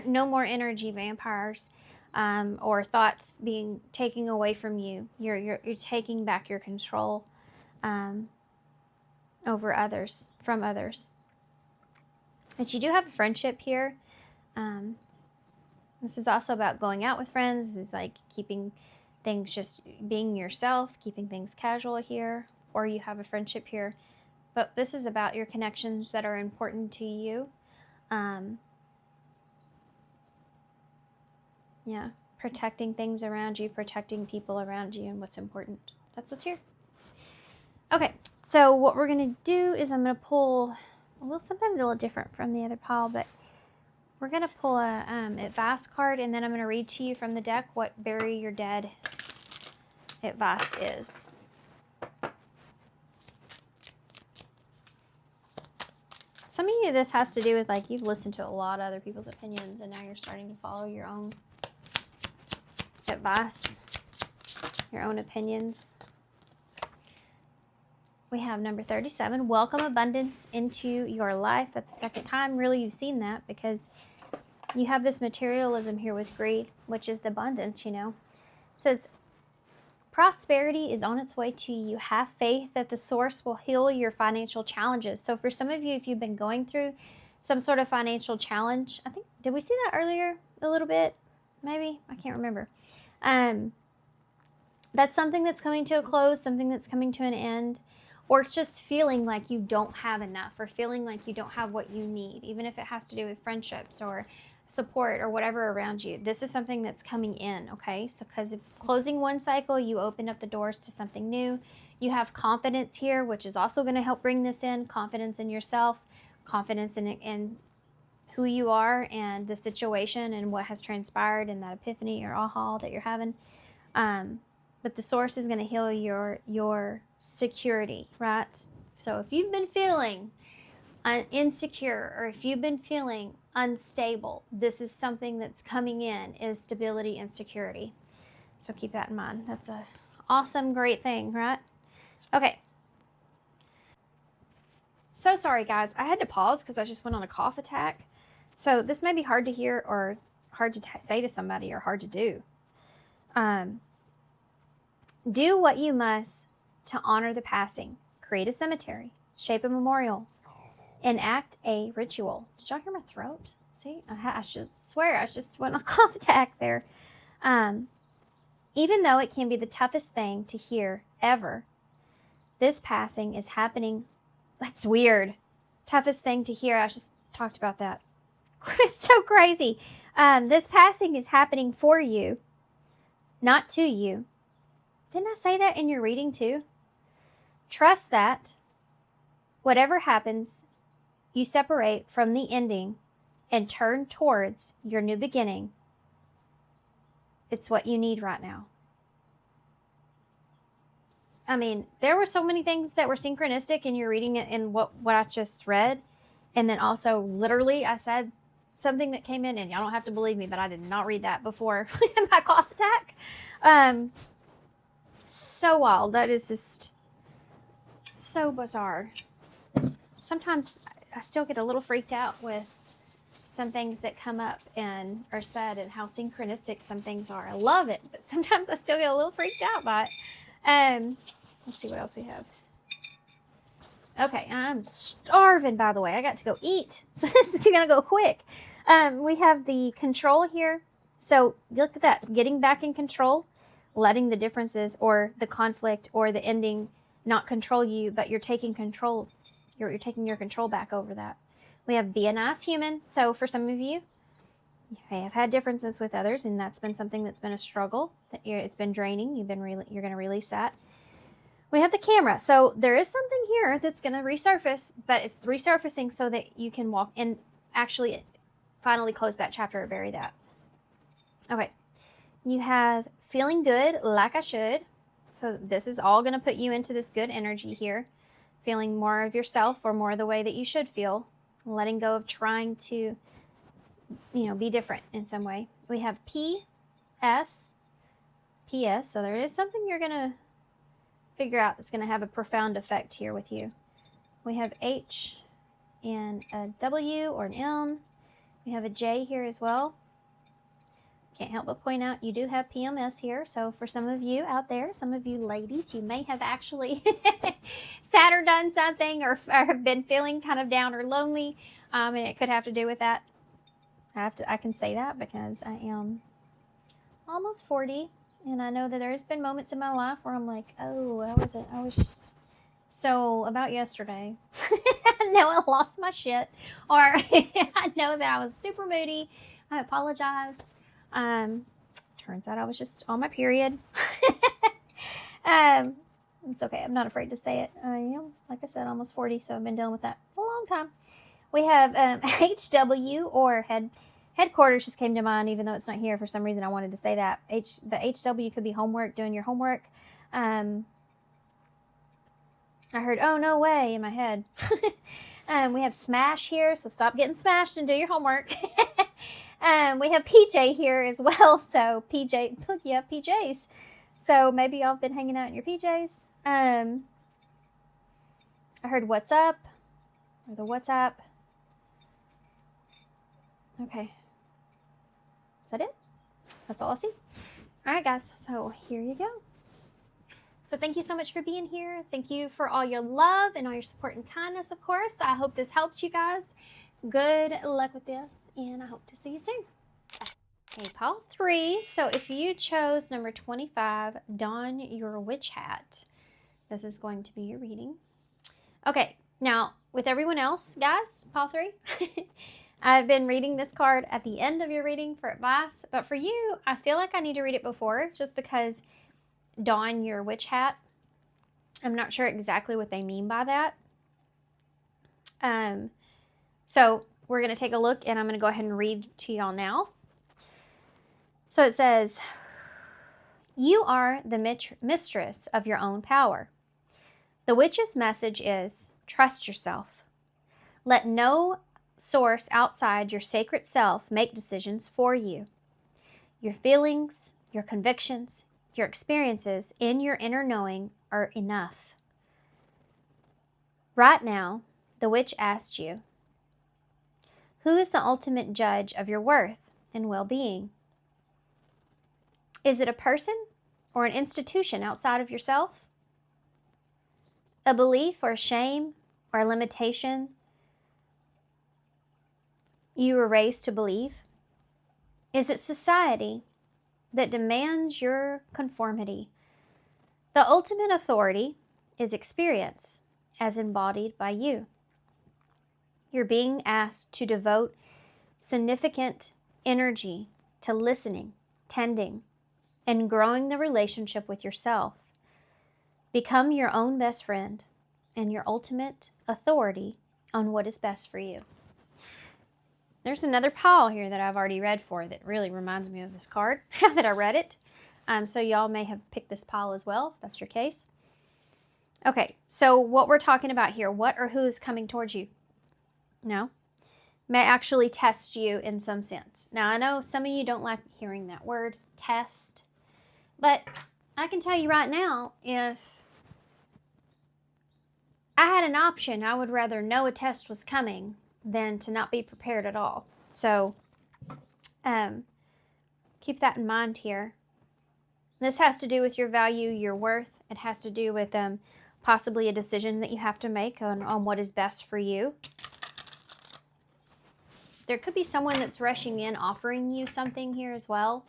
more energy vampires, or thoughts being taken away from you. You're taking back your control over others, from others. But you do have a friendship here. This is also about going out with friends. This is like keeping things, just being yourself, keeping things casual here, or you have a friendship here. But this is about your connections that are important to you. Yeah, protecting things around you, protecting people around you, and what's important. That's what's here. Okay, so what we're going to do is I'm going to pull something a little different from the other pile, but we're going to pull a advice card, and then I'm going to read to you from the deck what Bury Your Dead advice is. Some of you, this has to do with, like, you've listened to a lot of other people's opinions, and now you're starting to follow your own advice, your own opinions. We have number 37, welcome abundance into your life. That's the second time really you've seen that, because you have this materialism here with greed, which is the abundance, you know. It says, prosperity is on its way to you. Have faith that the source will heal your financial challenges. So for some of you, if you've been going through some sort of financial challenge, I think, did we see that earlier a little bit? Maybe, I can't remember. That's something that's coming to a close, something that's coming to an end, or it's just feeling like you don't have enough, or feeling like you don't have what you need, even if it has to do with friendships or support or whatever around you. This is something that's coming in, okay? So because of closing one cycle, you open up the doors to something new. You have confidence here, which is also going to help bring this in, confidence in yourself, confidence in who you are and the situation and what has transpired and that epiphany or aha that you're having. But the source is going to heal your security, right? So if you've been feeling insecure, or if you've been feeling unstable, this is something that's coming in, is stability and security. So keep that in mind. That's a awesome, great thing, right? Okay. So sorry, guys. I had to pause because I just went on a cough attack. So this may be hard to hear or hard to say to somebody or hard to do. Do what you must to honor the passing. Create a cemetery. Shape a memorial. Enact a ritual. Did y'all hear my throat? See, I should swear I just went on a cough attack there. Even though it can be the toughest thing to hear ever, this passing is happening. That's weird. Toughest thing to hear. I just talked about that. It's so crazy. This passing is happening for you, not to you. Didn't I say that in your reading too? Trust that whatever happens, you separate from the ending and turn towards your new beginning. It's what you need right now. I mean, there were so many things that were synchronistic in your reading in what I just read. And then also, literally, I said something that came in, and y'all don't have to believe me, but I did not read that before my cough attack. So wild. That is just so bizarre. Sometimes I still get a little freaked out with some things that come up and are said and how synchronistic some things are. I love it, but sometimes I still get a little freaked out by it. Let's see what else we have. Okay, I'm starving, by the way. I got to go eat, so this is going to go quick. We have the control here. So look at that, getting back in control, letting the differences or the conflict or the ending not control you, but you're taking control. You're taking your control back over that. We have be a nice human. So for some of you, you may have had differences with others, and that's been something that's been a struggle. It's been draining. You're going to release that. We have the camera. So there is something here that's going to resurface, but it's resurfacing so that you can walk and actually finally close that chapter or bury that. Okay. You have feeling good like I should. So this is all going to put you into this good energy here. Feeling more of yourself or more the way that you should feel. Letting go of trying to, be different in some way. We have P.S. So there is something you're going to figure out that's going to have a profound effect here with you. We have H and a W or an M. We have a J here as well. Can't help but point out you do have PMS here. So for some of you out there, some of you ladies, you may have actually sat or done something or have been feeling kind of down or lonely. And it could have to do with that. I can say that because I am almost 40. And I know that there's been moments in my life where I'm like, oh, I was just so about yesterday. I know I lost my shit. Or I know that I was super moody. I apologize. Turns out I was just on my period. It's okay. I'm not afraid to say it. I am, like I said, almost 40, so I've been dealing with that a long time. We have HW, or headquarters just came to mind, even though it's not here. For some reason, I wanted to say that. The HW could be homework, doing your homework. I heard, oh, no way, in my head. We have smash here, so stop getting smashed and do your homework. We have PJ here as well, so PJ, look, you have PJs. So maybe y'all have been hanging out in your PJs. I heard what's up, or the WhatsApp. Okay. Is that it? That's all I see. All right, guys, so here you go. So thank you so much for being here. Thank you for all your love and all your support and kindness, of course. I hope this helps you guys. Good luck with this, and I hope to see you soon. Okay, pile 3. So if you chose number 25, don your witch hat. This is going to be your reading. Okay, now with everyone else, guys, pile 3, I've been reading this card at the end of your reading for advice, but for you, I feel like I need to read it before, just because don your witch hat. I'm not sure exactly what they mean by that. So we're going to take a look, and I'm going to go ahead and read to y'all now. So it says, you are the mistress of your own power. The witch's message is, trust yourself. Let no source outside your sacred self make decisions for you. Your feelings, your convictions, your experiences in your inner knowing are enough. Right now, the witch asked you, who is the ultimate judge of your worth and well-being? Is it a person or an institution outside of yourself? A belief or a shame or a limitation you were raised to believe? Is it society that demands your conformity? The ultimate authority is experience as embodied by you. You're being asked to devote significant energy to listening, tending, and growing the relationship with yourself. Become your own best friend and your ultimate authority on what is best for you. There's another pile here that I've already read for that really reminds me of this card now that I read it. So y'all may have picked this pile as well, if that's your case. Okay, so what we're talking about here, what or who is coming towards you? No, may actually test you in some sense. Now, I know some of you don't like hearing that word, test, but I can tell you right now, if I had an option, I would rather know a test was coming than to not be prepared at all. So keep that in mind here. This has to do with your value, your worth. It has to do with possibly a decision that you have to make on what is best for you. There could be someone that's rushing in offering you something here as well.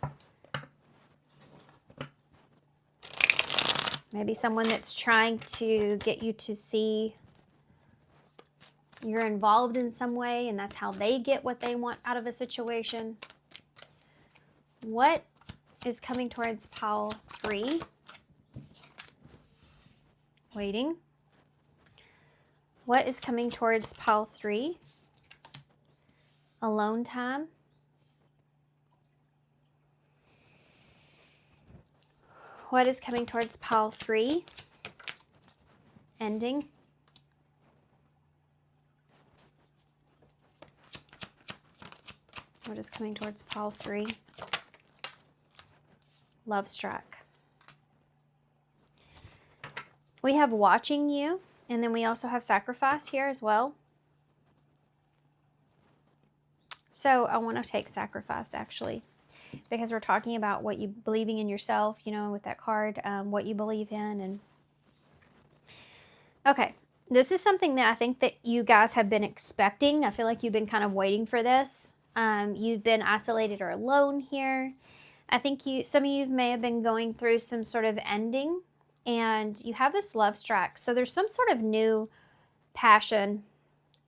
Maybe someone that's trying to get you to see you're involved in some way, and that's how they get what they want out of a situation. What is coming towards pile 3? Waiting. What is coming towards pile 3? Alone time. What is coming towards pile 3? Ending. What is coming towards pile 3? Love struck. We have watching you, and then we also have sacrifice here as well. So I want to take sacrifice, actually. because we're talking about what you believing in yourself, you know, with that card, what you believe in. And okay, this is something that I think that you guys have been expecting. I feel like you've been kind of waiting for this. You've been isolated or alone here. I think some of you may have been going through some sort of ending, and you have this love strike. So there's some sort of new passion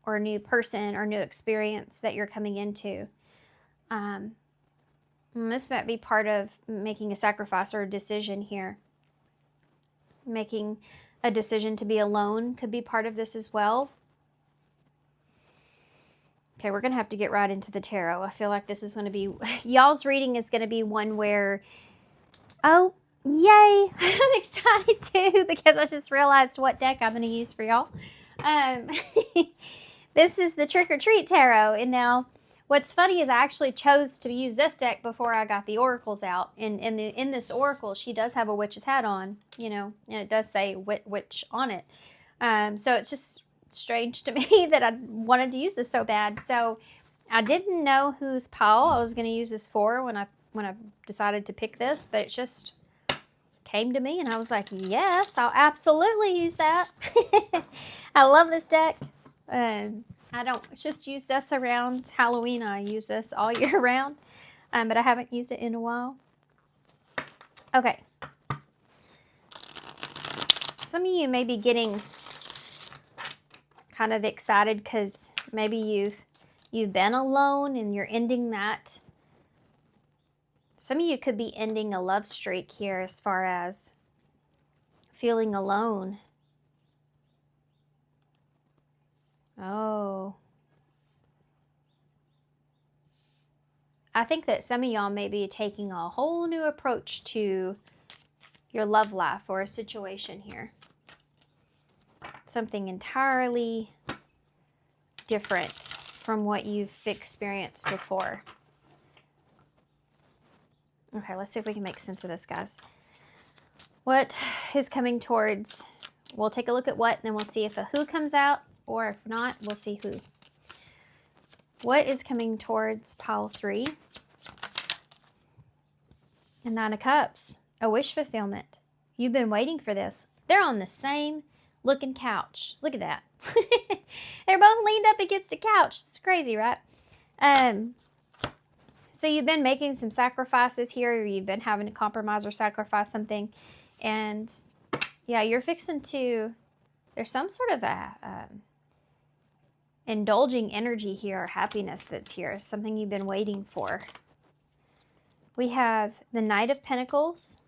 or new person or new experience that you're coming into. This might be part of making a sacrifice or a decision here. Making a decision to be alone could be part of this as well. Okay, we're going to have to get right into the tarot. I feel like this is going to be, y'all's reading is going to be one where, oh, yay, I'm excited too, because I just realized what deck I'm going to use for y'all. This is the Trick or Treat Tarot, and now what's funny is I actually chose to use this deck before I got the oracles out. And in this oracle, she does have a witch's hat on, you know, and it does say witch on it. So it's just strange to me that I wanted to use this so bad. So I didn't know whose pile I was going to use this for when I decided to pick this, but it just came to me and I was like, yes, I'll absolutely use that. I love this deck. I don't just use this around Halloween. I use this all year round, but I haven't used it in a while. Okay. Some of you may be getting kind of excited because maybe you've been alone and you're ending that. Some of you could be ending a love streak here as far as feeling alone. Oh. I think that some of y'all may be taking a whole new approach to your love life or a situation here. Something entirely different from what you've experienced before. Okay, let's see if we can make sense of this, guys. What is coming towards? We'll take a look at what, and then we'll see if a who comes out, or if not, we'll see who. What is coming towards pile 3? And 9 of Cups. A wish fulfillment. You've been waiting for this. They're on the same looking couch. Look at that. They're both leaned up against a couch. It's crazy, right? So you've been making some sacrifices here, or you've been having to compromise or sacrifice something. And yeah, you're fixing to, there's some sort of a indulging energy here, or happiness that's here, something you've been waiting for. We have the Knight of Pentacles,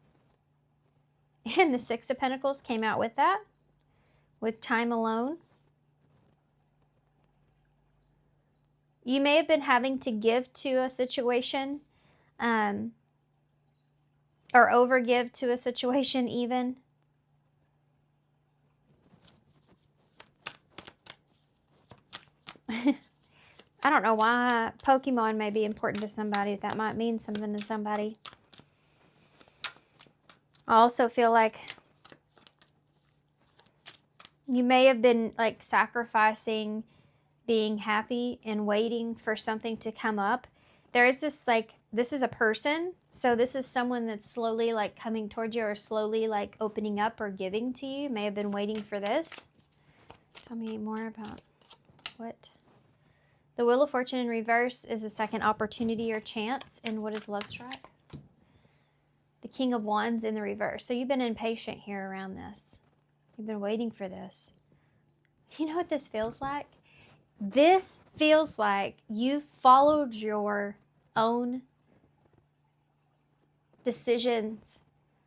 and the Six of Pentacles came out with that, with time alone. You may have been having to give to a situation, or overgive to a situation even. I don't know why Pokemon may be important to somebody. That might mean something to somebody. I also feel like you may have been like sacrificing being happy and waiting for something to come up. There is this like, this is a person. So this is someone that's slowly like coming towards you, or slowly like opening up or giving to you. You may have been waiting for this. Tell me more about what? The Wheel of Fortune in reverse is a second opportunity or chance. And what is Love Strike? The King of Wands in the reverse. So you've been impatient here around this. You've been waiting for this. You know what this feels like? This feels like you followed your own decisions,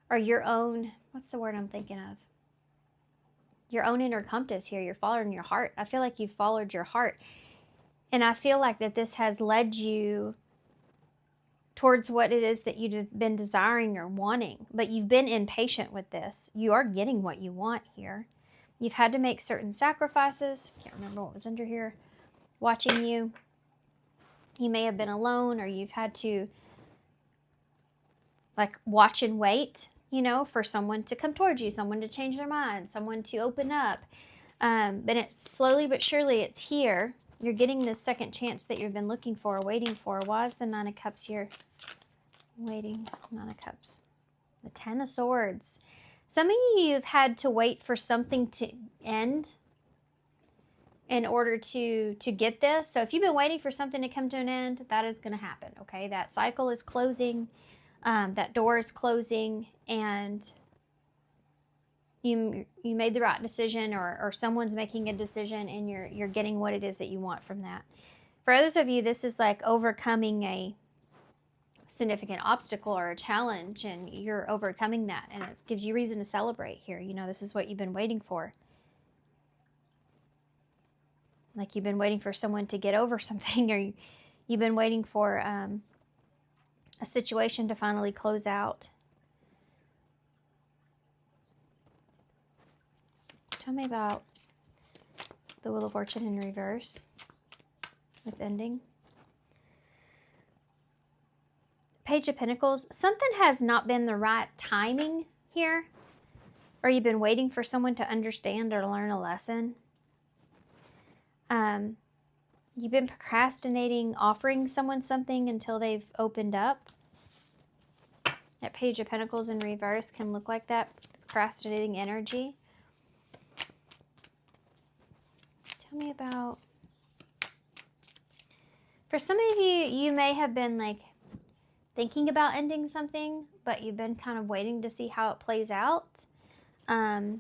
or your own, what's the word I'm thinking of? Your own inner compass here. You're following your heart. I feel like you followed your heart. And I feel like that this has led you towards what it is that you've been desiring or wanting. But you've been impatient with this. You are getting what you want here. You've had to make certain sacrifices. Can't remember what was under here. Watching you. You may have been alone, or you've had to like watch and wait, you know, for someone to come towards you, someone to change their mind, someone to open up. But it's slowly but surely it's here. You're getting this second chance that you've been looking for, waiting for. Why is the Nine of Cups here? Waiting. Nine of Cups. The Ten of Swords. Some of you have had to wait for something to end in order to get this. So if you've been waiting for something to come to an end, that is going to happen, okay? That cycle is closing. That door is closing, and you made the right decision, or someone's making a decision, and you're getting what it is that you want from that. For others of you, this is like overcoming a significant obstacle or a challenge, and you're overcoming that, and it gives you reason to celebrate here. You know, this is what you've been waiting for. Like you've been waiting for someone to get over something, or you've been waiting for a situation to finally close out. Tell me about the Wheel of Fortune in reverse with ending. Page of Pentacles. Something has not been the right timing here, or you've been waiting for someone to understand or learn a lesson. You've been procrastinating offering someone something until they've opened up. That Page of Pentacles in reverse can look like that, procrastinating energy. Tell me about... For some of you, you may have been like thinking about ending something, but you've been kind of waiting to see how it plays out. For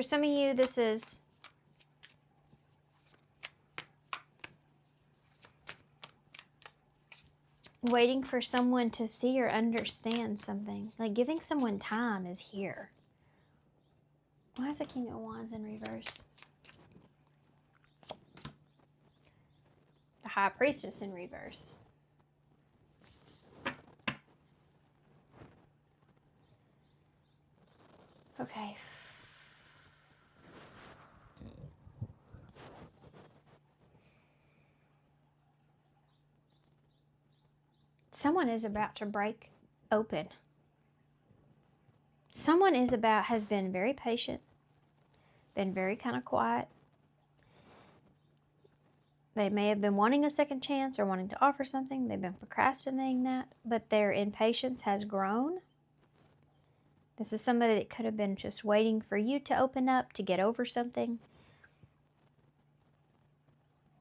some of you, this is waiting for someone to see or understand something. Like giving someone time is here. Why is the King of Wands in reverse? The High Priestess in reverse. Okay. Someone is about to break open. Someone has been very patient, been very kind of quiet. They may have been wanting a second chance or wanting to offer something. They've been procrastinating that, but their impatience has grown. This is somebody that could have been just waiting for you to open up, to get over something.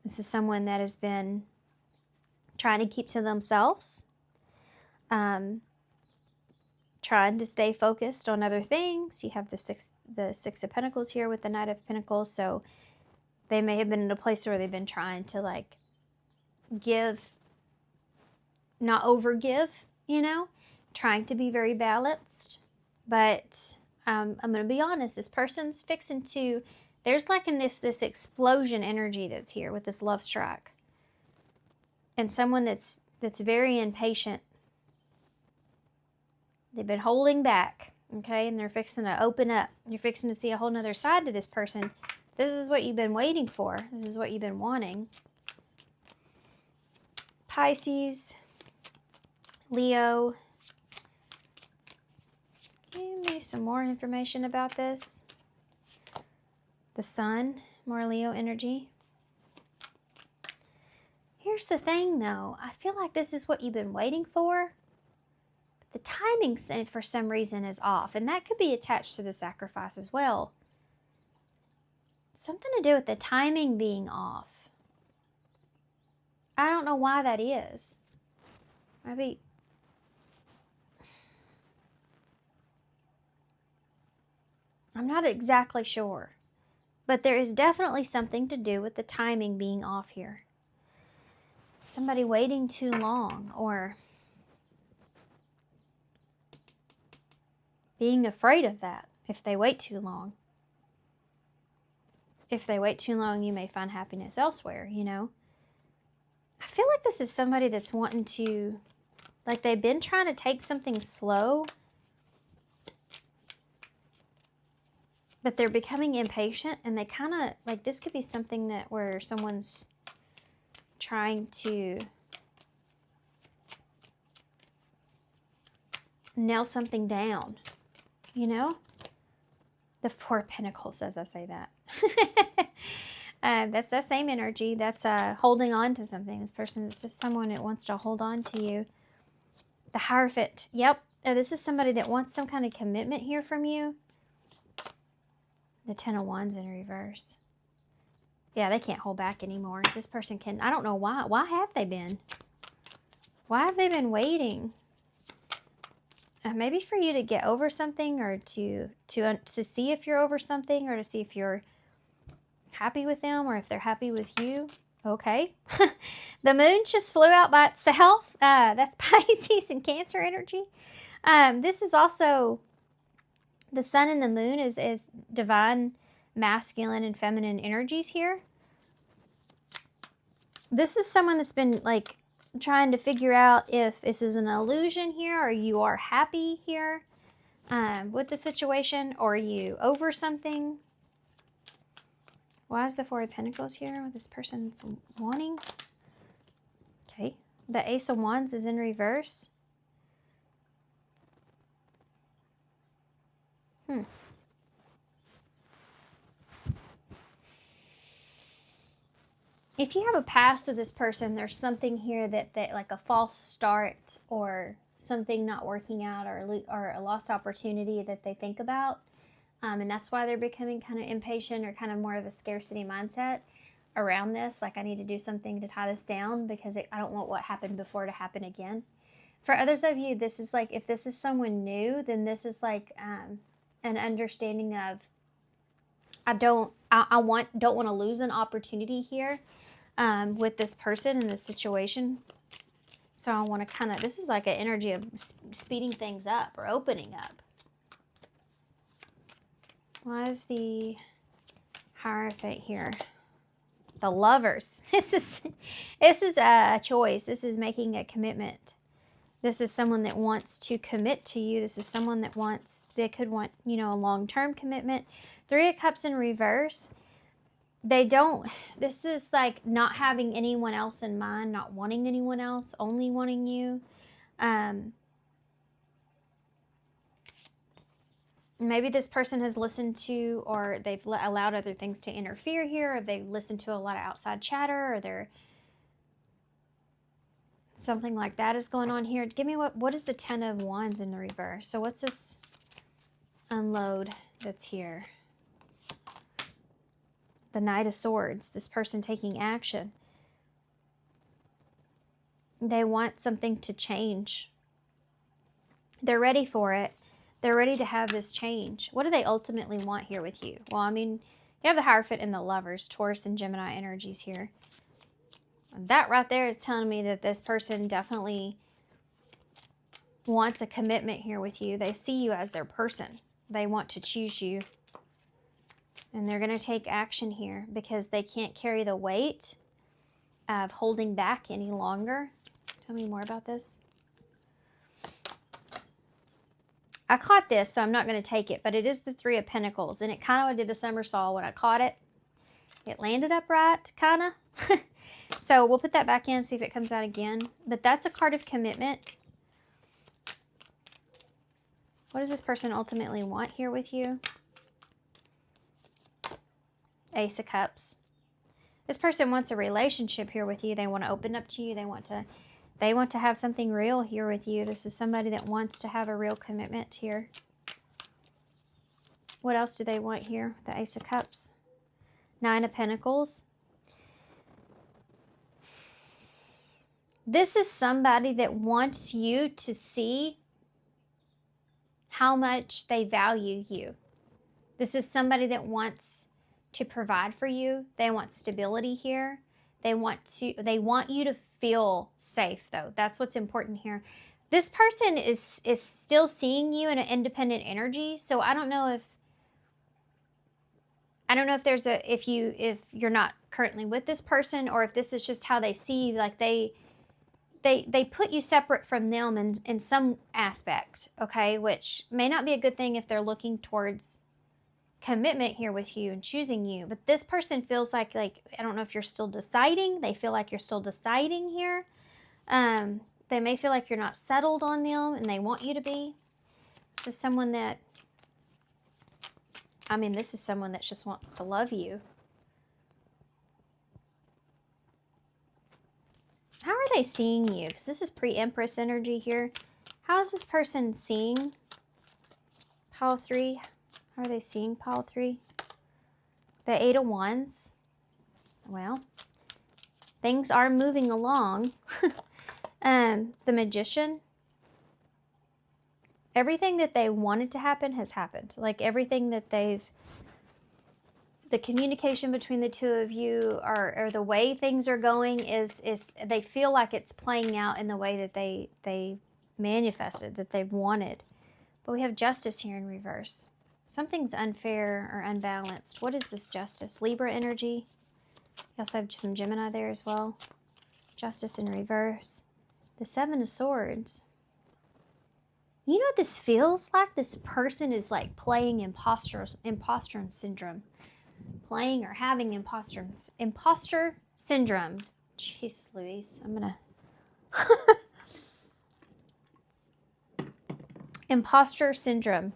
This is someone that has been trying to keep to themselves, trying to stay focused on other things. You have the Six of Pentacles here with the Knight of Pentacles, so they may have been in a place where they've been trying to like give, not overgive, you know, trying to be very balanced. But I'm going to be honest, this person's fixing to, there's like this explosion energy that's here with this love strike. And someone that's very impatient. They've been holding back, okay? And they're fixing to open up. You're fixing to see a whole nother side to this person. This is what you've been waiting for. This is what you've been wanting. Pisces, Leo. Give me some more information about this. The Sun, more Leo energy. Here's the thing though. I feel like this is what you've been waiting for. But the timing for some reason is off. And that could be attached to the sacrifice as well. Something to do with the timing being off. I don't know why that is. Maybe I'm not exactly sure. But there is definitely something to do with the timing being off here. Somebody waiting too long, or being afraid of that if they wait too long. If they wait too long, you may find happiness elsewhere, you know. I feel like this is somebody that's wanting to, like they've been trying to take something slow, but they're becoming impatient, and they kind of, like this could be something that where someone's trying to nail something down, you know? The Four of Pentacles, as I say that. That's that same energy. That's holding on to something. This person is just someone that wants to hold on to you. The Hierophant. Yep. This is somebody that wants some kind of commitment here from you. The Ten of Wands in reverse. Yeah, they can't hold back anymore. This person can. I don't know why. Why have they been? Why have they been waiting? Maybe for you to get over something, or to see if you're over something, or to see if you're happy with them, or if they're happy with you. Okay. The moon just flew out by itself. That's Pisces and Cancer energy. This is also the sun and the moon is divine masculine and feminine energies here. This is someone that's been like trying to figure out if this is an illusion here, or you are happy here with the situation, or are you over something. Why is the Four of Pentacles here? What this person's wanting. Okay. The Ace of Wands is in reverse. If you have a past with this person, there's something here that like a false start, or something not working out, or a lost opportunity that they think about. And that's why they're becoming kind of impatient, or kind of more of a scarcity mindset around this. Like, I need to do something to tie this down, because I don't want what happened before to happen again. For others of you, this is like, if this is someone new, then this is like an understanding of, I don't want to lose an opportunity here with this person in this situation. So I want to kind of, this is like an energy of speeding things up, or opening up. Why is the Hierophant here? The Lovers. This is a choice. This is making a commitment. This is someone that wants to commit to you. This is someone that could want, you know, a long-term commitment. Three of Cups in reverse. This is like not having anyone else in mind, not wanting anyone else, only wanting you. Maybe this person has listened to, or they've allowed other things to interfere here, or they've listened to a lot of outside chatter, or something like that is going on here. Give me what is the Ten of Wands in the reverse? So what's this unload that's here? The Knight of Swords, this person taking action. They want something to change. They're ready for it. They're ready to have this change. What do they ultimately want here with you? Well, I mean, you have the Hierophant and the Lovers, Taurus and Gemini energies here. That right there is telling me that this person definitely wants a commitment here with you. They see you as their person. They want to choose you. And they're going to take action here, because they can't carry the weight of holding back any longer. Tell me more about this. I caught this, so I'm not going to take it, but it is the Three of Pentacles, and it kind of did a somersault when I caught it. It landed upright, kind of. So we'll put that back in, see if it comes out again. But that's a card of commitment. What does this person ultimately want here with you? Ace of Cups. This person wants a relationship here with you. They want to open up to you. They want to have something real here with you. This is somebody that wants to have a real commitment here. What else do they want here? The Ace of Cups. Nine of Pentacles. This is somebody that wants you to see how much they value you. This is somebody that wants to provide for you. They want stability here. They want you to feel safe, though. That's what's important here. This person is still seeing you in an independent energy. So I don't know if there's if you're not currently with this person, or if this is just how they see you. Like they put you separate from them in some aspect, okay? Which may not be a good thing if they're looking towards commitment here with you and choosing you. But this person feels like I don't know if you're still deciding. They feel like you're still deciding here. They may feel like you're not settled on them, and they want you to be. This is someone that, this is someone that just wants to love you. are they seeing you? Because this is pre-Empress energy here. How is this person seeing pile 3? How are they seeing pile 3? The 8 of Wands. Well, things are moving along. The Magician. Everything that they wanted to happen has happened. Like everything that the communication between the two of you, or the way things are going is they feel like it's playing out in the way that they manifested, that they've wanted. But we have Justice here in reverse. Something's unfair or unbalanced. What is this Justice? Libra energy. You also have some Gemini there as well. Justice in reverse. The 7 of Swords. You know what this feels like? This person is like playing imposter syndrome. Playing or having imposter syndrome. Jeez Louise, I'm gonna... Imposter syndrome.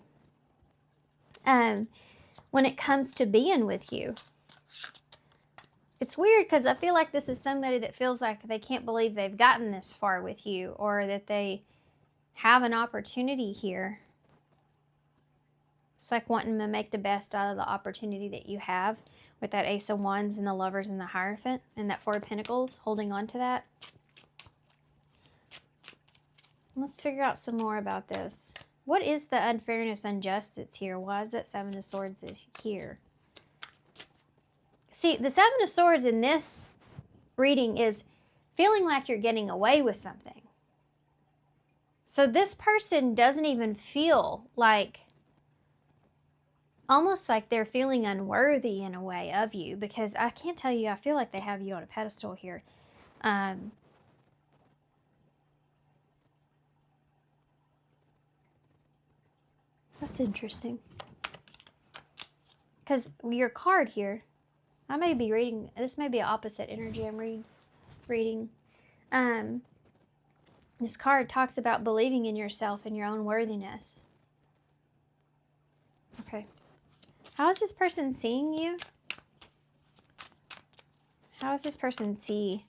When it comes to being with you. It's weird because I feel like this is somebody that feels like they can't believe they've gotten this far with you, or that they have an opportunity here. It's like wanting to make the best out of the opportunity that you have with that Ace of Wands and the Lovers and the Hierophant and that 4 of Pentacles, holding on to that. Let's figure out some more about this. What is the unfairness, unjust that's here? Why is that 7 of Swords here? See, the 7 of Swords in this reading is feeling like you're getting away with something. So this person doesn't even feel like, almost like they're feeling unworthy in a way of you, because I can't tell you, I feel like they have you on a pedestal here. That's interesting. Because your card here, I may be reading, this may be an opposite energy I'm reading. This card talks about believing in yourself and your own worthiness. Okay. How is this person seeing you? How does this person see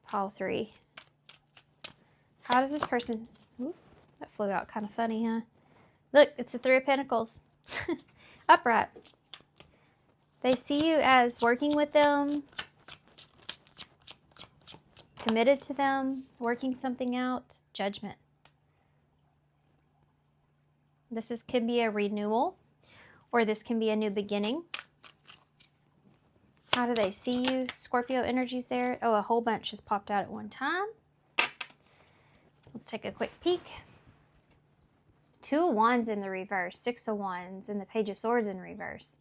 pile 3? How does this person... Ooh, that flew out kind of funny, huh? Look, it's the 3 of Pentacles. Upright. They see you as working with them, committed to them, working something out. Judgment. This could be a renewal, or this can be a new beginning. How do they see you? Scorpio energies there. Oh, a whole bunch just popped out at one time. Let's take a quick peek. 2 of Wands in the reverse, 6 of Wands, and the Page of Swords in reverse.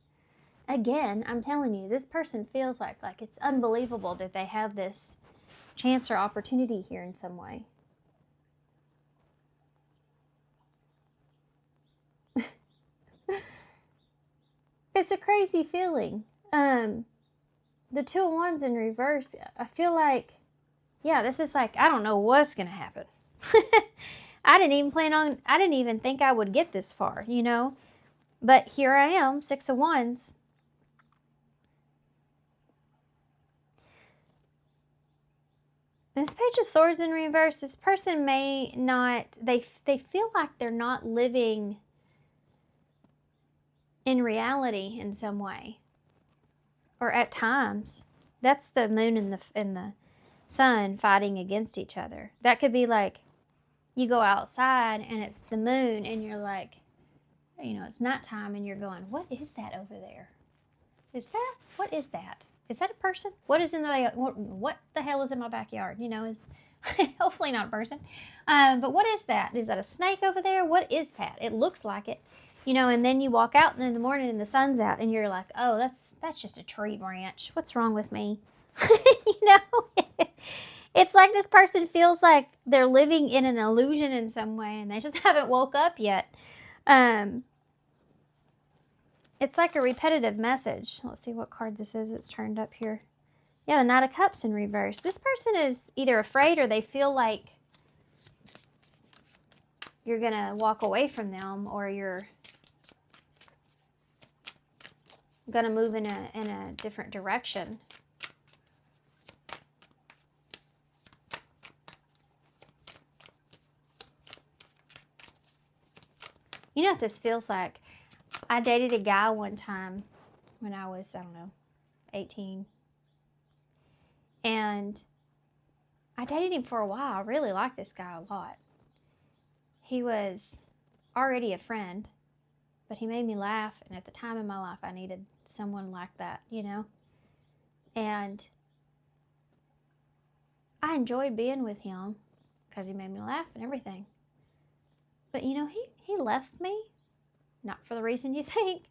Again, I'm telling you, this person feels like it's unbelievable that they have this chance or opportunity here in some way. It's a crazy feeling. The 2 of Wands in reverse, I feel like, yeah, this is like, I don't know what's going to happen. I didn't even think I would get this far, you know. But here I am, 6 of Wands. This Page of Swords in reverse, this person may not, they feel like they're not living in reality in some way. Or at times. That's the moon and the sun fighting against each other. That could be like, you go outside and it's the moon and you're like, you know, it's nighttime and you're going, what is that over there? What is that? Is that a person? What is in the, what the hell is in my backyard? You know, is hopefully not a person. But what is that? Is that a snake over there? What is that? It looks like it. You know, and then you walk out in the morning and the sun's out and you're like, oh, that's just a tree branch. What's wrong with me? You know, it's like this person feels like they're living in an illusion in some way and they just haven't woke up yet. It's like a repetitive message. Let's see what card this is. It's turned up here. Yeah, the Knight of Cups in reverse. This person is either afraid or they feel like you're going to walk away from them, or you're going to move in a different direction. You know what this feels like? I dated a guy one time when I was, I don't know, 18. And I dated him for a while. I really liked this guy a lot. He was already a friend, but he made me laugh. And at the time in my life, I needed someone like that, you know? And I enjoyed being with him because he made me laugh and everything. But, you know, he left me. Not for the reason you think.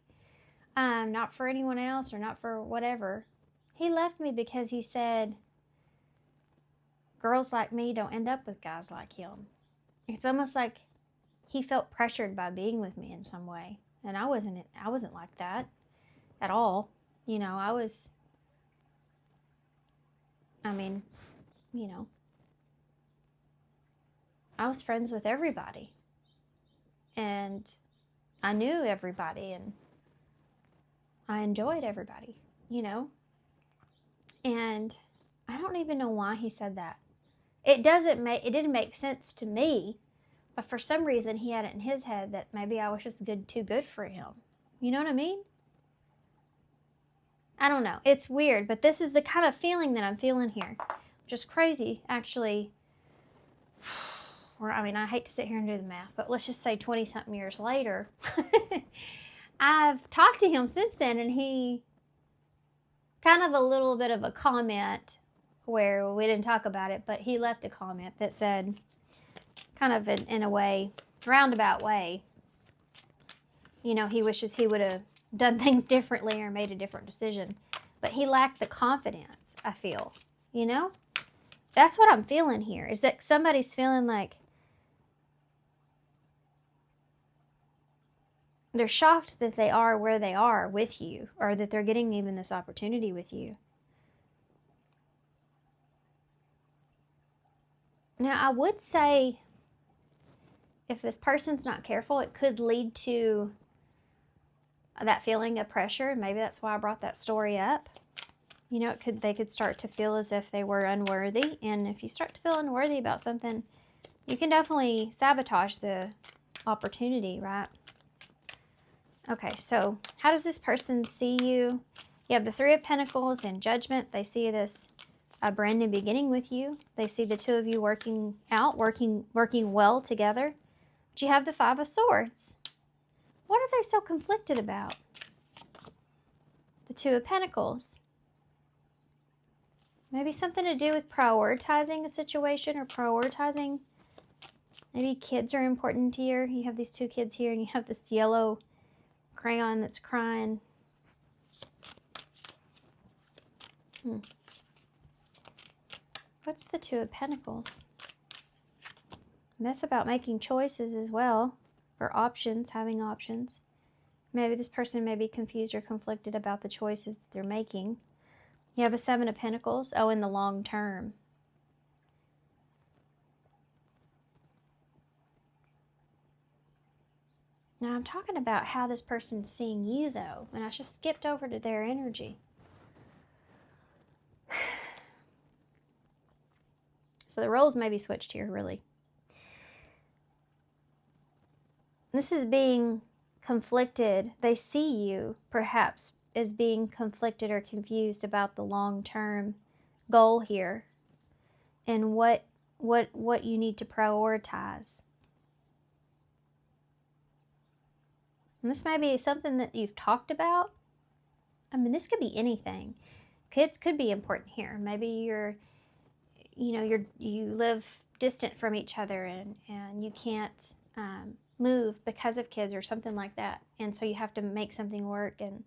Not for anyone else or not for whatever. He left me because he said, girls like me don't end up with guys like him. It's almost like he felt pressured by being with me in some way. And I wasn't like that at all. You know, I was friends with everybody. And I knew everybody and I enjoyed everybody, you know? And I don't even know why he said that. It didn't make sense to me, but for some reason he had it in his head that maybe I was just too good for him. You know what I mean? I don't know. It's weird, but this is the kind of feeling that I'm feeling here. Just crazy, actually. Or, I mean, I hate to sit here and do the math, but let's just say 20-something years later, I've talked to him since then, and he kind of a little bit of a comment where we didn't talk about it, but he left a comment that said, kind of in a way, roundabout way, you know, he wishes he would have done things differently or made a different decision. But he lacked the confidence, I feel, you know? That's what I'm feeling here, is that somebody's feeling like they're shocked that they are where they are with you, or that they're getting even this opportunity with you. Now, I would say if this person's not careful, it could lead to that feeling of pressure. Maybe that's why I brought that story up. You know, they could start to feel as if they were unworthy. And if you start to feel unworthy about something, you can definitely sabotage the opportunity, right? Okay, so how does this person see you? You have the Three of Pentacles and Judgment. They see this a brand new beginning with you. They see the two of you working well together. But you have the Five of Swords. What are they so conflicted about? The Two of Pentacles. Maybe something to do with prioritizing a situation or prioritizing. Maybe kids are important here. You have these two kids here and you have this yellow crayon that's crying. What's the Two of Pentacles? And that's about making choices as well, or options, having options. Maybe this person may be confused or conflicted about the choices that they're making. You have a Seven of Pentacles. Oh, in the long term. Now, I'm talking about how this person's seeing you, though, and I just skipped over to their energy. So the roles may be switched here, really. This is being conflicted. They see you, perhaps, as being conflicted or confused about the long-term goal here and what you need to prioritize. And this may be something that you've talked about. I mean, this could be anything. Kids could be important here. Maybe you live distant from each other and you can't move because of kids or something like that. And so you have to make something work, and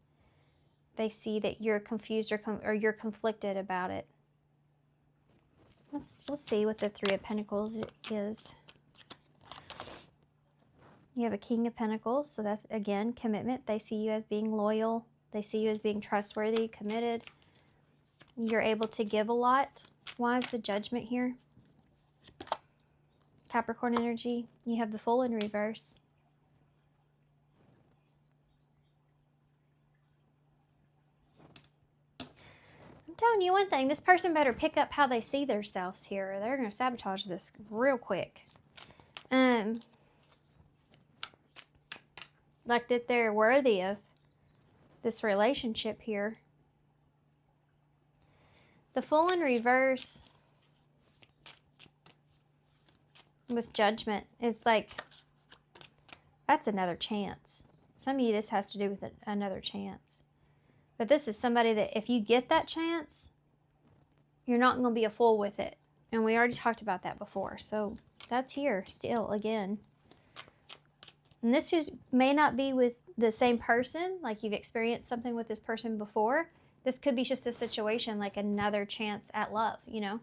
they see that you're confused or you're conflicted about it. Let's see what the Three of Pentacles is. You have a King of Pentacles, so that's, again, commitment. They see you as being loyal. They see you as being trustworthy, committed. You're able to give a lot. Why is the Judgment here? Capricorn energy. You have the Fool in reverse. I'm telling you one thing. This person better pick up how they see themselves here, or they're going to sabotage this real quick. Like that they're worthy of this relationship here. The Fool in reverse with Judgment is like, that's another chance. Some of you, this has to do with another chance. But this is somebody that if you get that chance, you're not going to be a fool with it. And we already talked about that before. So that's here still again. And this just may not be with the same person, like you've experienced something with this person before. This could be just a situation like another chance at love, you know.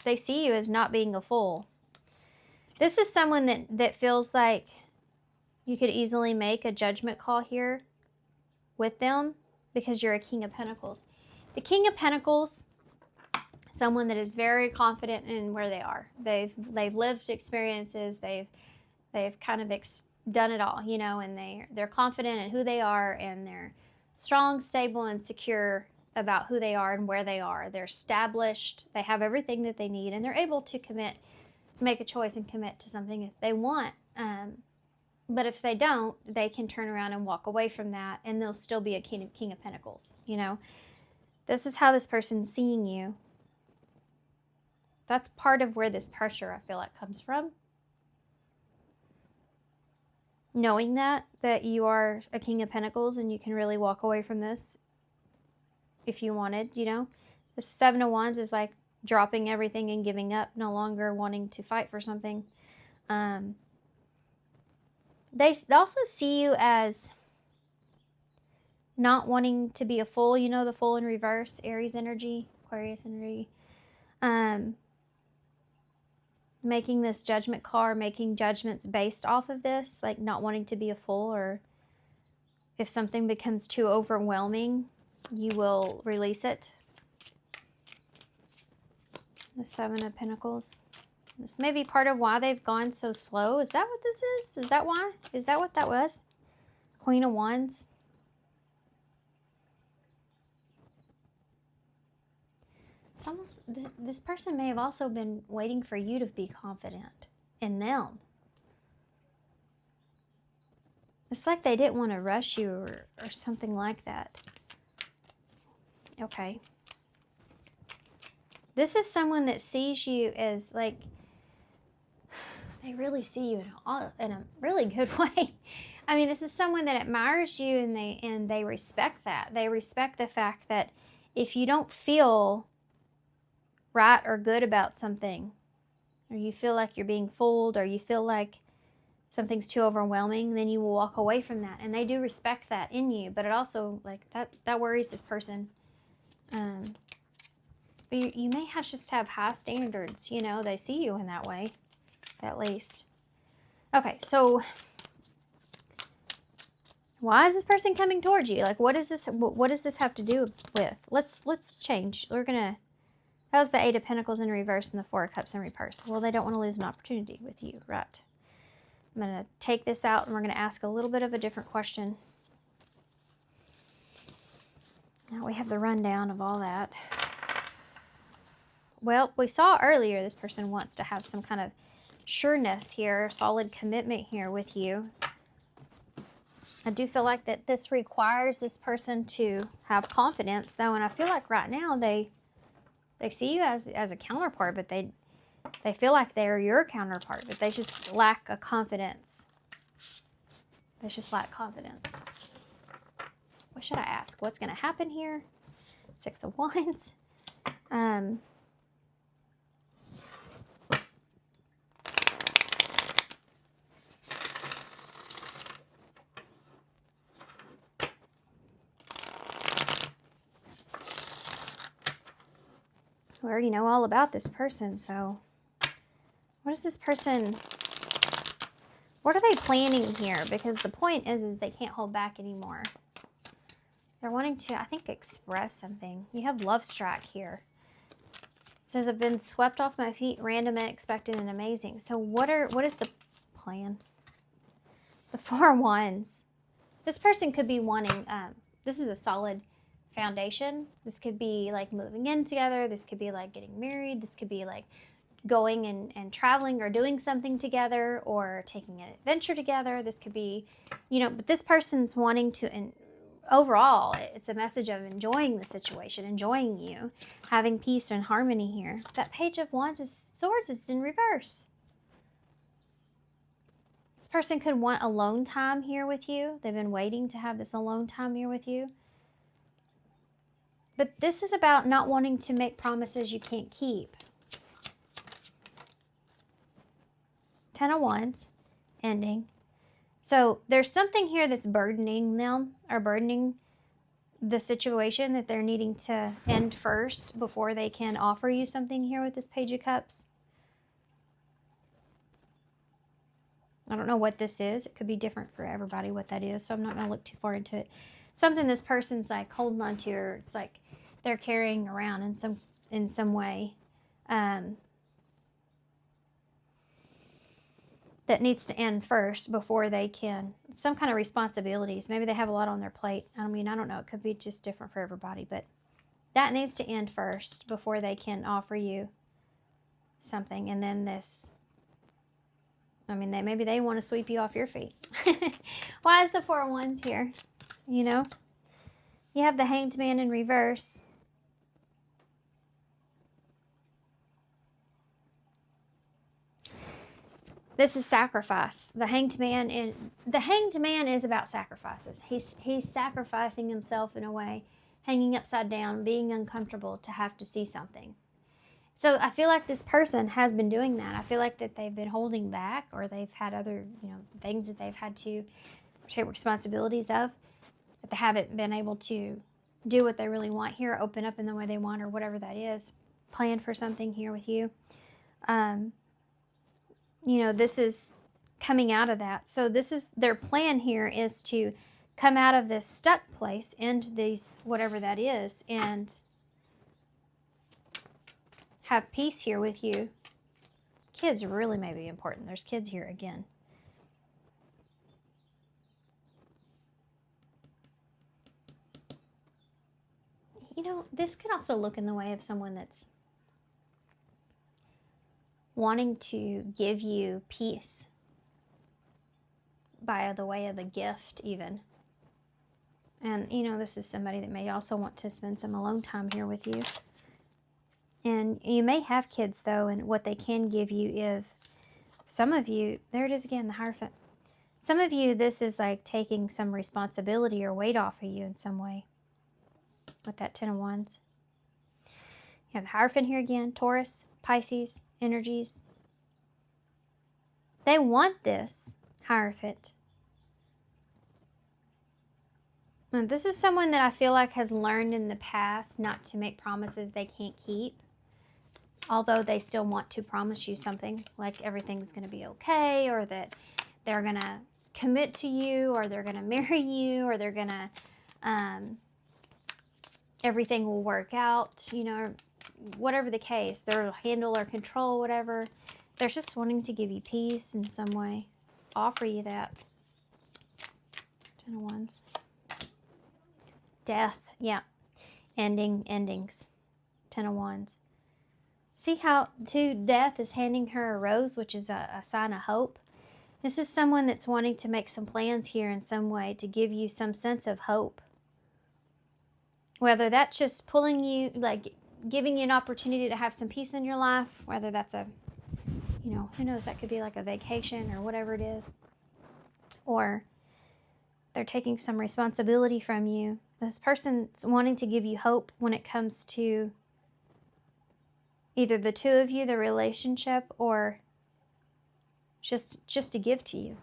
They see you as not being a fool. This is someone that feels like you could easily make a judgment call here with them because you're a King of Pentacles. The King of Pentacles, someone that is very confident in where they are. They've lived experiences. They've kind of done it all, you know, and they're confident in who they are, and they're strong, stable, and secure about who they are and where they are. They're established. They have everything that they need, and they're able to make a choice and commit to something if they want. But if they don't, they can turn around and walk away from that, and they'll still be a King of Pentacles, you know. This is how this person's seeing you. That's part of where this pressure, I feel like, comes from. Knowing that you are a King of Pentacles and you can really walk away from this if you wanted, you know. The Seven of Wands is like dropping everything and giving up, no longer wanting to fight for something. They also see you as not wanting to be a fool. You know, the Fool in reverse, Aries energy, Aquarius energy. Making this judgment call, making judgments based off of this, like not wanting to be a fool, or if something becomes too overwhelming, you will release it. The Seven of Pentacles. This may be part of why they've gone so slow. Is that what this is? Is that why? Is that what that was? Queen of Wands. It's almost, this person may have also been waiting for you to be confident in them. It's like they didn't want to rush you or something like that. Okay. This is someone that sees you as like, they really see you in a really good way. I mean, this is someone that admires you, and they respect that. They respect the fact that if you don't feel right or good about something, or you feel like you're being fooled, or you feel like something's too overwhelming, then you will walk away from that. And they do respect that in you, but it also, like, that worries this person. But you may just have high standards, you know. They see you in that way, at least. Okay, so why is this person coming towards you? Like, what does this have to do with? Let's change. We're gonna. How's the Eight of Pentacles in reverse and the Four of Cups in reverse? Well, they don't want to lose an opportunity with you, right? I'm going to take this out, and we're going to ask a little bit of a different question. Now we have the rundown of all that. Well, we saw earlier this person wants to have some kind of sureness here, solid commitment here with you. I do feel like that this requires this person to have confidence, though, and I feel like right now they see you as a counterpart, but they feel like they're your counterpart, but they just lack a confidence. They just lack confidence. What should I ask? What's going to happen here? Six of Wands. We already know all about this person, so what is this person, what are they planning here? Because the point is they can't hold back anymore. They're wanting to, I think, express something. You have Love Strike here. It says, I've been swept off my feet, random, unexpected, and amazing. So what is the plan? The Four of Wands. This person could be wanting, this is a solid foundation. This could be like moving in together. This could be like getting married. This could be like going and traveling or doing something together or taking an adventure together. This could be, but this person's wanting to, and overall, it's a message of enjoying the situation, enjoying you, having peace and harmony here. That Page of Swords is in reverse. This person could want alone time here with you. They've been waiting to have this alone time here with you. But this is about not wanting to make promises you can't keep. 10 of Wands, ending. So there's something here that's burdening them, or burdening the situation that they're needing to end first before they can offer you something here with this Page of Cups. I don't know what this is. It could be different for everybody what that is, so I'm not going to look too far into it. Something this person's like holding on to, or it's like they're carrying around in some way. That needs to end first before they can, some kind of responsibilities. Maybe they have a lot on their plate. I don't know. It could be just different for everybody, but that needs to end first before they can offer you something. And then this, maybe they want to sweep you off your feet. Why is the 4 of Wands here? You have the Hanged Man in reverse. This is sacrifice. The Hanged Man is about sacrifices. He's sacrificing himself in a way, hanging upside down, being uncomfortable to have to see something. So I feel like this person has been doing that. I feel like that they've been holding back, or they've had other, things that they've had to take responsibilities of, but they haven't been able to do what they really want here, open up in the way they want, or whatever that is. Plan for something here with you. This is coming out of that. So this is their plan here, is to come out of this stuck place into these, whatever that is, and have peace here with you. Kids really may be important. There's kids here again. This could also look in the way of someone that's wanting to give you peace by the way of a gift even. And, this is somebody that may also want to spend some alone time here with you. And you may have kids, though, and what they can give you, if some of you, there it is again, the Hierophant. Some of you, this is like taking some responsibility or weight off of you in some way with that 10 of Wands. You have the Hierophant here again, Taurus, Pisces energies. They want this Hierophant. Now, this is someone that I feel like has learned in the past not to make promises they can't keep, although they still want to promise you something, like everything's going to be okay, or that they're going to commit to you, or they're going to marry you, or they're going to, everything will work out, whatever the case, they'll handle or control whatever. They're just wanting to give you peace in some way, offer you that. 10 of Wands. Death, yeah. Endings. 10 of Wands. See how, too, Death is handing her a rose, which is a sign of hope. This is someone that's wanting to make some plans here in some way to give you some sense of hope. Whether that's just pulling you, like giving you an opportunity to have some peace in your life, whether that's a, who knows, that could be like a vacation or whatever it is. Or they're taking some responsibility from you. This person's wanting to give you hope when it comes to either the two of you, the relationship, or just to give to you.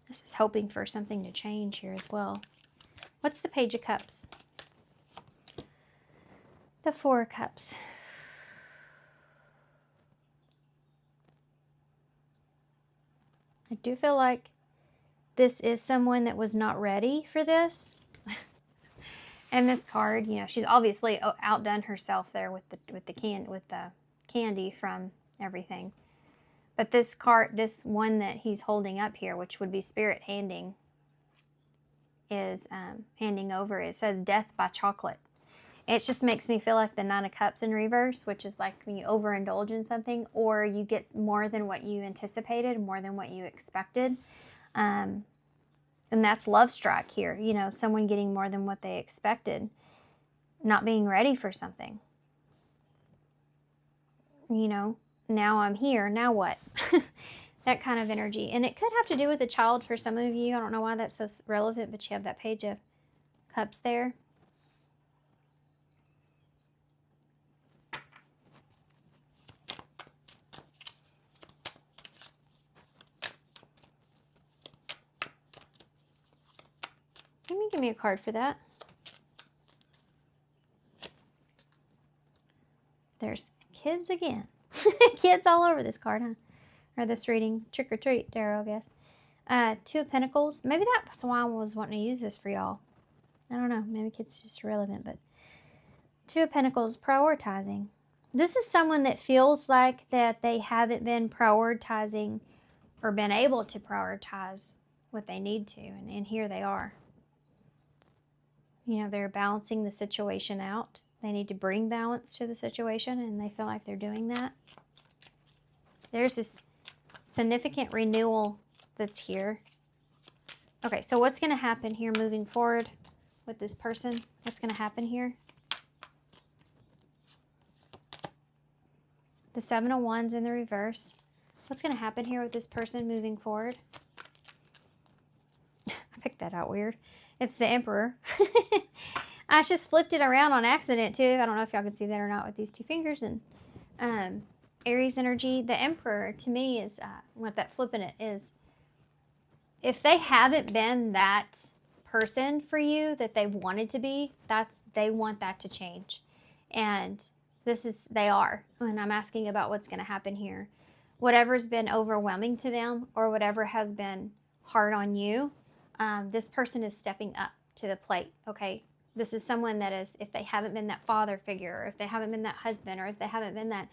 Just hoping for something to change here as well. What's the Page of Cups? The 4 of Cups. I do feel like this is someone that was not ready for this. And this card, she's obviously outdone herself there with the candy from everything. But this card, this one that he's holding up here, which would be Spirit handing, is handing over. It says death by chocolate. It just makes me feel like the Nine of Cups in reverse, which is like when you overindulge in something, or you get more than what you anticipated, more than what you expected. And that's love strike here. You know, someone getting more than what they expected, not being ready for something. You know, now I'm here, now what? That kind of energy. And it could have to do with a child for some of you. I don't know why that's so relevant, but you have that Page of Cups there. Give me a card for that. There's kids again. Kids all over this card, huh? Or this reading. Trick or treat, Darrow, I guess. Two of Pentacles. Maybe that's why I was wanting to use this for y'all. I don't know. Maybe it's just irrelevant, but Two of Pentacles, prioritizing. This is someone that feels like that they haven't been prioritizing or been able to prioritize what they need to, and here they are. You know, they're balancing the situation out. They need to bring balance to the situation, and they feel like they're doing that. There's this significant renewal that's here. Okay, so what's going to happen here moving forward with this person? What's going to happen here? The Seven of Wands in the reverse. What's going to happen here with this person moving forward? I picked that out weird. It's the Emperor. I just flipped it around on accident too. I don't know if y'all can see that or not with these two fingers. And Aries energy, the Emperor to me is, what that flipping it is, if they haven't been that person for you that they wanted to be, they want that to change. And they are. And I'm asking about what's going to happen here. Whatever's been overwhelming to them or whatever has been hard on you, this person is stepping up to the plate, okay? This is someone that is, if they haven't been that father figure, or if they haven't been that husband, or if they haven't been that,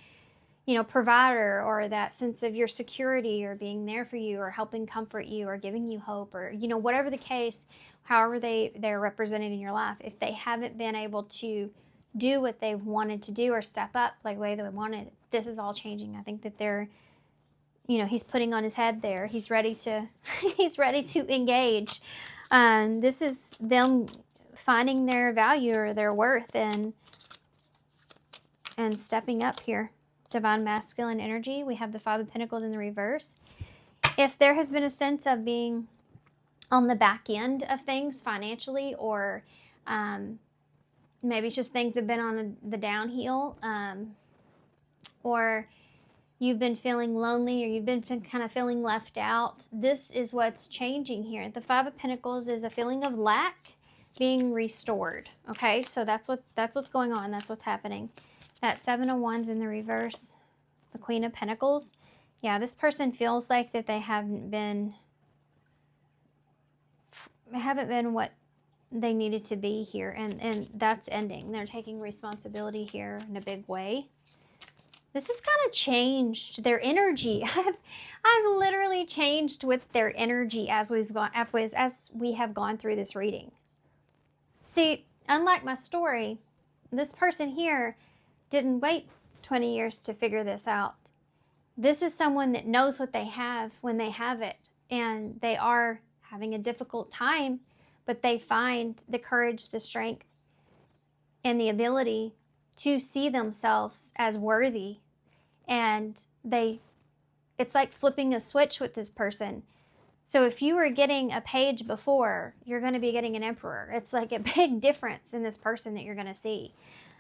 you know, provider, or that sense of your security, or being there for you, or helping comfort you, or giving you hope, or, you know, whatever the case, however they're represented in your life, if they haven't been able to do what they've wanted to do or step up like the way they wanted, this is all changing. I think that they're, you know, he's putting on his head there. He's ready to, he's ready to engage. This is them finding their value or their worth and stepping up here. Divine masculine energy. We have the Five of Pentacles in the reverse. If there has been a sense of being on the back end of things financially, or maybe it's just things have been on the downhill, or you've been feeling lonely, or you've been kind of feeling left out, this is what's changing here. The Five of Pentacles is a feeling of lack being restored. Okay, so that's what's going on. That's what's happening. That Seven of Wands in the reverse, the Queen of Pentacles. Yeah, this person feels like that they haven't been what they needed to be here, and that's ending. They're taking responsibility here in a big way. This has kind of changed their energy. I've literally changed with their energy as we have gone through this reading. See, unlike my story, this person here didn't wait 20 years to figure this out. This is someone that knows what they have when they have it, and they are having a difficult time, but they find the courage, the strength, and the ability to see themselves as worthy. And it's like flipping a switch with this person. So if you were getting a Page before, you're going to be getting an Emperor. It's like a big difference in this person that you're going to see,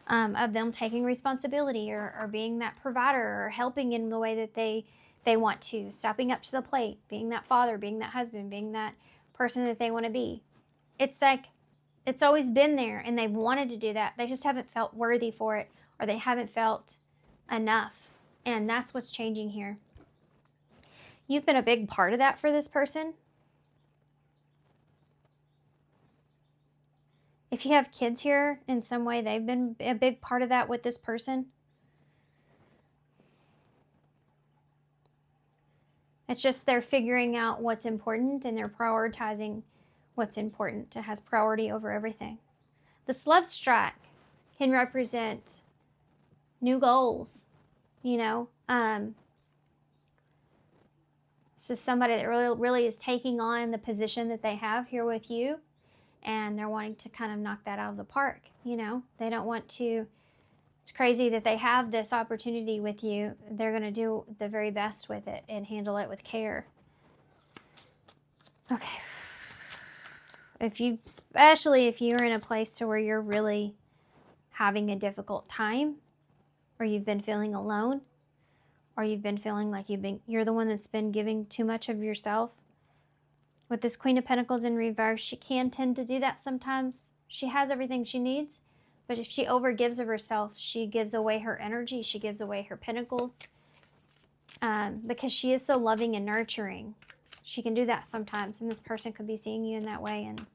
of them taking responsibility, or being that provider, or helping in the way that they want to, stepping up to the plate, being that father, being that husband, being that person that they want to be. It's like it's always been there, and they've wanted to do that. They just haven't felt worthy for it, or they haven't felt enough. And that's what's changing here. You've been a big part of that for this person. If you have kids here, in some way, they've been a big part of that with this person. It's just they're figuring out what's important, and they're prioritizing what's important. It has priority over everything. This love strike can represent new goals, you know. This is somebody that really is taking on the position that they have here with you, and they're wanting to kind of knock that out of the park, you know. They don't want to, it's crazy that they have this opportunity with you. They're going to do the very best with it and handle it with care. Okay. Especially if you're in a place to where you're really having a difficult time, or you've been feeling alone, or you've been feeling like you're the one that's been giving too much of yourself. With this Queen of Pentacles in reverse, she can tend to do that sometimes. She has everything she needs, but if she overgives of herself, she gives away her energy, she gives away her pentacles, because she is so loving and nurturing. She can do that sometimes, and this person could be seeing you in that way, and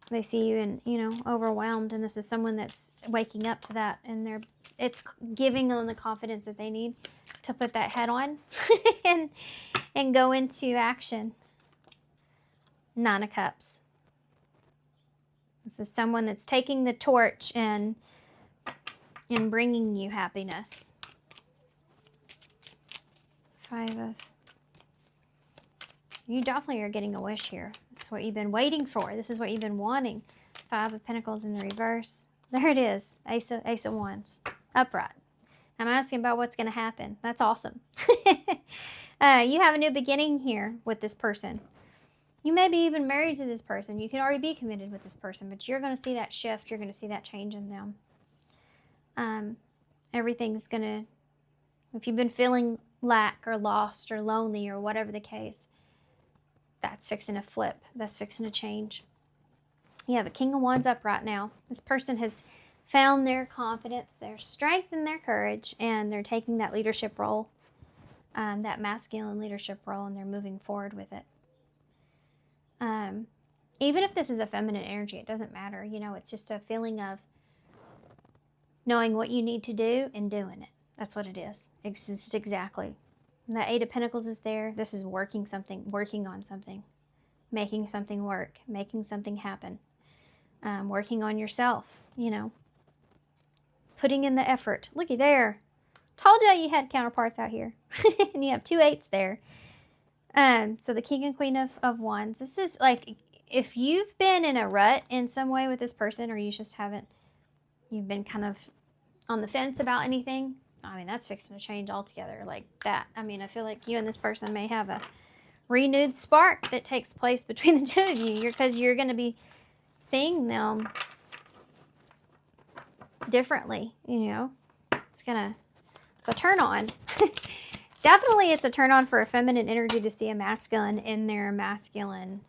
they see you and, you know, overwhelmed, and this is someone that's waking up to that, and it's giving them the confidence that they need to put that head on and go into action. 9 of Cups. This is someone that's taking the torch and bringing you happiness. 5 of... You definitely are getting a wish here. This is what you've been waiting for. This is what you've been wanting. 5 of Pentacles in the reverse. There it is. Ace of Wands. Upright. I'm asking about what's going to happen. That's awesome. You have a new beginning here with this person. You may be even married to this person. You can already be committed with this person, but you're going to see that shift. You're going to see that change in them. Everything's going to, if you've been feeling lack or lost or lonely or whatever the case, that's fixing to flip. That's fixing to change. You have a King of Wands up right now. This person has found their confidence, their strength, and their courage, and they're taking that leadership role, that masculine leadership role, and they're moving forward with it. Even if this is a feminine energy, it doesn't matter. You know, it's just a feeling of knowing what you need to do and doing it. That's what it is. It's just exactly. And the 8 of Pentacles is there. This is working on something, making something work, making something happen, working on yourself, you know, putting in the effort. Looky there. Told you had counterparts out here. And you have 2 8s there. So the King and Queen of Wands. This is like, if you've been in a rut in some way with this person, or you just haven't, you've been kind of on the fence about anything, I mean, that's fixing to change altogether like that. I mean, I feel like you and this person may have a renewed spark that takes place between the two of you, because you're going to be seeing them differently, you know. It's a turn on. Definitely it's a turn on for a feminine energy to see a masculine in their masculine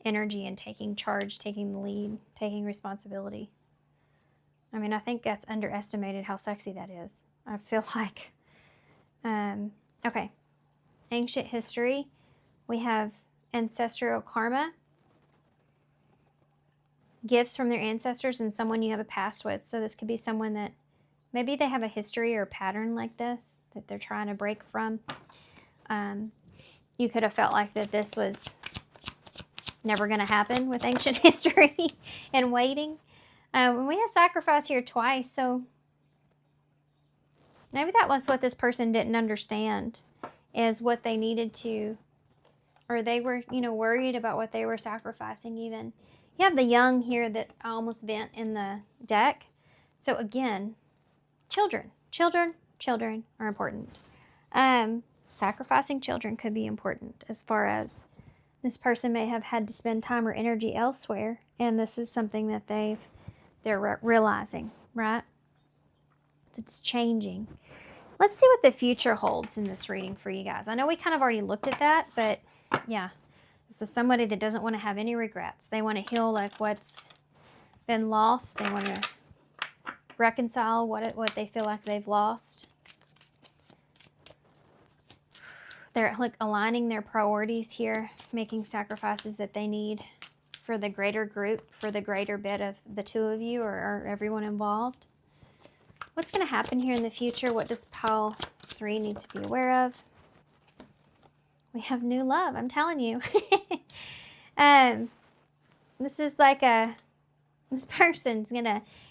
energy and taking charge, taking the lead, taking responsibility. I mean, I think that's underestimated how sexy that is. I feel like, okay, ancient history. We have ancestral karma, gifts from their ancestors, and someone you have a past with. So this could be someone that maybe they have a history or a pattern like this that they're trying to break from. You could have felt like that this was never going to happen with ancient history and waiting. We have sacrifice here twice, so maybe that was what this person didn't understand, is what they needed to, or they were, you know, worried about what they were sacrificing even. You have the young here that almost bent in the deck. So again, children are important. Sacrificing children could be important, as far as this person may have had to spend time or energy elsewhere, and this is something that they're realizing, right? It's changing. Let's see what the future holds in this reading for you guys. I know we kind of already looked at that, but yeah, this is somebody that doesn't want to have any regrets. They want to heal like what's been lost. They want to reconcile what they feel like they've lost. They're like aligning their priorities here, making sacrifices that they need for the greater group, for the greater bit of the two of you, or everyone involved. What's going to happen here in the future? What does pile 3 need to be aware of? We have new love, I'm telling you. Um, this is like this person's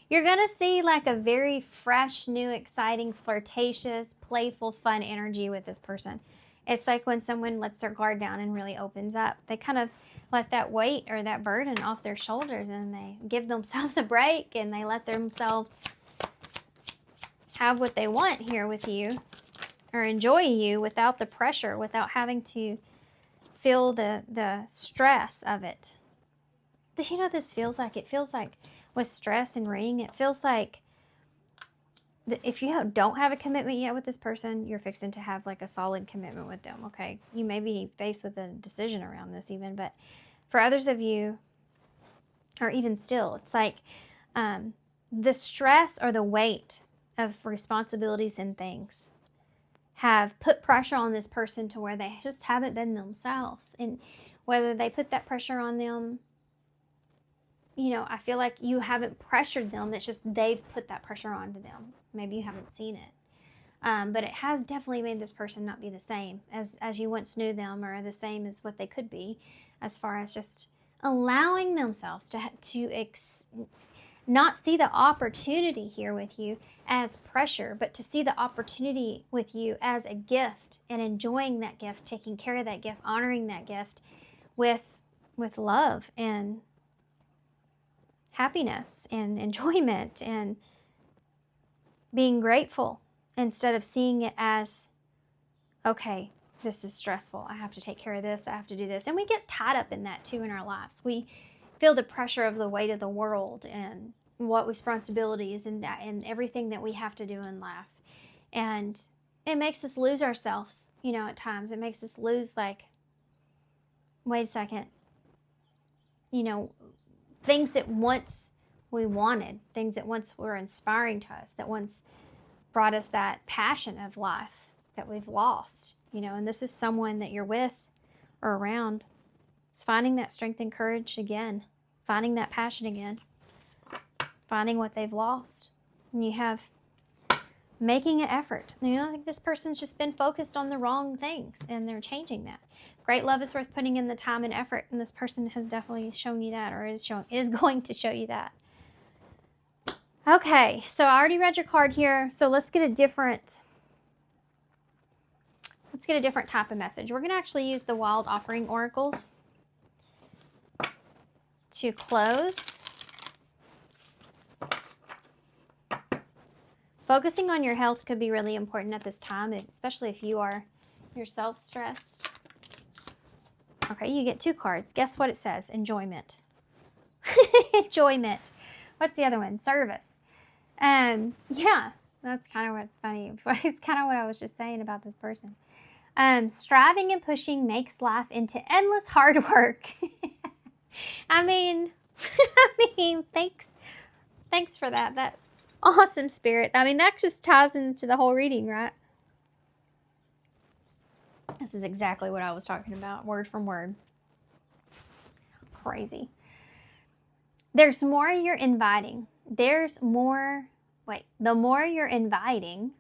you're gonna see like a very fresh, new, exciting, flirtatious, playful, fun energy with this person. It's like when someone lets their guard down and really opens up. They kind of let that weight or that burden off their shoulders, and they give themselves a break, and they let themselves have what they want here with you, or enjoy you without the pressure, without having to feel the stress of it. You know what this feels like? It feels like with stress and ring, it feels like if you don't have a commitment yet with this person, you're fixing to have like a solid commitment with them, okay? You may be faced with a decision around this even, but for others of you, or even still, it's like the stress or the weight of responsibilities and things have put pressure on this person to where they just haven't been themselves. And whether they put that pressure on them, you know, I feel like you haven't pressured them. It's just they've put that pressure onto them. Maybe you haven't seen it. But it has definitely made this person not be the same as you once knew them, or the same as what they could be, as far as just allowing themselves to not see the opportunity here with you as pressure, but to see the opportunity with you as a gift, and enjoying that gift, taking care of that gift, honoring that gift with love and happiness and enjoyment and being grateful, instead of seeing it as, okay, this is stressful. I have to take care of this. I have to do this. And we get tied up in that too in our lives. We feel the pressure of the weight of the world and what responsibilities and that and everything that we have to do in life. And it makes us lose ourselves, you know, at times. It makes us lose, like, wait a second, you know, things that once we wanted, things that once were inspiring to us, that once brought us that passion of life that we've lost, you know. And this is someone that you're with or around. It's finding that strength and courage again, finding that passion again, finding what they've lost. And you have making an effort. You know, like this person's just been focused on the wrong things, and they're changing that. Great love is worth putting in the time and effort, and this person has definitely shown you that, or is going to show you that. Okay, so I already read your card here, so let's get a different type of message. We're going to actually use the Wild Offering Oracles to close. Focusing on your health could be really important at this time, especially if you are yourself stressed. Okay, you get 2 cards. Guess what it says? Enjoyment. Enjoyment. What's the other one? Service. Yeah, that's kind of what's funny. It's kind of what I was just saying about this person. Striving and pushing makes life into endless hard work. I mean, thanks for that. That's awesome, Spirit. I mean, that just ties into the whole reading, right? This is exactly what I was talking about, word from word. Crazy. There's more you're inviting. The more you're inviting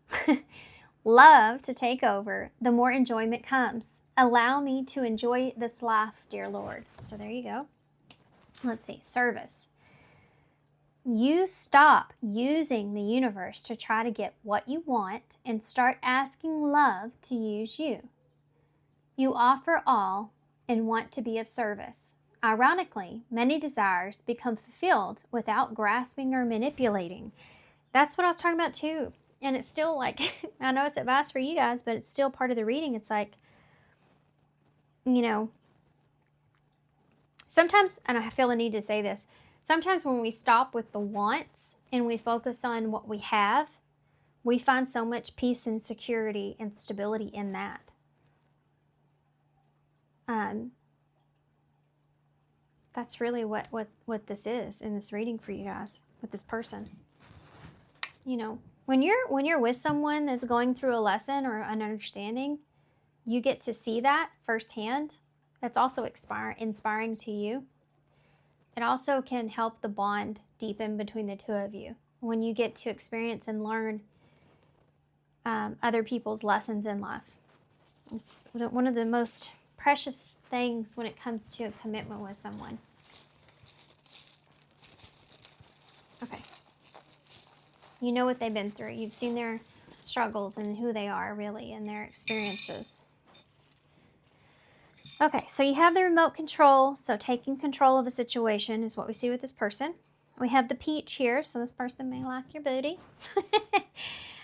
love to take over, the more enjoyment comes. Allow me to enjoy this life, dear Lord. So there you go. Let's see, service. You stop using the universe to try to get what you want and start asking love to use you. You offer all and want to be of service. Ironically, many desires become fulfilled without grasping or manipulating. That's what I was talking about too. And it's still like, I know it's advice for you guys, but it's still part of the reading. It's like, you know, sometimes, and I feel the need to say this, sometimes when we stop with the wants and we focus on what we have, we find so much peace and security and stability in that. That's really what this is in this reading for you guys with this person. You know, when you're with someone that's going through a lesson or an understanding, you get to see that firsthand. That's also inspiring to you. It also can help the bond deepen between the two of you when you get to experience and learn other people's lessons in life. It's one of the most precious things when it comes to a commitment with someone. Okay. You know what they've been through. You've seen their struggles and who they are really and their experiences. Okay, so you have the remote control. So taking control of a situation is what we see with this person. We have the peach here, so this person may like your booty.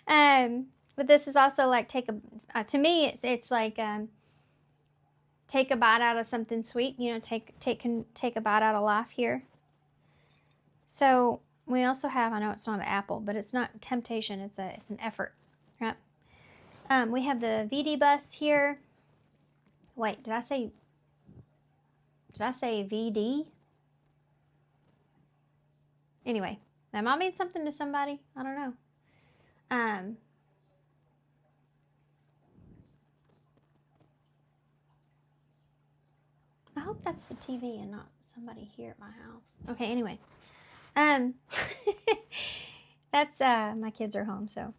But this is also like to me, it's like take a bite out of something sweet. You know, take a bite out of life here. So we also have, I know it's not an apple, but it's not temptation. It's an effort, right? We have the VD bus here. Wait, did I say VD? Anyway, that might mean something to somebody. I don't know. I hope that's the TV and not somebody here at my house. Okay, anyway. That's, my kids are home, so.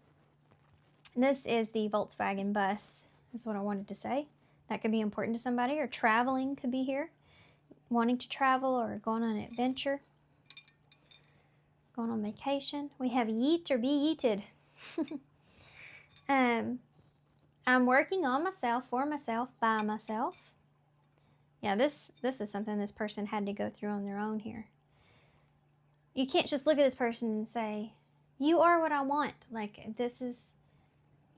This is the Volkswagen bus, is what I wanted to say. That could be important to somebody, or traveling could be here. Wanting to travel or going on an adventure. Going on vacation. We have yeet or be yeeted. I'm working on myself, for myself, by myself. Yeah, this is something this person had to go through on their own here. You can't just look at this person and say, you are what I want. Like, this is,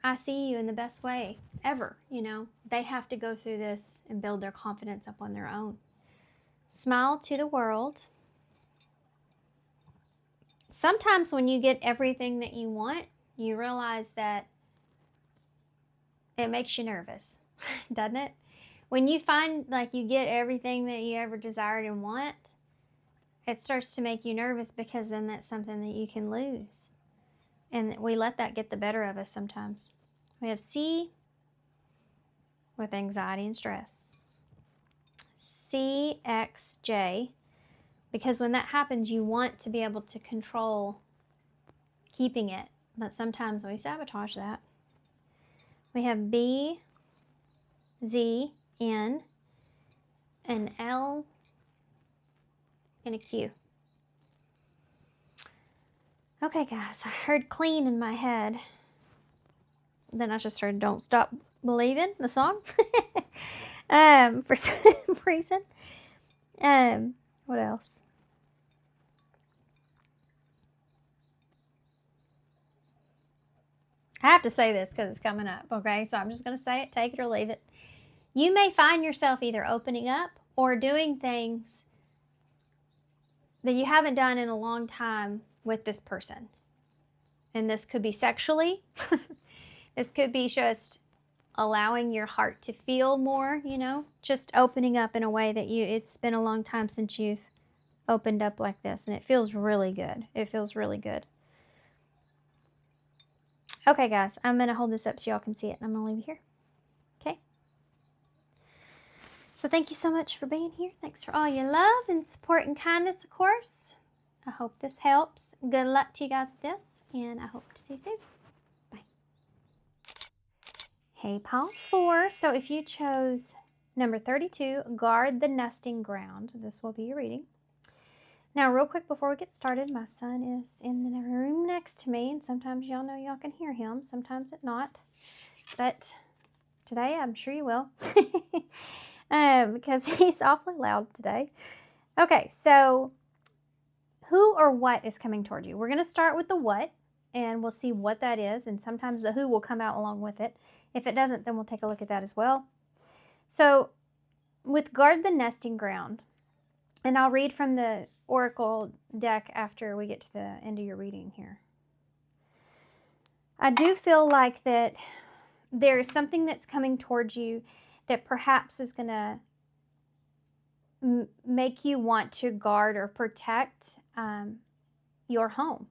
I see you in the best way ever, you know. They have to go through this and build their confidence up on their own. Smile to the world. Sometimes when you get everything that you want, you realize that it makes you nervous, doesn't it? When you find like you get everything that you ever desired and want, it starts to make you nervous, because then that's something that you can lose. And we let that get the better of us sometimes. We have C with anxiety and stress. CXJ, because when that happens, you want to be able to control keeping it, but sometimes we sabotage that. We have B, Z, N, an L, and a Q. Okay, guys, I heard clean in my head. Then I just heard Don't Stop Believing, the song. For some reason. What else? I have to say this because it's coming up, okay? So I'm just going to say it, take it or leave it. You may find yourself either opening up or doing things that you haven't done in a long time with this person. And this could be sexually. This could be just allowing your heart to feel more, you know, just opening up in a way that it's been a long time since you've opened up like this, and it feels really good. It feels really good. Okay, guys, I'm going to hold this up so y'all can see it, and I'm going to leave it here. Okay? So thank you so much for being here. Thanks for all your love and support and kindness, of course. I hope this helps. Good luck to you guys with this, and I hope to see you soon. Bye. Hey, Pile 4. So if you chose number 32, Guard the Nesting Ground, this will be your reading. Now, real quick before we get started, my son is in the room next to me, and sometimes y'all know y'all can hear him, sometimes not. But today, I'm sure you will, because he's awfully loud today. Okay, so who or what is coming toward you? We're going to start with the what, and we'll see what that is, and sometimes the who will come out along with it. If it doesn't, then we'll take a look at that as well. So, with Guard the Nesting Ground, and I'll read from the Oracle deck after we get to the end of your reading here. I do feel like that there is something that's coming towards you that perhaps is going to make you want to guard or protect your home,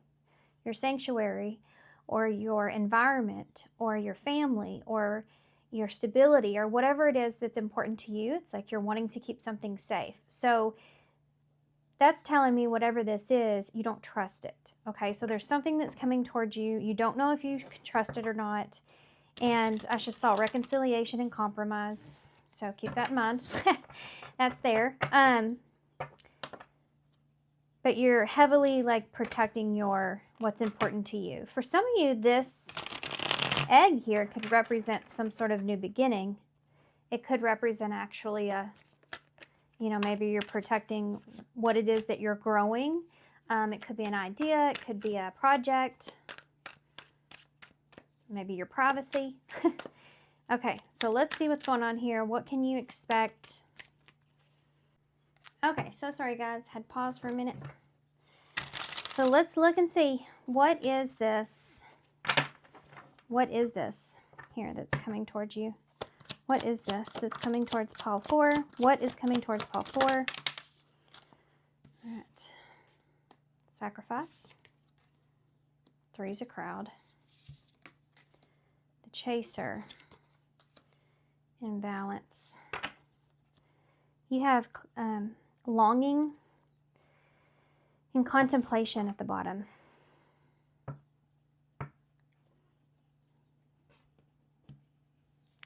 your sanctuary, or your environment, or your family, or your stability, or whatever it is that's important to you. It's like you're wanting to keep something safe. So that's telling me whatever this is, you don't trust it. Okay, so there's something that's coming towards you. You don't know if you can trust it or not. And I just saw reconciliation and compromise. So keep that in mind. That's there. But you're heavily like protecting what's important to you. For some of you, this egg here could represent some sort of new beginning. It could represent actually maybe you're protecting what it is that you're growing. It could be an idea. It could be a project. Maybe your privacy. Okay, so let's see what's going on here. What can you expect? Okay, so sorry guys, had pause for a minute. So let's look and see, what is this? What is this here that's coming towards you? What is this that's coming towards pile 4? What is coming towards pile 4? All right. Sacrifice. 3's a crowd. The chaser. Imbalance. You have longing and contemplation at the bottom.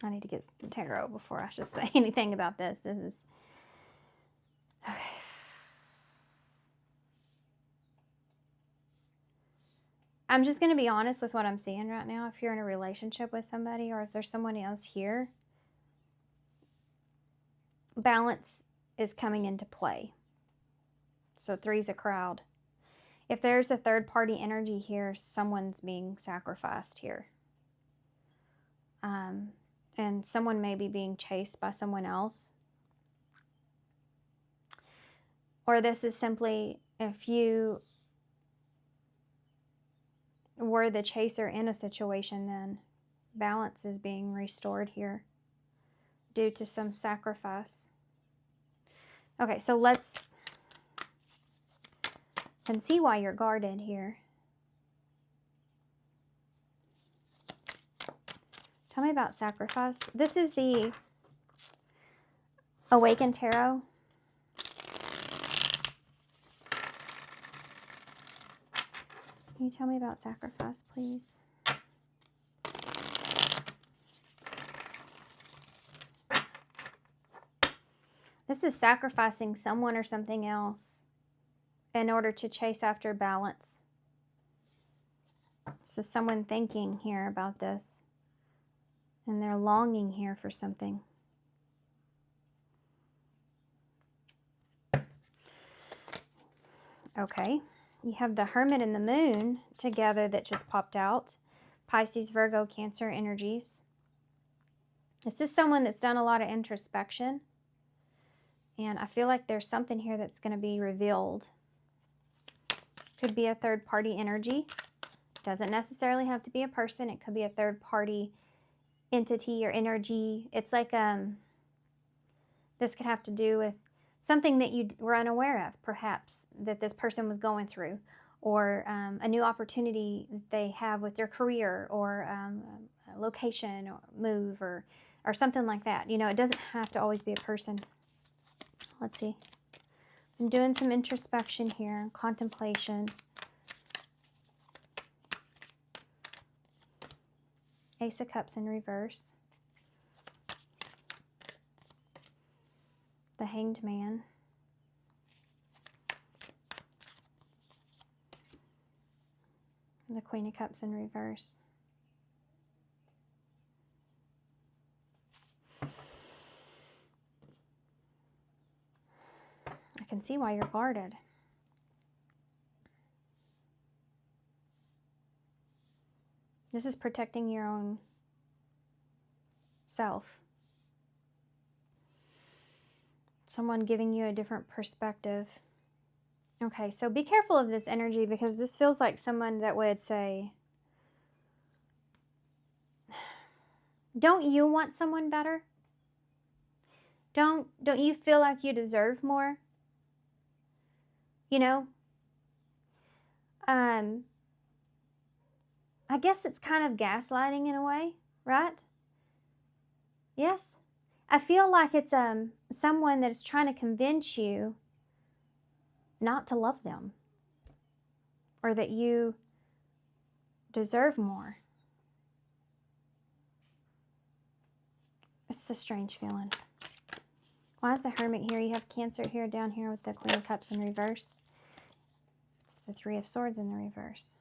I need to get some tarot before I should say anything about this. This is... Okay. I'm just going to be honest with what I'm seeing right now. If you're in a relationship with somebody, or if there's someone else here, balance is coming into play. So 3's a crowd. If there's a third party energy here, someone's being sacrificed here. And someone may be being chased by someone else. Or this is simply, if you were the chaser in a situation, then balance is being restored here due to some sacrifice. Okay, so let's see why you're guarded here. Tell me about sacrifice. This is the Awakened Tarot. Can you tell me about sacrifice, please? This is sacrificing someone or something else in order to chase after balance. So someone thinking here about this, and they're longing here for something. Okay, you have the Hermit and the Moon together that just popped out. Pisces, Virgo, Cancer energies. This is someone that's done a lot of introspection. And I feel like there's something here that's going to be revealed. Could be a third party energy. Doesn't necessarily have to be a person. It could be a third party entity or energy. It's like this could have to do with something that you were unaware of, perhaps, that this person was going through, or a new opportunity that they have with their career, or a location or move, or something like that. You know, it doesn't have to always be a person. Let's see. I'm doing some introspection here, contemplation. Ace of Cups in reverse. The Hanged Man. And the Queen of Cups in reverse. I can see why you're guarded. This is protecting your own self. Someone giving you a different perspective. Okay, so be careful of this energy, because this feels like someone that would say, don't you want someone better? Don't you feel like you deserve more? You know? I guess it's kind of gaslighting in a way, right? Yes? I feel like it's someone that is trying to convince you not to love them, or that you deserve more. It's a strange feeling. Why is the Hermit here? You have Cancer here, down here with the Queen of Cups in reverse. It's the Three of Swords in the reverse.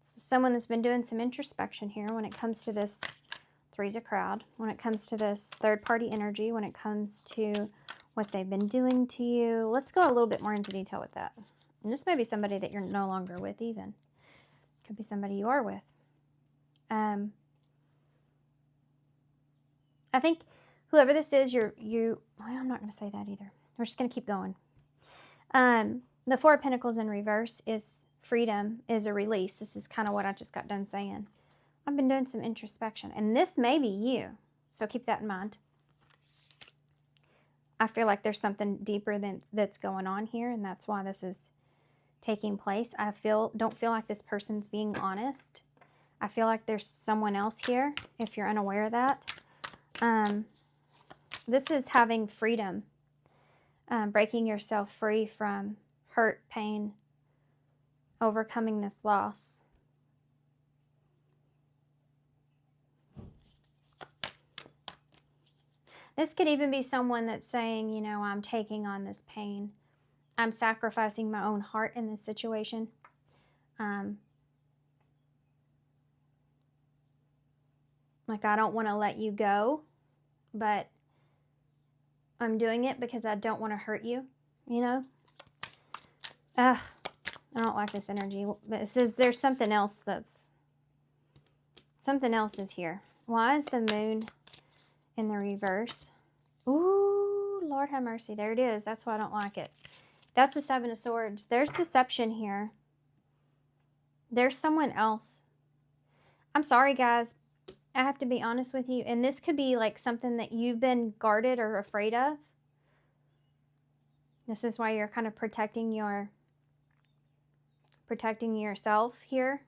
So someone that's been doing some introspection here when it comes to this Three's a Crowd, when it comes to this third-party energy, when it comes to what they've been doing to you. Let's go a little bit more into detail with that. And this may be somebody that you're no longer with even. Could be somebody you are with. I think whoever this is, well, I'm not going to say that either. We're just going to keep going. The Four of Pentacles in reverse is freedom, is a release. This is kind of what I just got done saying. I've been doing some introspection, and this may be you, so keep that in mind. I feel like there's something deeper that's going on here, and that's why this is taking place. I don't feel like this person's being honest. I feel like there's someone else here, if you're unaware of that. This is having freedom, breaking yourself free from hurt, pain, overcoming this loss. This could even be someone that's saying, you know, I'm taking on this pain. I'm sacrificing my own heart in this situation. Like, I don't want to let you go, but I'm doing it because I don't want to hurt you, you know? Ugh, I don't like this energy. But it says there's something else something else is here. Why is the Moon in the reverse? Ooh, Lord have mercy. There it is. That's why I don't like it. That's the Seven of Swords. There's deception here. There's someone else. I'm sorry, guys. I have to be honest with you. And this could be like something that you've been guarded or afraid of. This is why you're kind of protecting yourself here.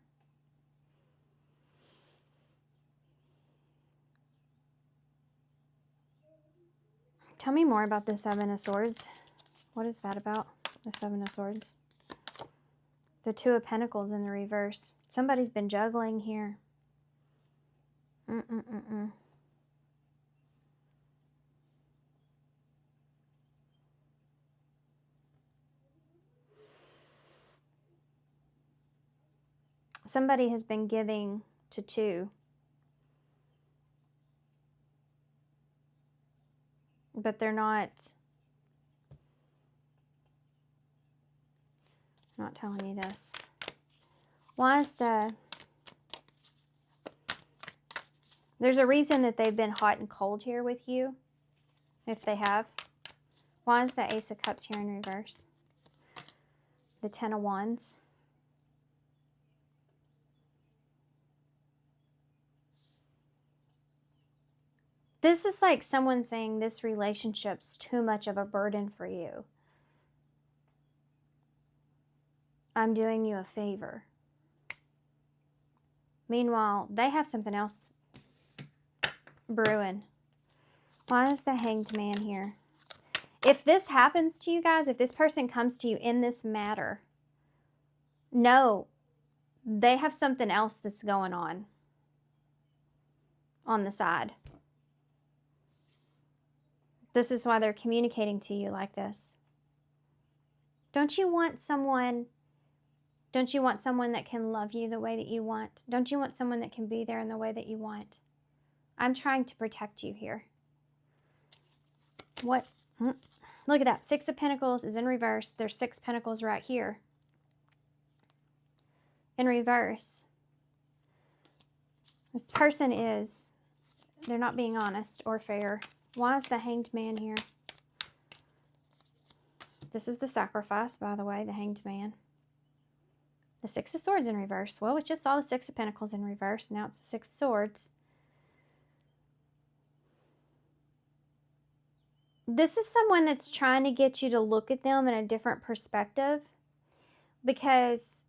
Tell me more about the Seven of Swords. What is that about? The Seven of Swords. The Two of Pentacles in the reverse. Somebody's been juggling here. Somebody has been giving to two. But they're not telling you this. Why is there's a reason that they've been hot and cold here with you, if they have. Why is the Ace of Cups here in reverse? The Ten of Wands. This is like someone saying this relationship's too much of a burden for you. I'm doing you a favor. Meanwhile, they have something else brewing. Why is the Hanged Man here? If this happens to you guys, if this person comes to you in this matter, no, they have something else that's going on the side. This is why they're communicating to you like this. Don't you want someone that can love you the way that you want? Don't you want someone that can be there in the way that you want? I'm trying to protect you here. What? Look at that. Six of Pentacles is in reverse. There's 6 Pentacles right here. In reverse. This person they're not being honest or fair. Why is the Hanged Man here? This is the Sacrifice, by the way, the Hanged Man. The Six of Swords in reverse. Well, we just saw the Six of Pentacles in reverse. Now it's the Six of Swords. This is someone that's trying to get you to look at them in a different perspective because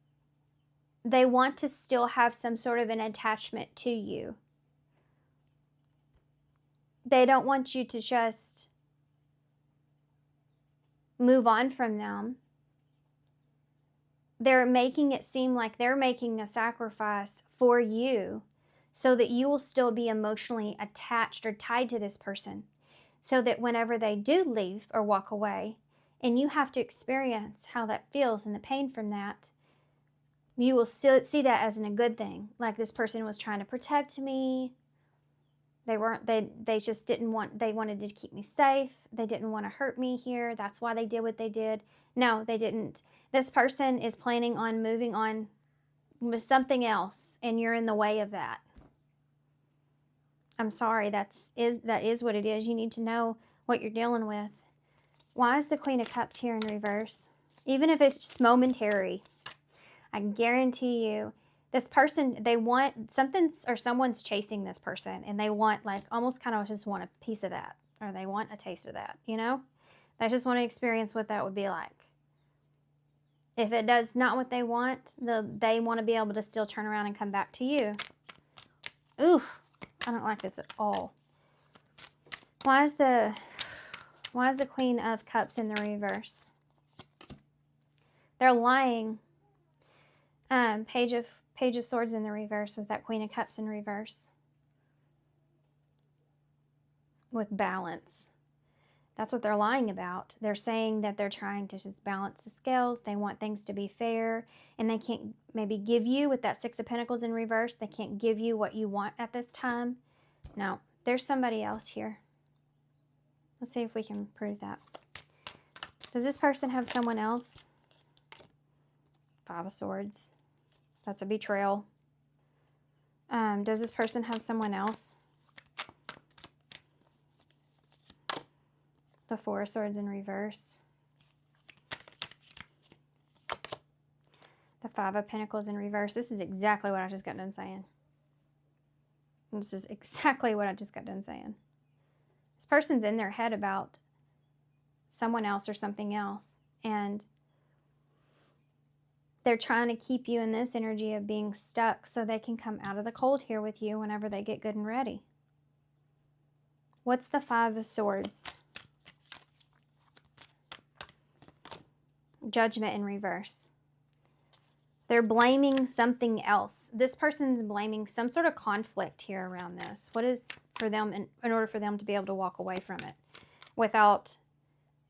they want to still have some sort of an attachment to you. They don't want you to just move on from them. They're making it seem like they're making a sacrifice for you so that you will still be emotionally attached or tied to this person. so that whenever they do leave or walk away, and you have to experience how that feels and the pain from that, you will see that as a good thing. Like, this person was trying to protect me. They just didn't want, they wanted to keep me safe. They didn't want to hurt me here. That's why they did what they did. No, they didn't. This person is planning on moving on with something else, and you're in the way of that. I'm sorry, that is what it is. You need to know what you're dealing with. Why is the Queen of Cups here in reverse? Even if it's just momentary, I guarantee you, this person, they want something, or someone's chasing this person, and they want, like, almost kind of just want a piece of that, or they want a taste of that, you know? They just want to experience what that would be like. If it does not what they want, they want to be able to still turn around and come back to you. Ooh, I don't like this at all. Why is the Queen of Cups in the reverse? They're lying. Page of Swords in the reverse with that Queen of Cups in reverse. With balance. That's what they're lying about. They're saying that they're trying to just balance the scales. They want things to be fair, and they can't maybe give you, with that Six of Pentacles in reverse, they can't give you what you want at this time. No, there's somebody else here. Let's see if we can prove that. Does this person have someone else? Five of Swords. That's a betrayal. Does this person have someone else? The Four of Swords in reverse. The Five of Pentacles in reverse. This is exactly what I just got done saying. This is exactly what I just got done saying. This person's in their head about someone else or something else, and they're trying to keep you in this energy of being stuck so they can come out of the cold here with you whenever they get good and ready. What's the Five of Swords? Judgment in reverse. They're blaming something else. This person's blaming some sort of conflict here around this. What is for them in order for them to be able to walk away from it without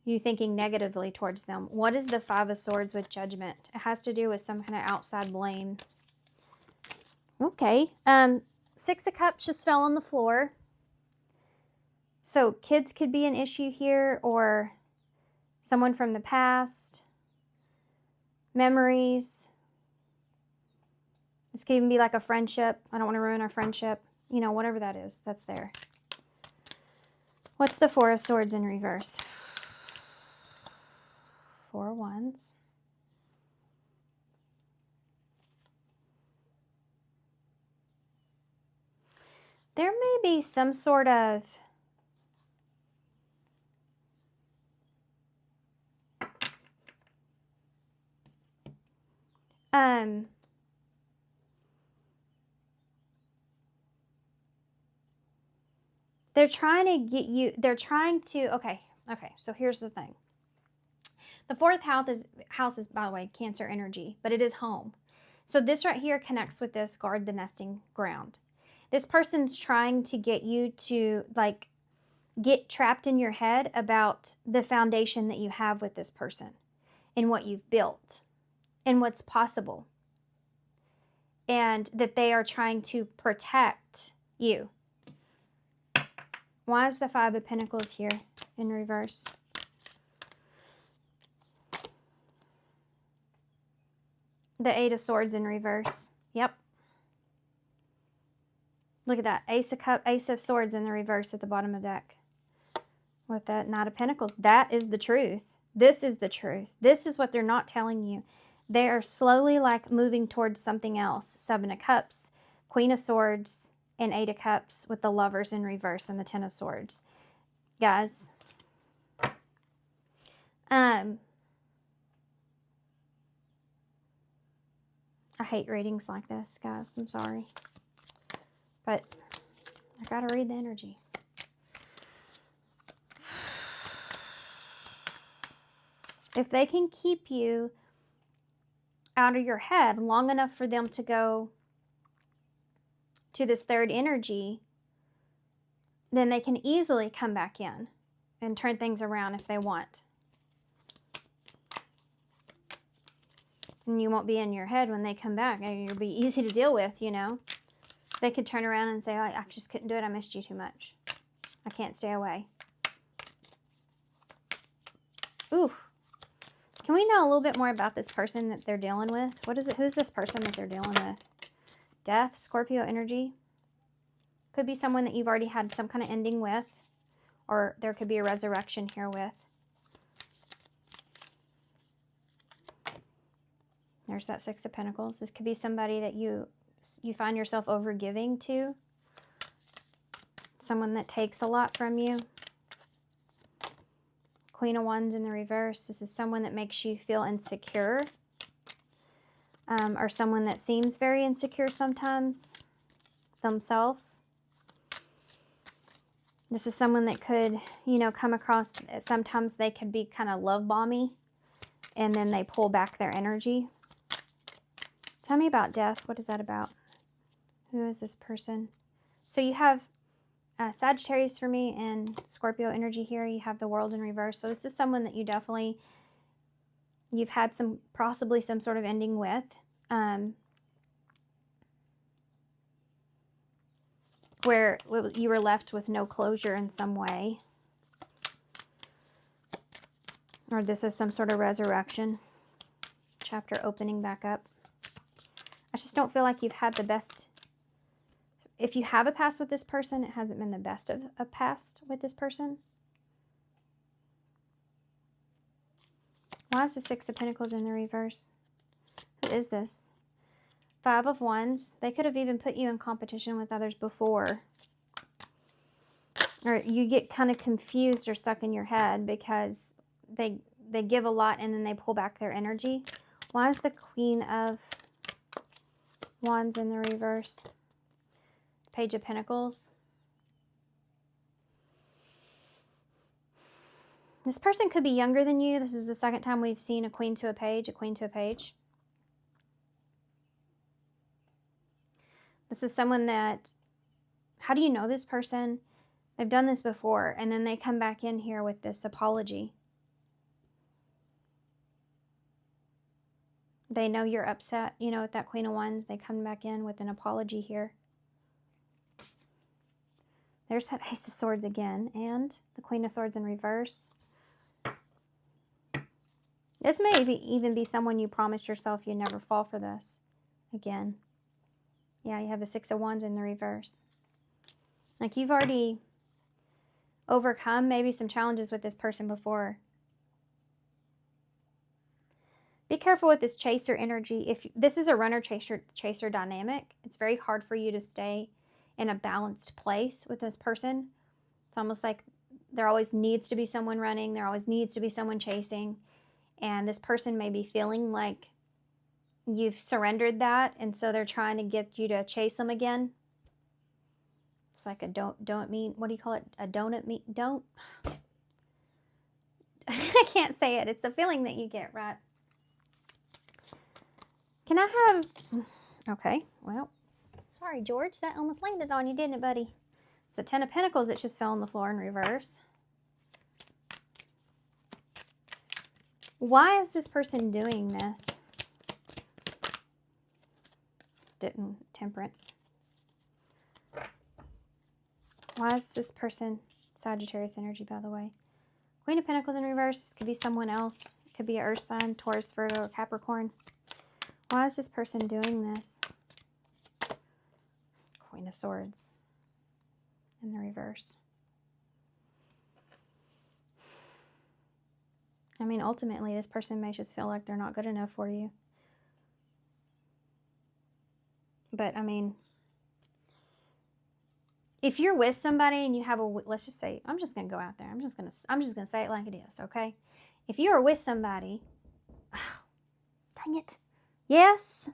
you thinking negatively towards them? What is the Five of Swords with Judgment? It has to do with some kind of outside blame. Okay. Six of Cups just fell on the floor. So kids could be an issue here, or someone from the past. Memories. This could even be like a friendship. I don't want to ruin our friendship. You know, whatever that is, that's there. What's the Four of Swords in reverse? Four of Wands. There may be some sort of they're trying to get you, okay, so here's the thing. The fourth house is, by the way, Cancer energy, but it is home. So this right here connects with this, guard the nesting ground. This person's trying to get you to, like, get trapped in your head about the foundation that you have with this person and what you've built and what's possible, and that they are trying to protect you. Why is the Five of Pentacles here in reverse? The Eight of Swords in reverse. Yep. Look at that. Ace of Swords in the reverse at the bottom of the deck. With that Knight of Pentacles. That is the truth. This is the truth. This is what they're not telling you. They are slowly, like, moving towards something else. Seven of Cups, Queen of Swords, and Eight of Cups with the Lovers in reverse and the Ten of Swords. Guys. I hate readings like this, guys. I'm sorry. But I gotta read the energy. If they can keep you out of your head long enough for them to go to this third energy, then they can easily come back in. and turn things around if they want. And you won't be in your head when they come back. You'll be easy to deal with, you know. They could turn around and say, I just couldn't do it. I missed you too much. I can't stay away. Ooh. Can we know a little bit more about this person that they're dealing with? What is it? Who's this person that they're dealing with? Death, Scorpio energy. Could be someone that you've already had some kind of ending with. Or there could be a resurrection here with. There's that Six of Pentacles. This could be somebody that you find yourself overgiving to. Someone that takes a lot from you. Queen of Wands in the reverse. This is someone that makes you feel insecure. Or someone that seems very insecure sometimes themselves. This is someone that could, you know, come across, sometimes they could be kind of love bomby and then they pull back their energy. Tell me about death. What is that about? Who is this person? So you have Sagittarius for me and Scorpio energy here. You have the World in reverse. So this is someone that you definitely, you've had some, possibly some sort of ending with. Where you were left with no closure in some way. Or this is some sort of resurrection. Chapter opening back up. I just don't feel like you've had the best. If you have a past with this person, it hasn't been the best of a past with this person. Why is the Six of Pentacles in the reverse? Who is this? Five of Wands. They could have even put you in competition with others before. Or you get kind of confused or stuck in your head because they give a lot and then they pull back their energy. Why is the Queen of Wands in the reverse? Page of Pentacles. This person could be younger than you. This is the second time we've seen a queen to a page, a queen to a page. This is someone that, how do you know this person? They've done this before, and then they come back in here with this apology. They know you're upset, you know, with that Queen of Wands. They come back in with an apology here. There's that Ace of Swords again, and the Queen of Swords in reverse. This may even be someone you promised yourself you'd never fall for this again. Yeah, you have the Six of Wands in the reverse. Like you've already overcome maybe some challenges with this person before. Be careful with this chaser energy. If this is a runner-chaser dynamic, it's very hard for you to stay in a balanced place with this person. It's almost like there always needs to be someone running. There always needs to be someone chasing. And this person may be feeling like you've surrendered that, and so they're trying to get you to chase them again. It's like a don't mean, what do you call it? A donut mean, don't. I can't say it. It's a feeling that you get, right? Can I have, okay, well, sorry, George, that almost landed on you, didn't it, buddy? It's the Ten of Pentacles that just fell on the floor in reverse. Why is this person doing this? Temperance. Why is this person Sagittarius energy, by the way? Queen of Pentacles in reverse. This could be someone else. It could be an Earth sign, Taurus, Virgo, or Capricorn. Why is this person doing this? Queen of Swords in the reverse. I mean, ultimately, this person may just feel like they're not good enough for you. But, I mean, if you're with somebody and you have a, let's just say, I'm just going to go out there. I'm just going to say it like it is, okay? If you are with somebody, oh, dang it. Yes?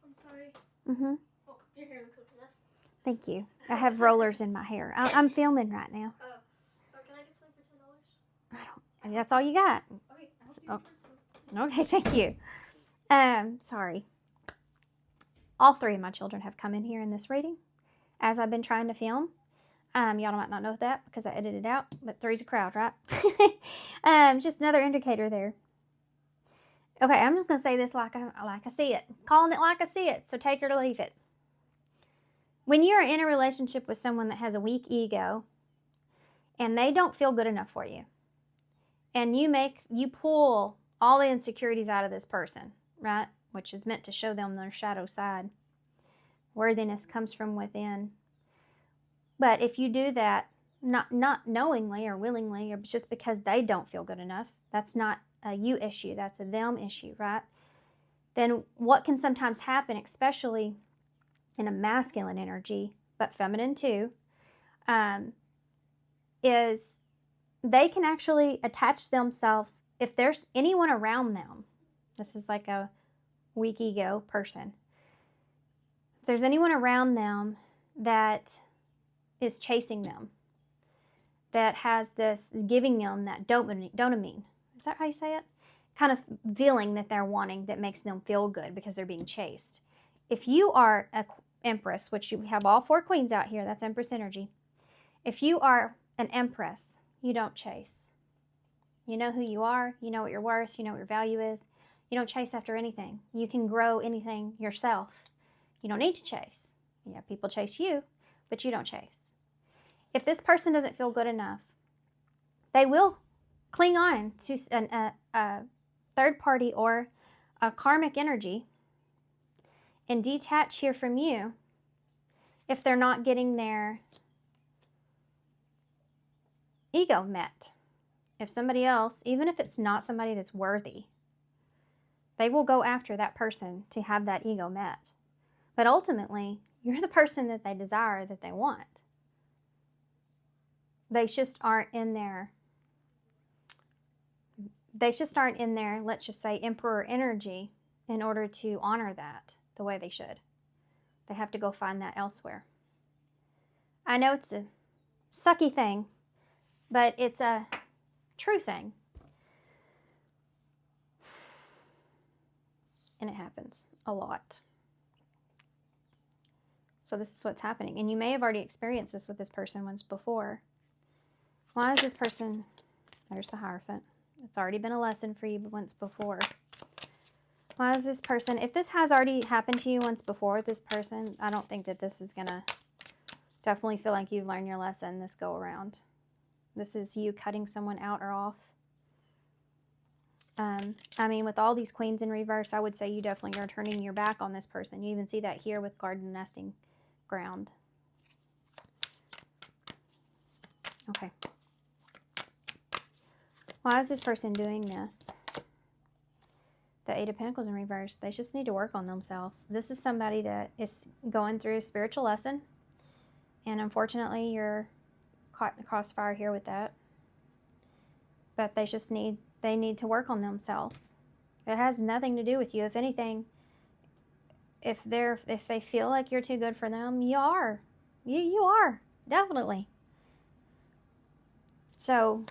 I'm sorry. Mm-hmm. Oh, your hair looks like a mess. Thank you. I have rollers in my hair. I'm filming right now. Oh. Can I get some for $10? I don't, that's all you got. Okay, I hope you Oh. Okay, thank you. Sorry. All three of my children have come in here in this reading as I've been trying to film. Y'all might not know that because I edited it out, but 3's a crowd, right? Just another indicator there. Okay, I'm just going to say this like I see it. Calling it like I see it, so take it or leave it. When you're in a relationship with someone that has a weak ego and they don't feel good enough for you, and you pull all the insecurities out of this person, right? Which is meant to show them their shadow side. Worthiness comes from within. But if you do that, not knowingly or willingly, or just because they don't feel good enough, that's not a you issue, that's a them issue, right? Then what can sometimes happen, especially in a masculine energy, but feminine too, is they can actually attach themselves, if there's anyone around them, this is like a weak ego person, if there's anyone around them that is chasing them, that has this, giving them that dopamine, is that how you say it? Kind of feeling that they're wanting that makes them feel good because they're being chased. If you are an empress, which you have all 4 queens out here, that's empress energy. If you are an empress, you don't chase. You know who you are, you know what you're worth, you know what your value is. You don't chase after anything. You can grow anything yourself. You don't need to chase. Yeah, people chase you, but you don't chase. If this person doesn't feel good enough, they will cling on to a third party or a karmic energy and detach here from you if they're not getting their ego met. If somebody else, even if it's not somebody that's worthy, they will go after that person to have that ego met. But ultimately, you're the person that they desire, that they want. They just aren't in there. Let's just say, emperor energy in order to honor that the way they should. They have to go find that elsewhere. I know it's a sucky thing, but it's a true thing. And it happens a lot. So this is what's happening. And you may have already experienced this with this person once before. Why is this person, there's the Hierophant. It's already been a lesson for you once before. Why is this person, if this has already happened to you once before with this person, I don't think that this is going to definitely feel like you've learned your lesson this go around. This is you cutting someone out or off. I mean, with all these queens in reverse, I would say you definitely are turning your back on this person. You even see that here with garden nesting ground. Okay. Why is this person doing this? The 8 of Pentacles in reverse. They just need to work on themselves. This is somebody that is going through a spiritual lesson. And unfortunately, you're caught in the crossfire here with that. But they need to work on themselves. It has nothing to do with you. If anything, if they feel like you're too good for them, you are. You are. Definitely. So,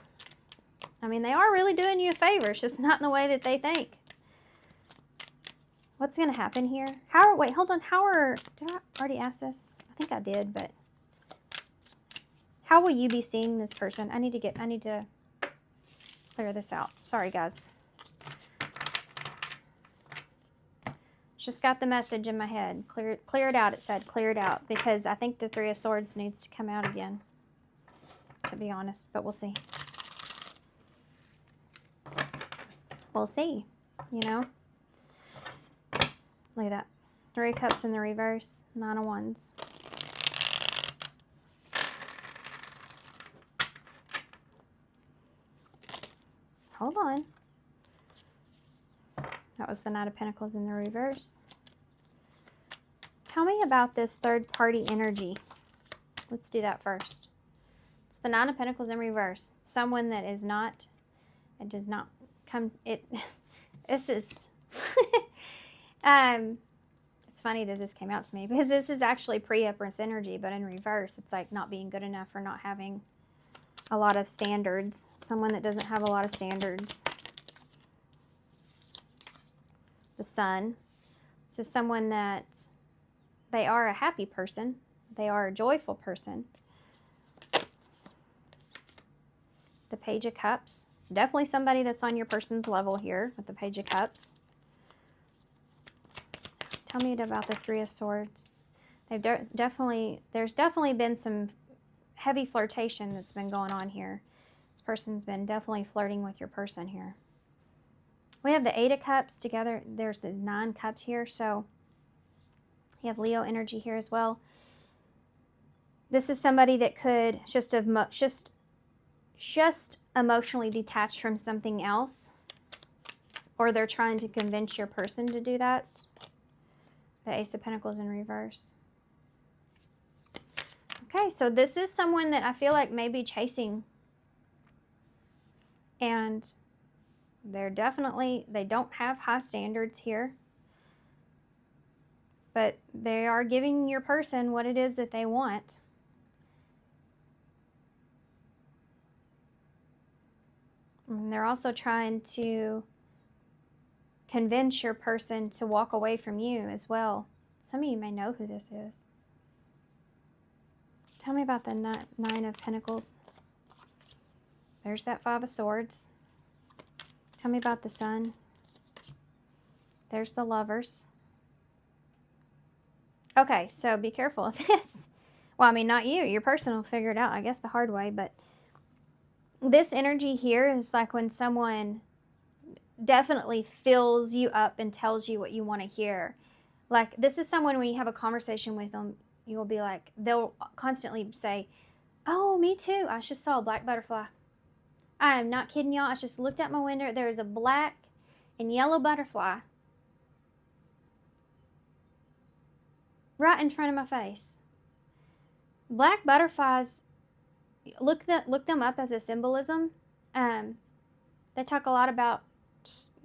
I mean, they are really doing you a favor. It's just not in the way that they think. What's going to happen here? Wait, hold on. Did I already ask this? I think I did, but how will you be seeing this person? I need to clear this out. Sorry, guys. Just got the message in my head. Clear it out. It said clear it out because I think the 3 of Swords needs to come out again, to be honest, but we'll see. We'll see, you know. Look at that. 3 of Cups in the reverse, 9 of Wands. Hold on. That was the Knight of Pentacles in the reverse. Tell me about this third party energy. Let's do that first. It's the 9 of Pentacles in reverse. Someone that is not, it does not come, this is, it's funny that this came out to me because this is actually pre-Empress energy, but in reverse, it's like not being good enough or not having a lot of standards. Someone that doesn't have a lot of standards. The Sun. This is someone that they are a happy person. They are a joyful person. the Page of Cups. It's definitely somebody that's on your person's level here with the Page of Cups. Tell me about the Three of Swords. There's definitely been some heavy flirtation that's been going on here. This person's been definitely flirting with your person here. We have the Eight of Cups together. There's the 9 Cups here, so you have Leo energy here as well. This is somebody that could just emotionally detach from something else, or they're trying to convince your person to do that. The Ace of Pentacles in reverse. Okay, so this is someone that I feel like may be chasing, and they don't have high standards here, but they are giving your person what it is that they want. And they're also trying to convince your person to walk away from you as well. Some of you may know who this is. Tell me about the Nine of Pentacles. There's that Five of Swords. Tell me about the Sun. There's the Lovers. Okay, so be careful of this. Well, I mean, not you. Your person will figure it out, I guess, the hard way. But this energy here is like when someone definitely fills you up and tells you what you want to hear. Like, this is someone, when you have a conversation with them, you will be like, they'll constantly say, oh, me too. I just saw a black butterfly. I am not kidding y'all. I just looked out my window. There is a black and yellow butterfly right in front of my face. Black butterflies, look them up as a symbolism. They talk a lot about,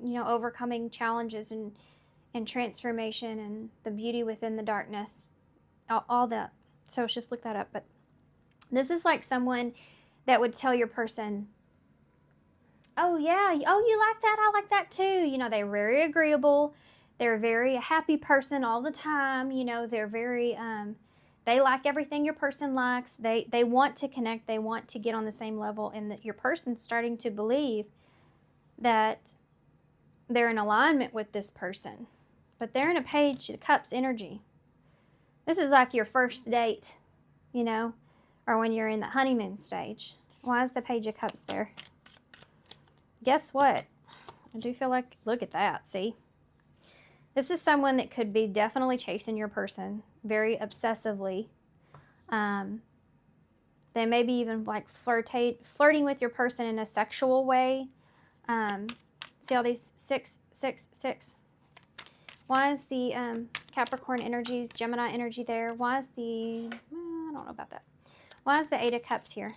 overcoming challenges and transformation and the beauty within the darkness. All that. So just look that up. But this is like someone that would tell your person, oh yeah, oh, you like that? I like that too. They're very agreeable. They're very a happy person all the time. They're very, they like everything your person likes. They want to connect. They want to get on the same level, and that your person's starting to believe that they're in alignment with this person. But they're in a Page of Cups energy. This is like your first date, or when you're in the honeymoon stage. Why is the Page of Cups there? Guess what? I do feel like, look at that, see? This is someone that could be definitely chasing your person very obsessively. They may be even like flirting with your person in a sexual way. See all these 6, 6, 6. Why is the Capricorn energies, Gemini energy there? Why is I don't know about that. Why is the Eight of Cups here?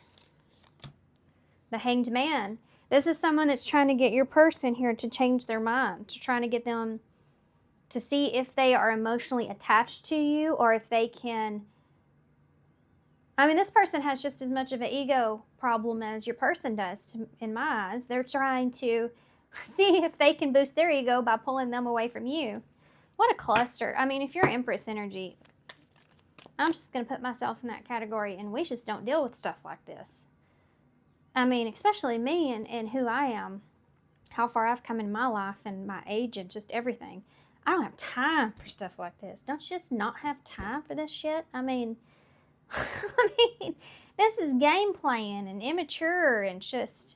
The Hanged Man. This is someone that's trying to get your person here to change their mind, to trying to get them to see if they are emotionally attached to you, or if they can. I mean, this person has just as much of an ego problem as your person does, in my eyes. They're trying to see if they can boost their ego by pulling them away from you. What a cluster. I mean, if you're Empress energy, I'm just going to put myself in that category, and we just don't deal with stuff like this. I mean, especially me and who I am, how far I've come in my life and my age and just everything. I don't have time for stuff like this. Don't you just not have time for this shit? I mean, this is game playing and immature and just,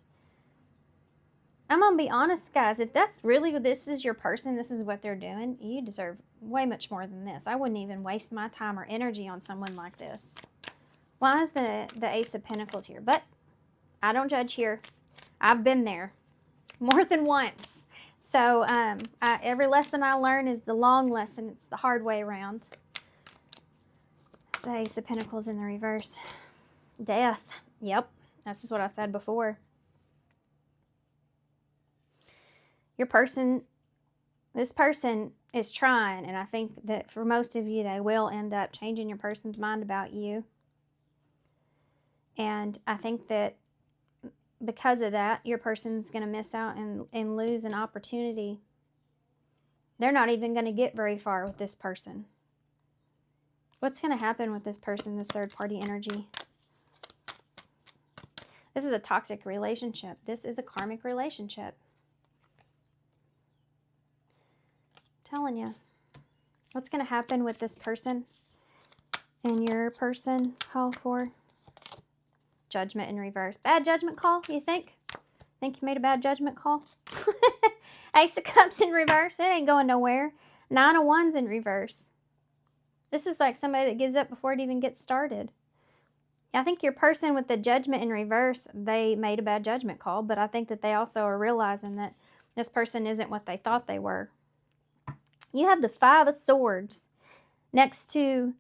I'm going to be honest, guys. If that's really, this is your person, this is what they're doing, you deserve way much more than this. I wouldn't even waste my time or energy on someone like this. Why is the Ace of Pentacles here? But I don't judge here. I've been there more than once. So every lesson I learn is the long lesson. It's the hard way around. It's the Ace of Pentacles in the reverse. Death. Yep. This is what I said before. This person is trying, and I think that for most of you, they will end up changing your person's mind about you. And I think that because of that, your person's going to miss out and lose an opportunity. They're not even going to get very far with this person. What's going to happen with this person, this third party energy? This is a toxic relationship. This is a karmic relationship. I'm telling you. What's going to happen with this person and your person? Call for Judgment in reverse. Bad judgment call, you think? Think you made a bad judgment call? Ace of Cups in reverse. It ain't going nowhere. 9 of Wands in reverse. This is like somebody that gives up before it even gets started. I think your person with the Judgment in reverse, they made a bad judgment call, but I think that they also are realizing that this person isn't what they thought they were. You have the 5 of Swords next to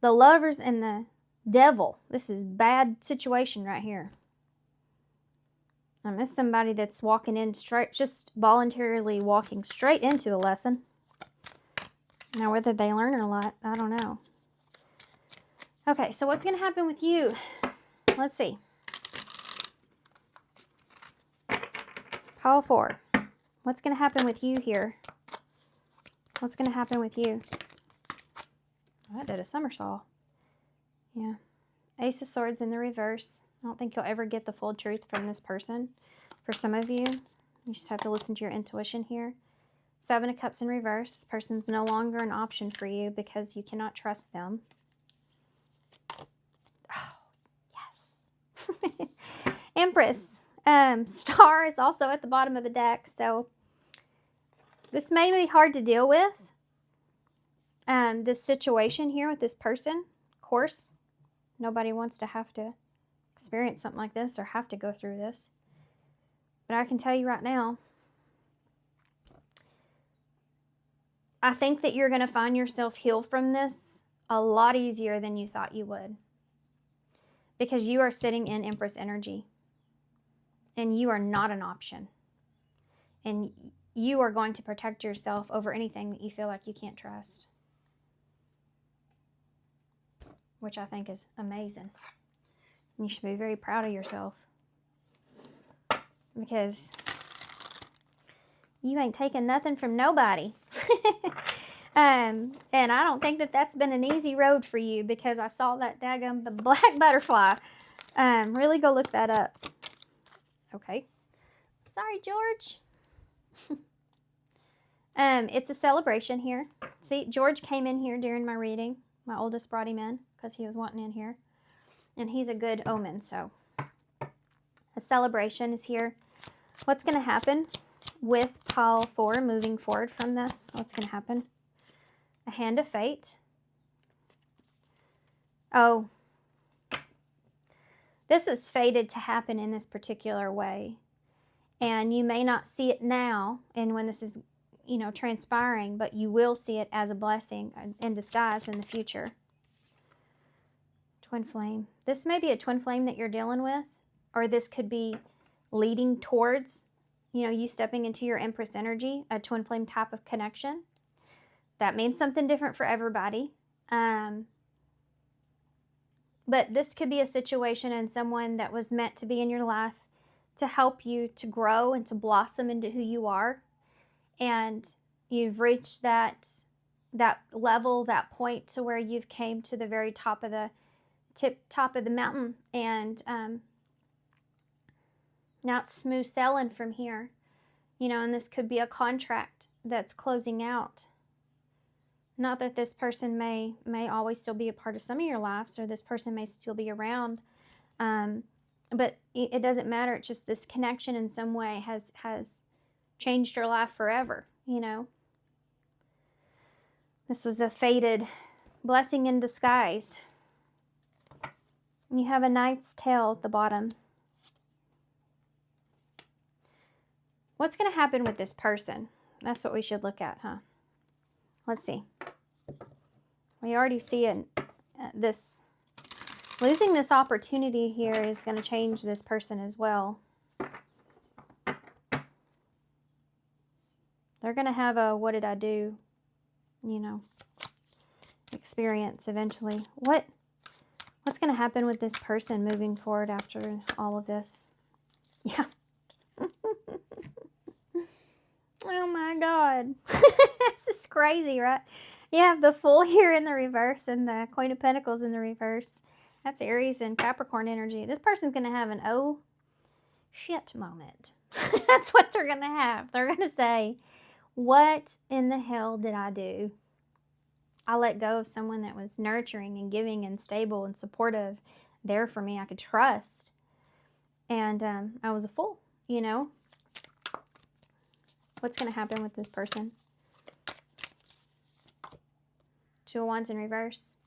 the Lovers and the Devil. This is bad situation right here. This is somebody that's walking in straight, just voluntarily walking straight into a lesson. Now, whether they learn or not, I don't know. Okay, so what's going to happen with you? Let's see. Pile 4. What's going to happen with you here? What's going to happen with you? Oh, that did a somersault. Yeah. Ace of Swords in the reverse. I don't think you'll ever get the full truth from this person. For some of you, you just have to listen to your intuition here. 7 of Cups in reverse. This person's no longer an option for you because you cannot trust them. Oh, yes. Empress. Star is also at the bottom of the deck, so this may be hard to deal with. This situation here with this person, of course, nobody wants to have to experience something like this or have to go through this. But I can tell you right now, I think that you're going to find yourself healed from this a lot easier than you thought you would. Because you are sitting in Empress energy. And you are not an option. And you are going to protect yourself over anything that you feel like you can't trust. Which I think is amazing. You should be very proud of yourself. Because you ain't taking nothing from nobody. And I don't think that that's been an easy road for you, because I saw that daggum, the black butterfly. Really go look that up. Okay. Sorry, George. It's a celebration here. See, George came in here during my reading. My oldest brought him in because he was wanting in here. And he's a good omen, so a celebration is here. What's going to happen with pile 4 moving forward from this? What's going to happen? A Hand of Fate. Oh. This is fated to happen in this particular way. And you may not see it now, and when this is, you know, transpiring, but you will see it as a blessing in disguise in the future. Twin flame. This may be a twin flame that you're dealing with, or this could be leading towards, you know, you stepping into your Empress energy, a twin flame type of connection. That means something different for everybody. But this could be a situation and someone that was meant to be in your life to help you to grow and to blossom into who you are. And you've reached that level, that point to where you've came to the very top of the mountain. And now it's smooth sailing from here. You know, and this could be a contract that's closing out. Not that this person may always still be a part of some of your lives, or this person may still be around. But it doesn't matter. It's just this connection in some way has changed your life forever, you know. This was a fated blessing in disguise. You have a Knight's Tale at the bottom. What's going to happen with this person? That's what we should look at, huh? Let's see. We already see this. Losing this opportunity here is going to change this person as well. They're going to have a what did I do, you know, experience eventually. What's going to happen with this person moving forward after all of this? Yeah. Oh my God. This is crazy, right? You have the Fool here in the reverse and the Queen of Pentacles in the reverse. That's Aries and Capricorn energy. This person's going to have an O shit moment. That's what they're going to have. They're going to say, what in the hell did I do? I let go of someone that was nurturing and giving and stable and supportive, there for me, I could trust. And I was a fool, you know? What's going to happen with this person? Two of Wands in reverse.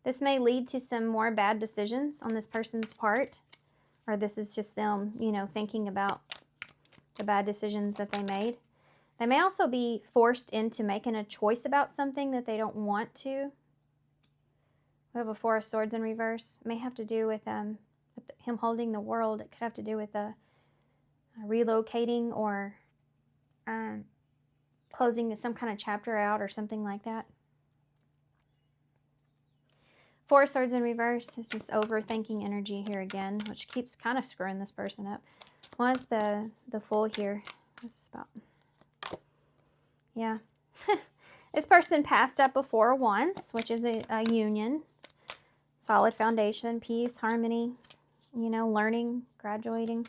This may lead to some more bad decisions on this person's part. Or this is just them, you know, thinking about the bad decisions that they made. They may also be forced into making a choice about something that they don't want to. We have a Four of Swords in reverse. It may have to do with him holding the world. It could have to do with relocating or closing some kind of chapter out or something like that. Four of Swords in reverse. This is overthinking energy here again, which keeps kind of screwing this person up. What's the Fool here? What's this about? Yeah. This person passed up a Four of Wands, which is a union. Solid foundation, peace, harmony, you know, learning, graduating.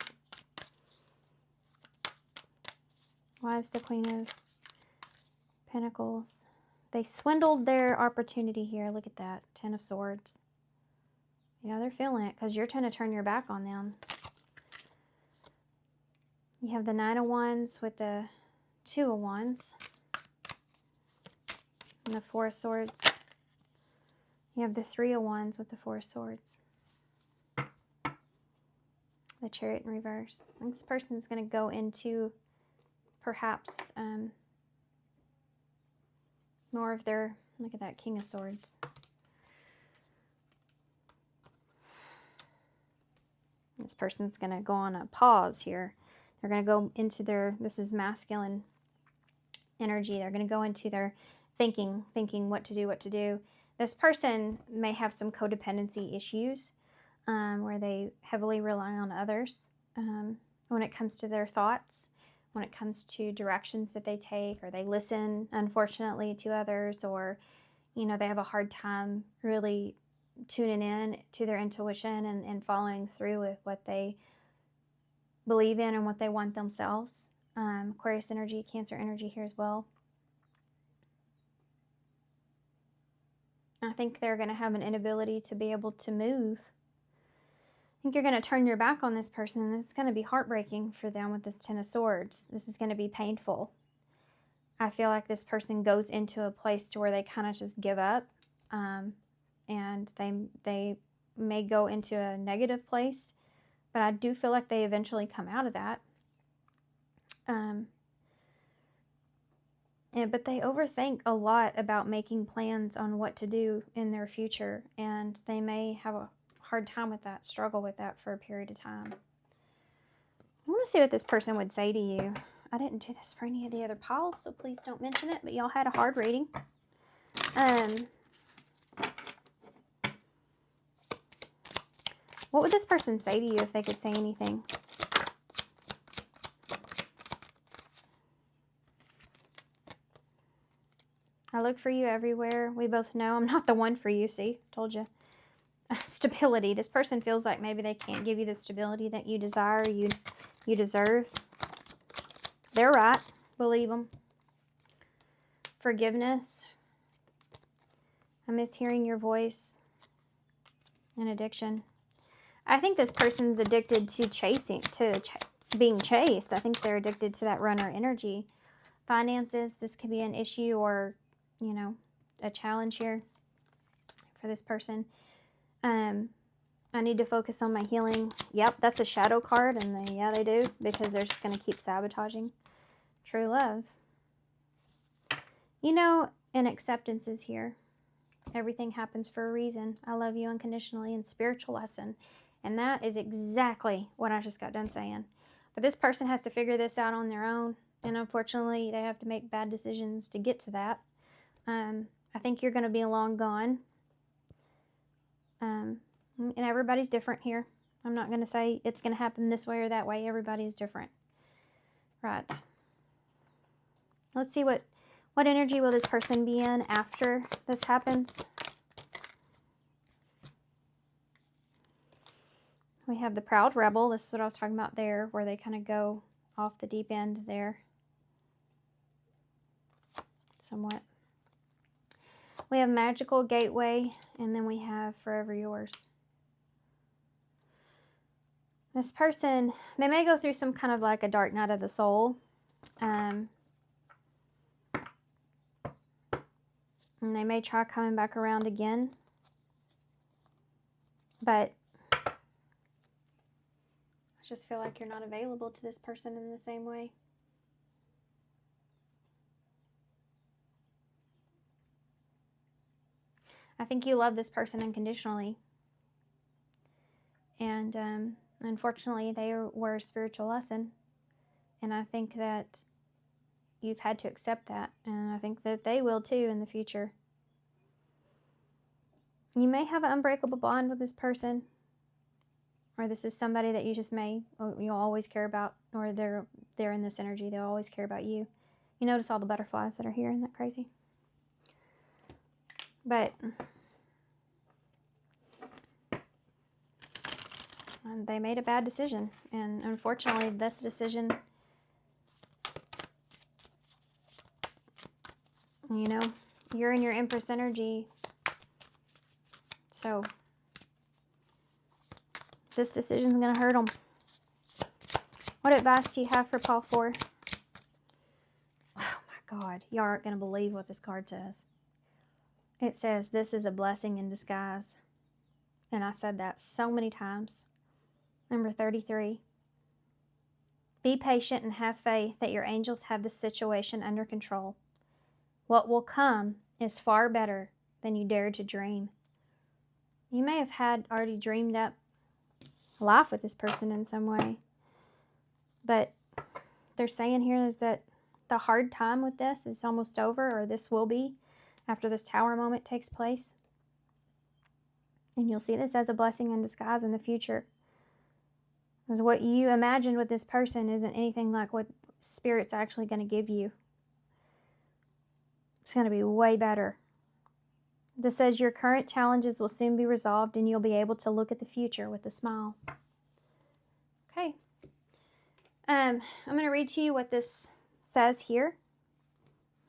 Why is the Queen of Pentacles? They swindled their opportunity here. Look at that. Ten of Swords. Yeah, they're feeling it because you're trying to turn your back on them. You have the Nine of Wands with the Two of Wands. And the Four of Swords. You have the Three of Wands with the Four of Swords. The Chariot in reverse. I think this person's going to go into perhaps more of their, look at that, King of Swords. This person's going to go on a pause here. They're going to go into their, this is masculine energy. They're going to go into their thinking what to do. This person may have some codependency issues where they heavily rely on others when it comes to their thoughts, when it comes to directions that they take, or they listen, unfortunately, to others, or, you know, they have a hard time really tuning in to their intuition and following through with what they believe in and what they want themselves. Aquarius energy, Cancer energy here as well. I think they're going to have an inability to be able to move. I think you're going to turn your back on this person. This is going to be heartbreaking for them with this Ten of Swords. This is going to be painful. I feel like this person goes into a place to where they kind of just give up. And they may go into a negative place. But I do feel like they eventually come out of that. But they overthink a lot about making plans on what to do in their future. And they may have a hard time with that, struggle with that for a period of time. I want to see what this person would say to you. I didn't do this for any of the other piles, so please don't mention it. But y'all had a hard reading. What would this person say to you if they could say anything? I look for you everywhere. We both know I'm not the one for you. See, told you. Stability. This person feels like maybe they can't give you the stability that you desire, you deserve. They're right. Believe them. Forgiveness. I miss hearing your voice. And addiction. I think this person's addicted to being chased. I think they're addicted to that runner energy. Finances. This could be an issue or, you know, a challenge here for this person. I need to focus on my healing. Yep, that's a shadow card, and they do, because they're just going to keep sabotaging. True love. You know, and acceptance is here. Everything happens for a reason. I love you unconditionally, and spiritual lesson. And that is exactly what I just got done saying. But this person has to figure this out on their own, and unfortunately, they have to make bad decisions to get to that. I think you're going to be long gone. And everybody's different here. I'm not going to say it's going to happen this way or that way. Everybody's different. Right. Let's see what energy will this person be in after this happens. We have the proud rebel. This is what I was talking about there, where they kind of go off the deep end there. Somewhat. We have magical gateway, and then we have forever yours. This person, they may go through some kind of like a dark night of the soul. And they may try coming back around again. But I just feel like you're not available to this person in the same way. I think you love this person unconditionally. And unfortunately, they were a spiritual lesson. And I think that you've had to accept that. And I think that they will too in the future. You may have an unbreakable bond with this person. Or this is somebody that you just you'll always care about. Or they're in this energy. They'll always care about you. You notice all the butterflies that are here. Isn't that crazy? But they made a bad decision. And unfortunately, this decision, you know, you're in your Empress energy. So this decision is going to hurt them. What advice do you have for Paul 4? Oh my God. You aren't going to believe what this card says. It says, this is a blessing in disguise. And I said that so many times. Number 33. Be patient and have faith that your angels have the situation under control. What will come is far better than you dared to dream. You may have already dreamed up life with this person in some way. But they're saying here is that the hard time with this is almost over, or this will be after this tower moment takes place. And you'll see this as a blessing in disguise in the future. Because what you imagined with this person isn't anything like what Spirit's actually going to give you. It's going to be way better. This says your current challenges will soon be resolved and you'll be able to look at the future with a smile. Okay. I'm going to read to you what this says here.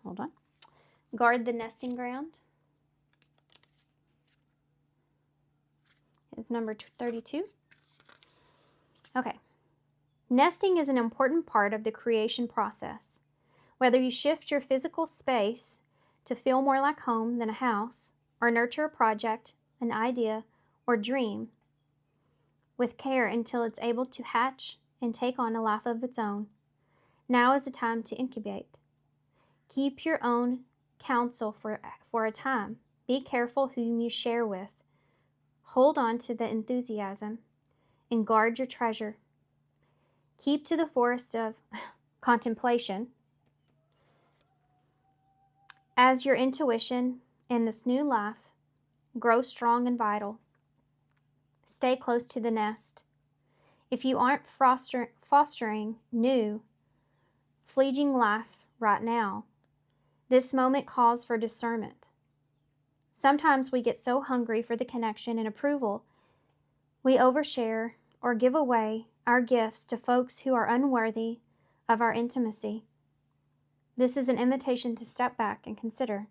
Hold on. Guard the nesting ground. It's number 32. Okay. Nesting is an important part of the creation process. Whether you shift your physical space to feel more like home than a house, or nurture a project, an idea, or dream with care until it's able to hatch and take on a life of its own, now is the time to incubate. Keep your own counsel for a time. Be careful whom you share with. Hold on to the enthusiasm and guard your treasure. Keep to the forest of contemplation as your intuition in this new life grows strong and vital. Stay close to the nest. If you aren't fostering new, fledgling life right now, this moment calls for discernment. Sometimes we get so hungry for the connection and approval, we overshare or give away our gifts to folks who are unworthy of our intimacy. This is an invitation to step back and consider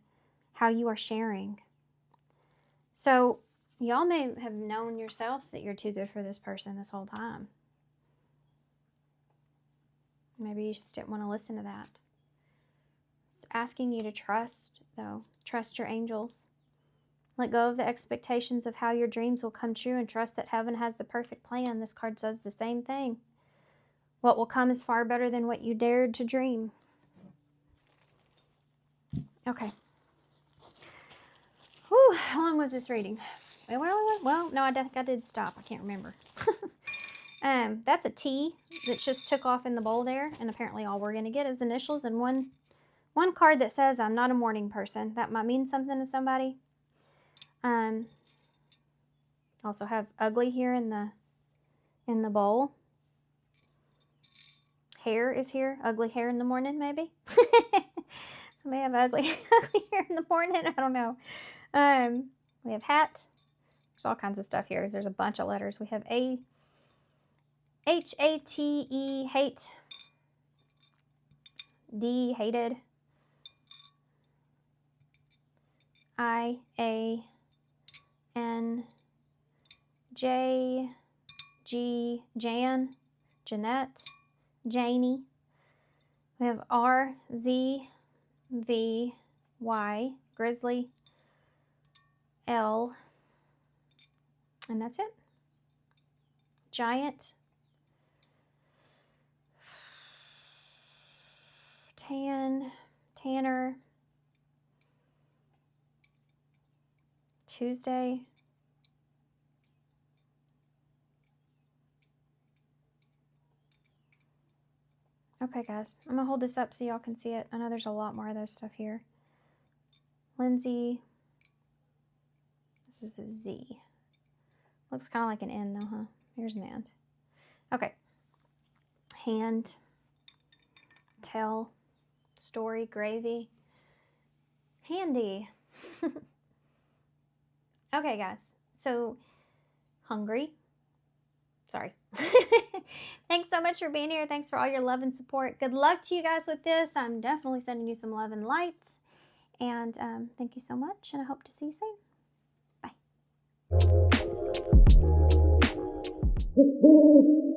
how you are sharing. So, y'all may have known yourselves that you're too good for this person this whole time. Maybe you just didn't want to listen to that. It's asking you to trust, though. Trust your angels. Let go of the expectations of how your dreams will come true and trust that heaven has the perfect plan. This card says the same thing. What will come is far better than what you dared to dream. Okay. Whew, how long was this reading? Well, no, I think I did stop. I can't remember. That's a T that just took off in the bowl there, and apparently all we're going to get is initials and one card that says I'm not a morning person. That might mean something to somebody. Also have ugly here in the bowl. Hair is here. Ugly hair in the morning, maybe. Somebody have ugly hair in the morning. I don't know. We have hats. There's all kinds of stuff here. There's a bunch of letters. We have A, H-A-T-E, hate. D, hated. I-A-N. J-G, Jan. Jeanette. Janie. We have R-Z-V-Y, Grizzly. L. And that's it. Giant. Tan, Tanner. Tuesday. Okay, guys, I'm gonna hold this up so y'all can see it. I know there's a lot more of those stuff here. Lindsay. This is a Z. Looks kind of like an N though, huh? Here's an and. Okay. Hand. Tell. Story. Gravy. Handy. Okay, guys. So, hungry. Sorry. Thanks so much for being here. Thanks for all your love and support. Good luck to you guys with this. I'm definitely sending you some love and light. And thank you so much, and I hope to see you soon. Bye.